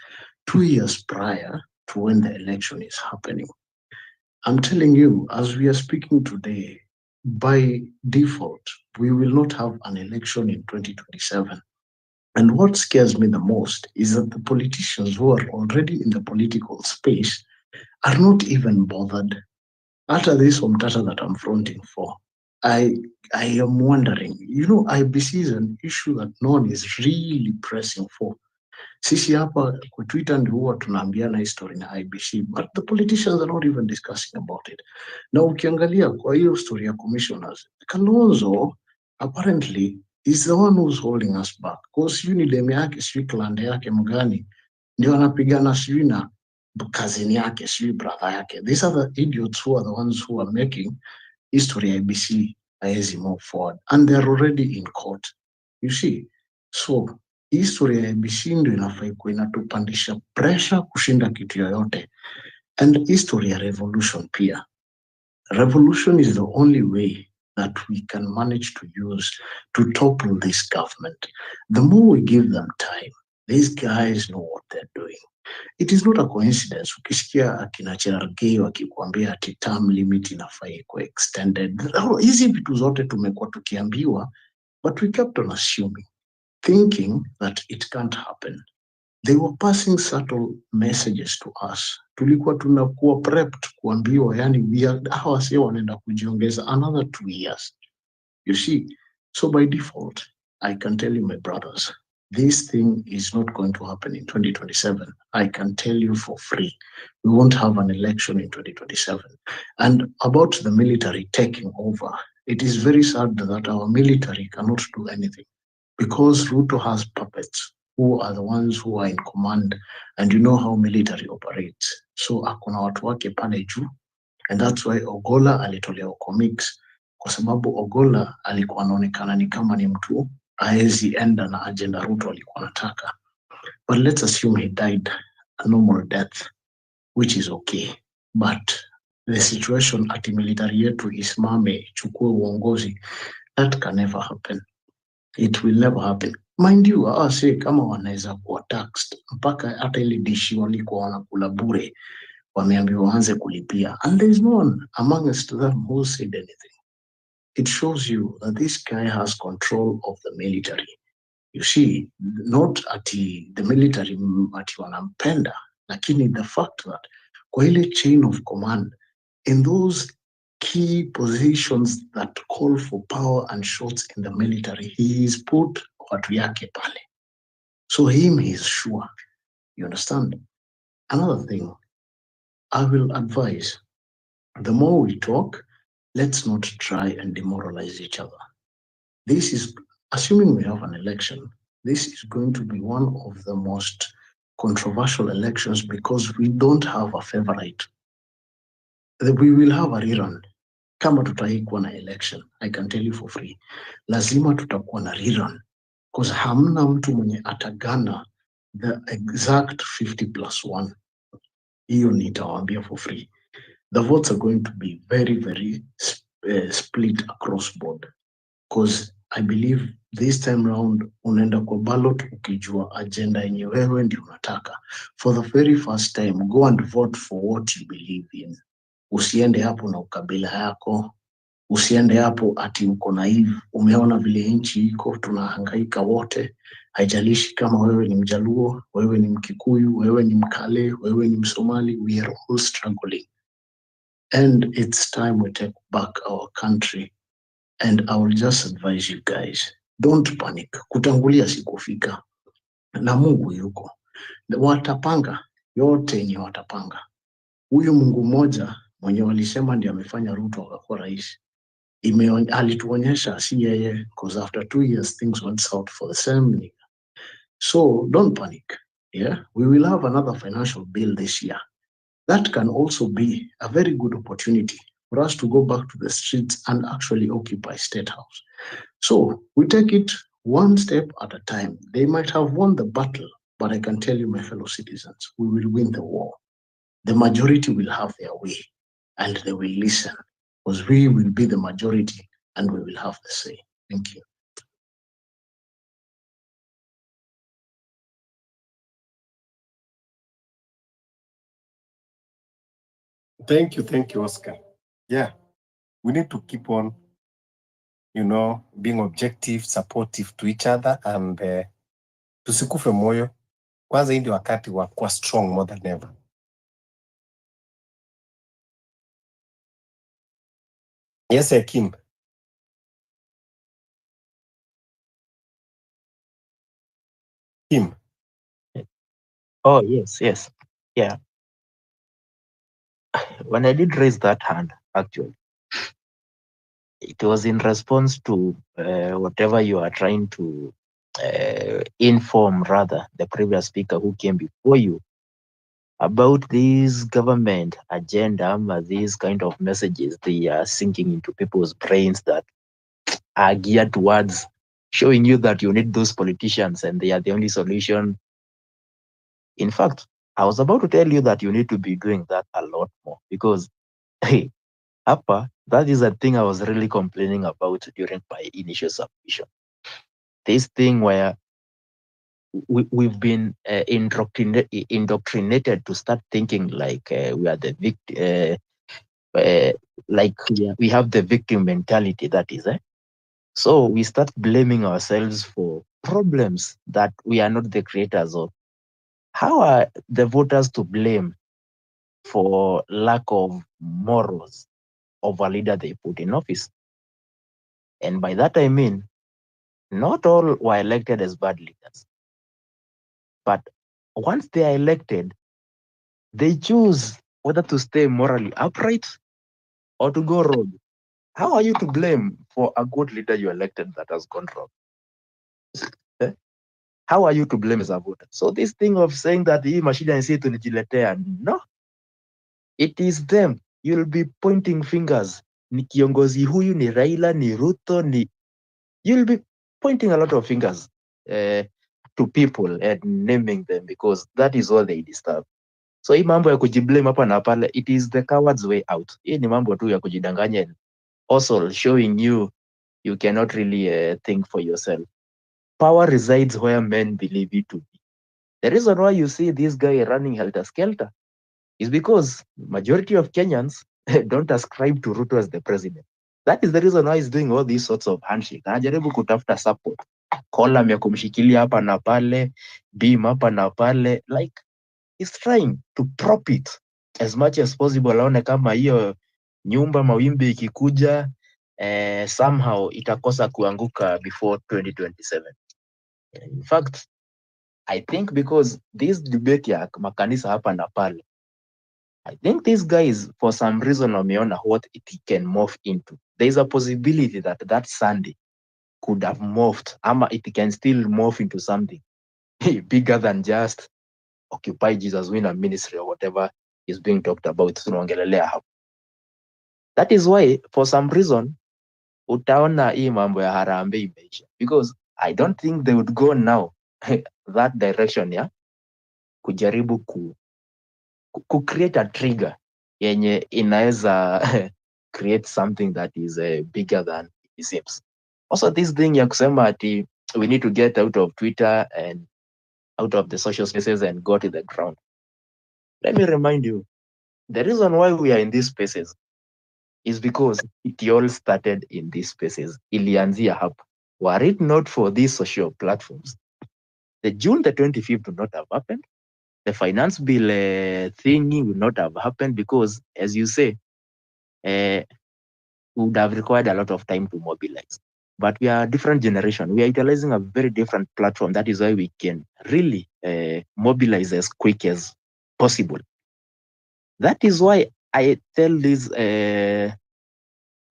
2 years prior to when the election is happening. I'm telling you, as we are speaking today, by default, we will not have an election in 2027. And what scares me the most is that the politicians who are already in the political space are not even bothered. After this Omtata that I'm fronting for, I am wondering, IBC is an issue that no one is really pressing for. Sisi hapa kwa Twitter ndio huwa tunaambiana history na IBC, but the politicians are not even discussing about it. Na ukiangalia kwa hiyo story ya commissioners, Kalonzo apparently is the one who's holding us back. Because sijui ni demu yake, sijui klande yake mgani, ndio anapigana sijui na cousin yake, sijui brother yake. These are the idiots who are the ones who are making history IBC haezi move forward, and they're already in court. You see, so history ya IBC ndio inafaa kuwa inatupandisha pressure kushinda kitu yoyote, and history ya revolution pia. Revolution is the only way that we can manage to use to topple this government. The more we give them time, these guys know what they're doing. It is not a coincidence. Ukisikia akina Cherargei wakikwambia ati term limit inafaa ikuwe extended. Hizi vitu zote tumekuwa tukiambiwa, but we kept on assuming, thinking that it can't happen. They were passing subtle messages to us. Tulikuwa tunakuwa prepped kuambiwa, yani hawa sio wanaenda kujiongeza another 2 years. You see, so by default, I can tell you, my brothers, this thing is not going to happen in 2027. I can tell you for free. We won't have an election in 2027. And about the military taking over, it is very sad that our military cannot do anything because Ruto has puppets who are the ones who are in command, and you know how military operates. So akona watu wake pale juu, and that's why Ogola alitolewa comics, kwa sababu Ogola alikuwa anaonekana ni kama ni mtu haezi enda na agenda Ruto alikuwa anataka. But let's assume he died a normal death, which is okay. But the situation ati military yetu isimame chukue uongozi, that can never happen. It will never happen. Mind you, say kama wanaweza kuwa taxed mpaka hata ile dishi walikuwa wanakula bure wameambiwa waanze kulipia, and there is no one amongst them who said anything. It shows you that this guy has control of the military. You see, not ati the military ati wanampenda, lakini the fact that kwa ile chain of command, in those key positions that call for power and shots in the military, he is put watu yake pale. So him he is sure. You understand? Another thing, I will advise, the more we talk, let's not try and demoralize each other. This is, assuming we have an election, this is going to be one of the most controversial elections because we don't have a favorite. We will have a rerun. Kama tutaki kuwa na election, I can tell you for free, lazima tutakuwa na rerun, because hamna mtu mwenye atagana the exact 50+1. Hiyo nitawaambia for free. The votes are going to be very, very split across board, because I believe this time round unaenda kwa ballot ukijua agenda yenye wewe ndio unataka. For the very first time, go and vote for what you believe in. Usiende hapo na ukabila yako, usiende hapo ati uko naive, umeona vile nchi iko, tunahangaika wote. Haijalishi kama wewe ni Mjaluo, wewe ni Mkikuyu, wewe ni Mkale, wewe ni Msomali, we are all struggling. And it's time we take back our country. And I will just advise you guys, don't panic. Kutangulia sikufika. Na Mungu yuko. Watapanga, yote yenye watapanga. Huyu Mungu mmoja mwenye walisema ndiye amefanya Ruto akakuwa rais, alituonyesha si yeye, because after 2 years things went south for the same nigga. So don't panic. Yeah, we will have another financial bill this year. That can also be a very good opportunity for us to go back to the streets and actually occupy State House. So we take it one step at a time. They might have won the battle, but I can tell you, my fellow citizens, we will win the war. The majority will have their way and they will listen, because we will be the majority and we will have the say. Thank you. Thank you, Oscar. Yeah, we need to keep on, being objective, supportive to each other, and tusikufe moyo. Kwanza hii ndio wakati wa kuwa strong more than ever. Yes, Kim. Kim. Oh, yes. Yeah. When I did raise that hand, actually, it was in response to whatever you are trying to inform, rather, the previous speaker who came before you. about this government agenda, these kind of messages they are sinking into people's brains that are geared towards showing you that you need those politicians and they are the only solution. In fact, I was about to tell you that you need to be doing that a lot more because, hey, Upper, that is a thing I was really complaining about during my initial submission. This thing where we've been indoctrinated to start thinking like we are the victim, like we have the victim mentality, that is. So we start blaming ourselves for problems that we are not the creators of. How are the voters to blame for lack of morals of a leader they put in office? And by that I mean, not all were elected as bad leaders. But once they are elected, they choose whether to stay morally upright or to go rogue. How are you to blame for a good leader you elected that has gone wrong? Eh? How are you to blame as a voter? So this thing of saying that hii mashida nisi tunijiletea, no, it is them. You'll be pointing fingers. Ni kiongozi huyu, ni Raila, ni Ruto, ni... You'll be pointing a lot of fingers to people and naming them because that is all they disturb. So hii mambo ya kujiblame hapa na pale, it is the coward's way out. Hii ni mambo tu ya kujidanganya and also showing you cannot really think for yourself. Power resides where men believe it to be. The reason why you see this guy running helter-skelter is because majority of Kenyans don't ascribe to Ruto as the president. That is the reason why he's doing all these sorts of handshake. Anajaribu kutafuta support. Column ya kumshikilia hapa na pale, beam hapa na pale, like he's trying to prop it as much as possible. Aone kama hiyo nyumba mawimbi ikikuja somehow itakosa kuanguka before 2027. In fact, I think because this debate ya makanisa hapa na pale, I think these guys for some reason wameona what it can morph into. There is a possibility that that Sunday could have morphed, ama it can still morph into something bigger than just Occupy Jesus Winner Ministry or whatever is being talked about. Tunaongelelea hapo. That is why for some reason utaona hii mambo ya harambee imeisha, because I don't think they would go now that direction ya kujaribu ku create a trigger yenye inaweza create something that is bigger than it seems. Also this thing ya kusema ati we need to get out of Twitter and out of the social spaces and go to the ground. Let me remind you, the reason why we are in these spaces is because it all started in these spaces. Ilianzia hapo. Were it not for these social platforms, the June the 25th would not have happened. The finance bill thingy would not have happened because, as you say, would have required a lot of time to mobilize. But we are a different generation. We are utilizing a very different platform. That is why we can really mobilize as quick as possible. That is why I tell these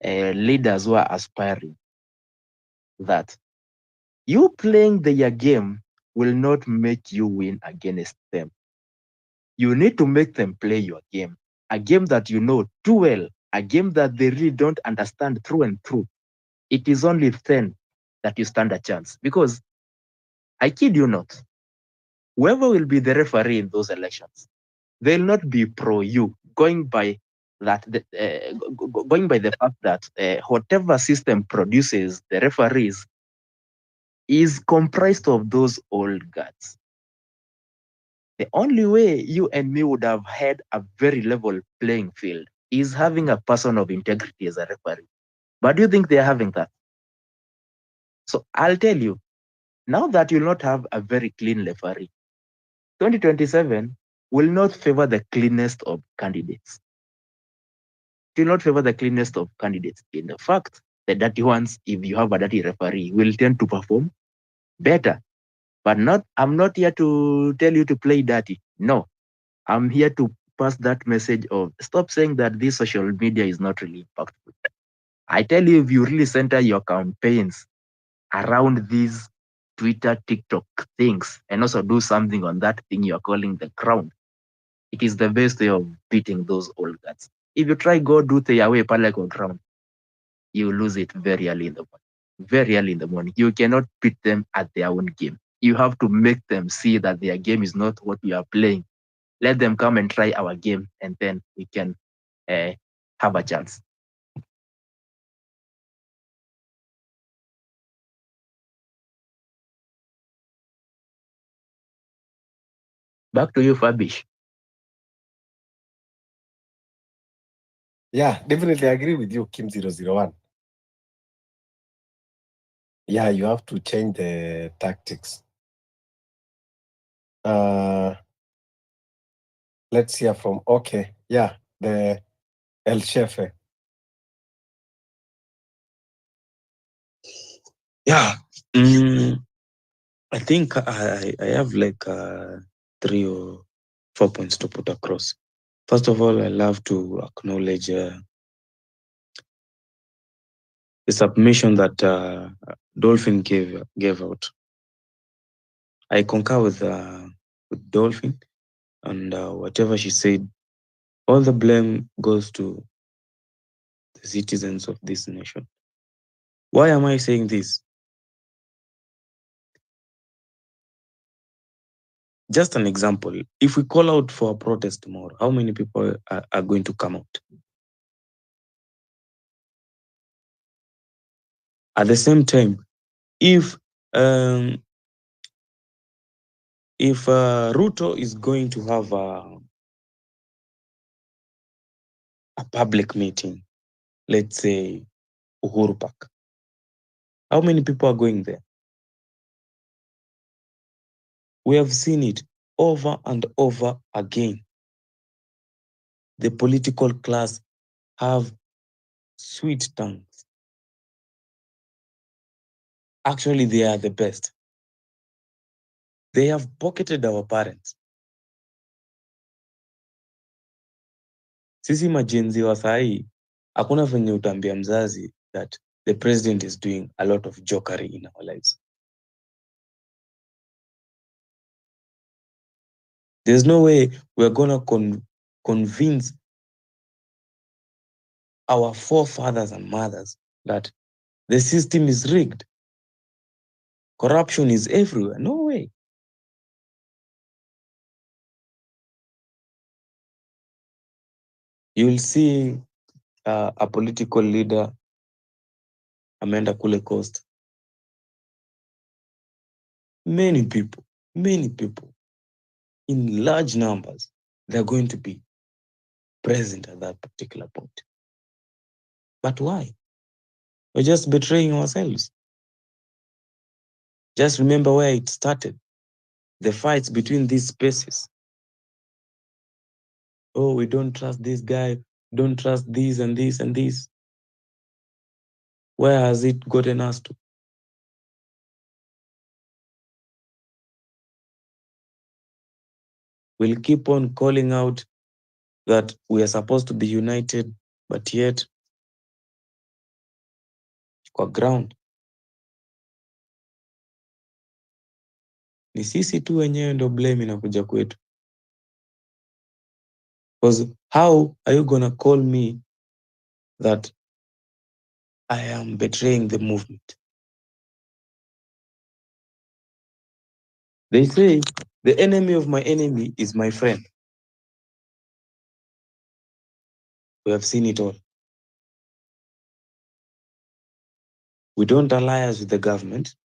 leaders who are aspiring that you playing their game will not make you win against them. You need to make them play your game, a game that you know too well, a game that they really don't understand through and through. It is only then that you stand a chance. Because I kid you not, whoever will be the referee in those elections, they'll not be pro you, going by that, going by the fact that whatever system produces the referees is comprised of those old guards. The only way you and me would have had a very level playing field is having a person of integrity as a referee. But do you think they're having that? So I'll tell you, now that you'll not have a very clean referee, 2027 will not favor the cleanest of candidates. It will not favor the cleanest of candidates. In fact, the dirty ones, if you have a dirty referee, will tend to perform better. But I'm not here to tell you to play dirty. No, I'm here to pass that message of stop saying that this social media is not really impactful. I tell you, if you really center your campaigns around these Twitter, TikTok things, and also do something on that thing you're calling the crown, It is the best way of beating those old guards. If you try go do the away pale ground, you lose it very early in the morning. Very early in the morning. You cannot beat them at their own game. You have to make them see that their game is not what we are playing. Let them come and try our game, and then we can have a chance. Back to you, Fabish. Yeah, definitely agree with you, Kim 001. Yeah, you have to change the tactics. Let's hear from, okay, yeah, the El Shefe. Yeah, I think I have like 3 or 4 points to put across. First of all, I love to acknowledge the submission that Dolphin gave out. I concur with Dolphin, and whatever she said, all the blame goes to the citizens of this nation. Why am I saying this? Just an example. If we call out for a protest tomorrow, how many people are going to come out? At the same time, if Ruto is going to have a public meeting, let's say Uhuru Park, how many people are going there? We have seen it over and over again. The political class have sweet tongues. Actually, they are the best. They have pocketed our parents. Sisi majenzi wa sahi, hakuna venye utambia mzazi that the president is doing a lot of jokery in our lives. There's no way we're gonna convince our forefathers and mothers that the system is rigged. Corruption is everywhere. No way. You'll see a political leader ameenda kule coast. Many people in large numbers, they're going to be present at that particular point. But why? We're just betraying ourselves. Just remember where it started. The fights between these spaces. Oh, we don't trust this guy, don't trust this and this and this. Where has it gotten us to? We'll keep on calling out that we are supposed to be united, but yet, kwa ground, ni sisi tu wenyewe ndo blame inakuja kwetu. Because how are you gonna call me that I am betraying the movement? They say the enemy of my enemy is my friend. We have seen it all. We don't alliance with the government.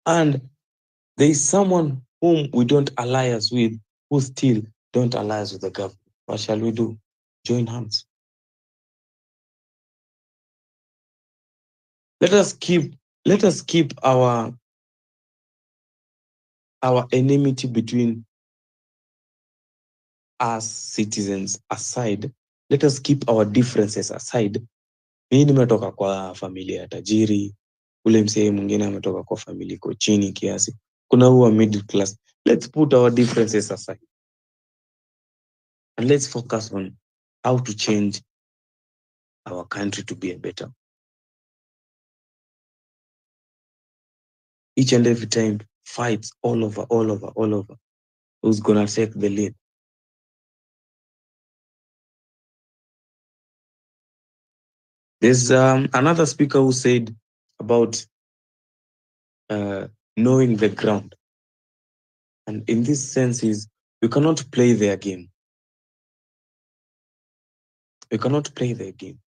And there is someone whom we don't alliance with who still don't alliance with the government. What shall we do? Join hands. Let us keep our enmity between us citizens aside. Let us keep our differences aside. Mimi nimetoka kwa familia ya tajiri, ule msee mwingine ametoka kwa familia iko chini kiasi. Kuna huwa middle class. Let's put our differences aside. And let's focus on how to change our country to be a better. Each and every time, fights all over. who's gonna take the lead. There's another speaker who said about knowing the ground. And in this sense is, we cannot play their game. We cannot play their game.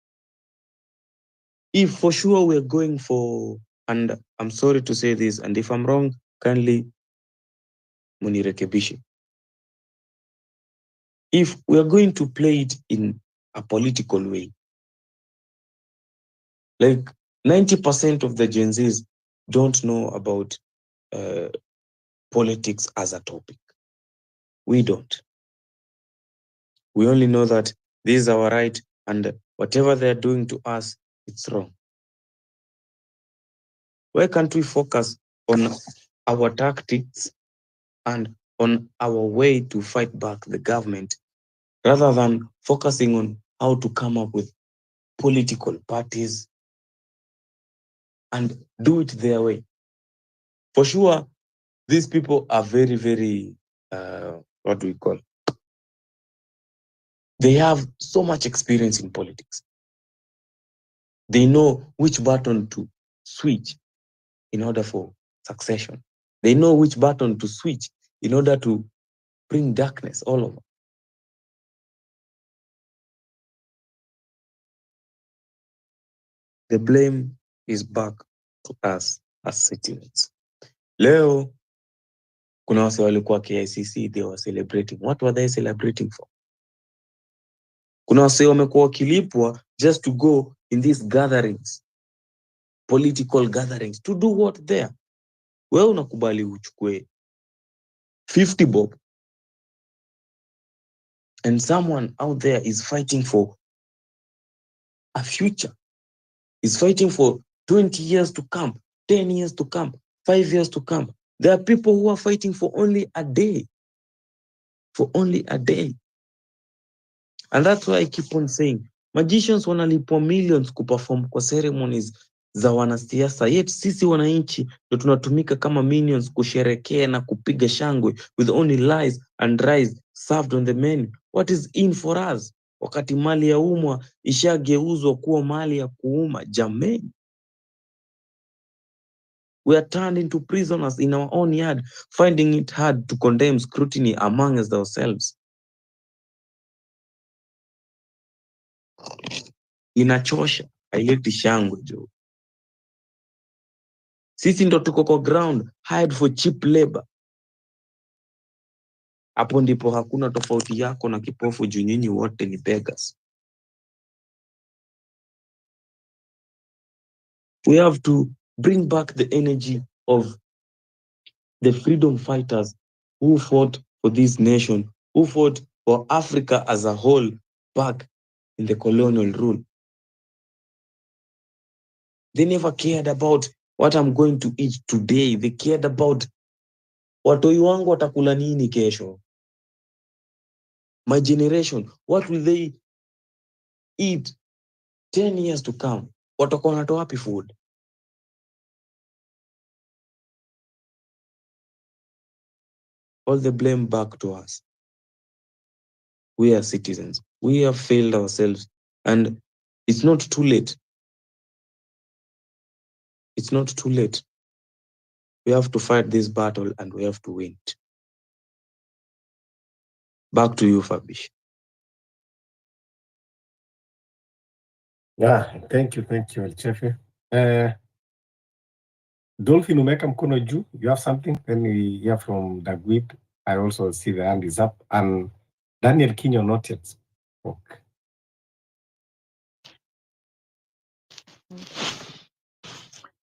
If for sure we're going for, and I'm sorry to say this, and if I'm wrong, kindly munirekebishe. If we are going to play it in a political way, like 90% of the Gen Zs don't know about politics as a topic. We don't. We only know that this is our right, and whatever they're doing to us, it's wrong. Why can't we focus on our tactics and on our way to fight back the government, rather than focusing on how to come up with political parties and do it their way? For sure, these people are very, very, what do we call? They have so much experience in politics. They know which button to switch in order for succession. They know which button to switch in order to bring darkness all over. The blame is back to us as citizens. Leo, kuna wase walikuwa KICC, they were celebrating. What were they celebrating for? Kuna wase wamekuwa wakilipwa just to go in these gatherings, political gatherings, to do what there? Wewe unakubali uchukue 50 bob, and someone out there is fighting for a future, is fighting for 20 years to come, 10 years to come, 5 years to come. There are people who are fighting for only a day. For only a day. And that's why I keep on saying, magicians wanalipwa millions kuperform kwa ceremonies za wanasiasa, yet sisi wananchi ndio tunatumika kama minions kusherekea na kupiga shangwe with only lies and rice served on the menu. What is in for us? Wakati mali ya umma ishageuzwa kuwa mali ya kuuma, jameni. We are turned into prisoners in our own yard, finding it hard to condemn scrutiny among ourselves. Inachosha, haileti shangwe jo. Sisi ndo tuko kwa ground, hired for cheap labor. Hapo ndipo hakuna tofauti yako na kipofu juu nyinyi wote ni beggars. We have to bring back the energy of the freedom fighters who fought for this nation, who fought for Africa as a whole back in the colonial rule. They never cared about what I'm going to eat today. They cared about watoi wangu watakula nini kesho. My generation, what will they eat 10 years to come? Watakuwa wanatoa wapi food? All the blame back to us. We are citizens. We have failed ourselves, and it's not too late. It's not too late. We have to fight this battle and we have to win it. Back to you, Fabish. Yeah, thank you, Elchefe. Dolphin umeka mkono juu. You have something? Then we hear from Dagwid. I also see the hand is up. And Daniel Kinyo not yet spoke.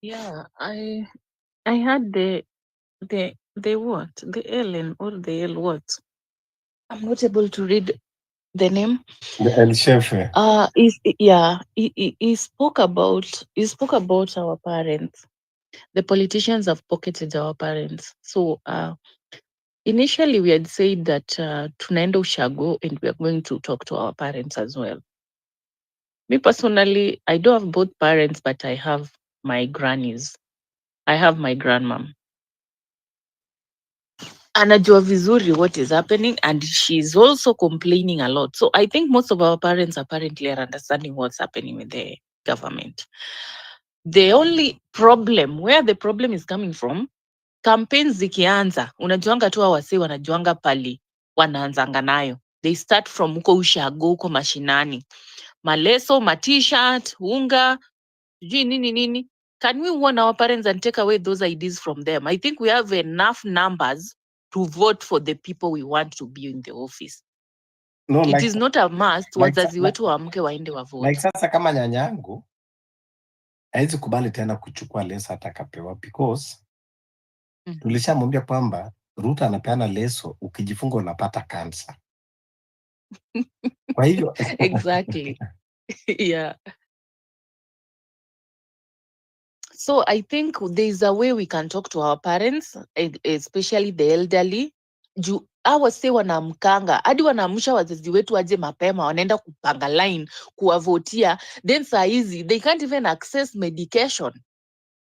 Yeah, I had the what? The Ellen or the L what? I'm not able to read the name. The Elchefe. He spoke about our parents. The politicians have pocketed our parents. So initially we had said that tunaenda ushago and we are going to talk to our parents as well. Me personally, I don't have both parents, but I have my grannies. I have my grandmom. anajua vizuri what is happening, and she's also complaining a lot. So I think most of our parents apparently are understanding what's happening with the government. The only problem, where the problem is coming from, campaigns zikianza, unajuanga tu wasi wanajuanga pali wanaanzanga nayo. They start from huko ushago, huko mashinani, maleso, t-shirt, unga, nini. Can we warn our parents and take away those ideas from them? I think we have enough numbers to vote for the people we want to be in the office. No, It like, is not a must. like, Wazazi wetu waamke waende wa vote. like sasa kama nyanyangu haizi kubali tena kuchukua leso atakapewa because tulishamwambia kwamba Ruto anapeana leso, ukijifunga unapata kansa. Kwa hivyo exactly. Yeah. So I think there's a way we can talk to our parents, especially the elderly. Juu awase wanamkanga hadi wanaamsha wazazi wetu waje mapema, wanaenda kupanga line kuwavotia, then saa hizi they can't even access medication.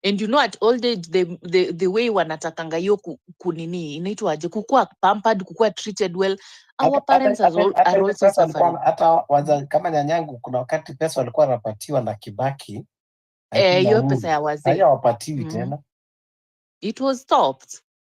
And you know, at old age the way wanatakanga hiyo kunini inaitwaje, kukua pampered, kukua treated well. Our parents are also suffering. Hata wazazi kama nyanyangu, kuna wakati pesa walikuwa wanapatiwa na Kibaki, Hiyo pesa ya wazee hawapatiwi tena. It was stopped.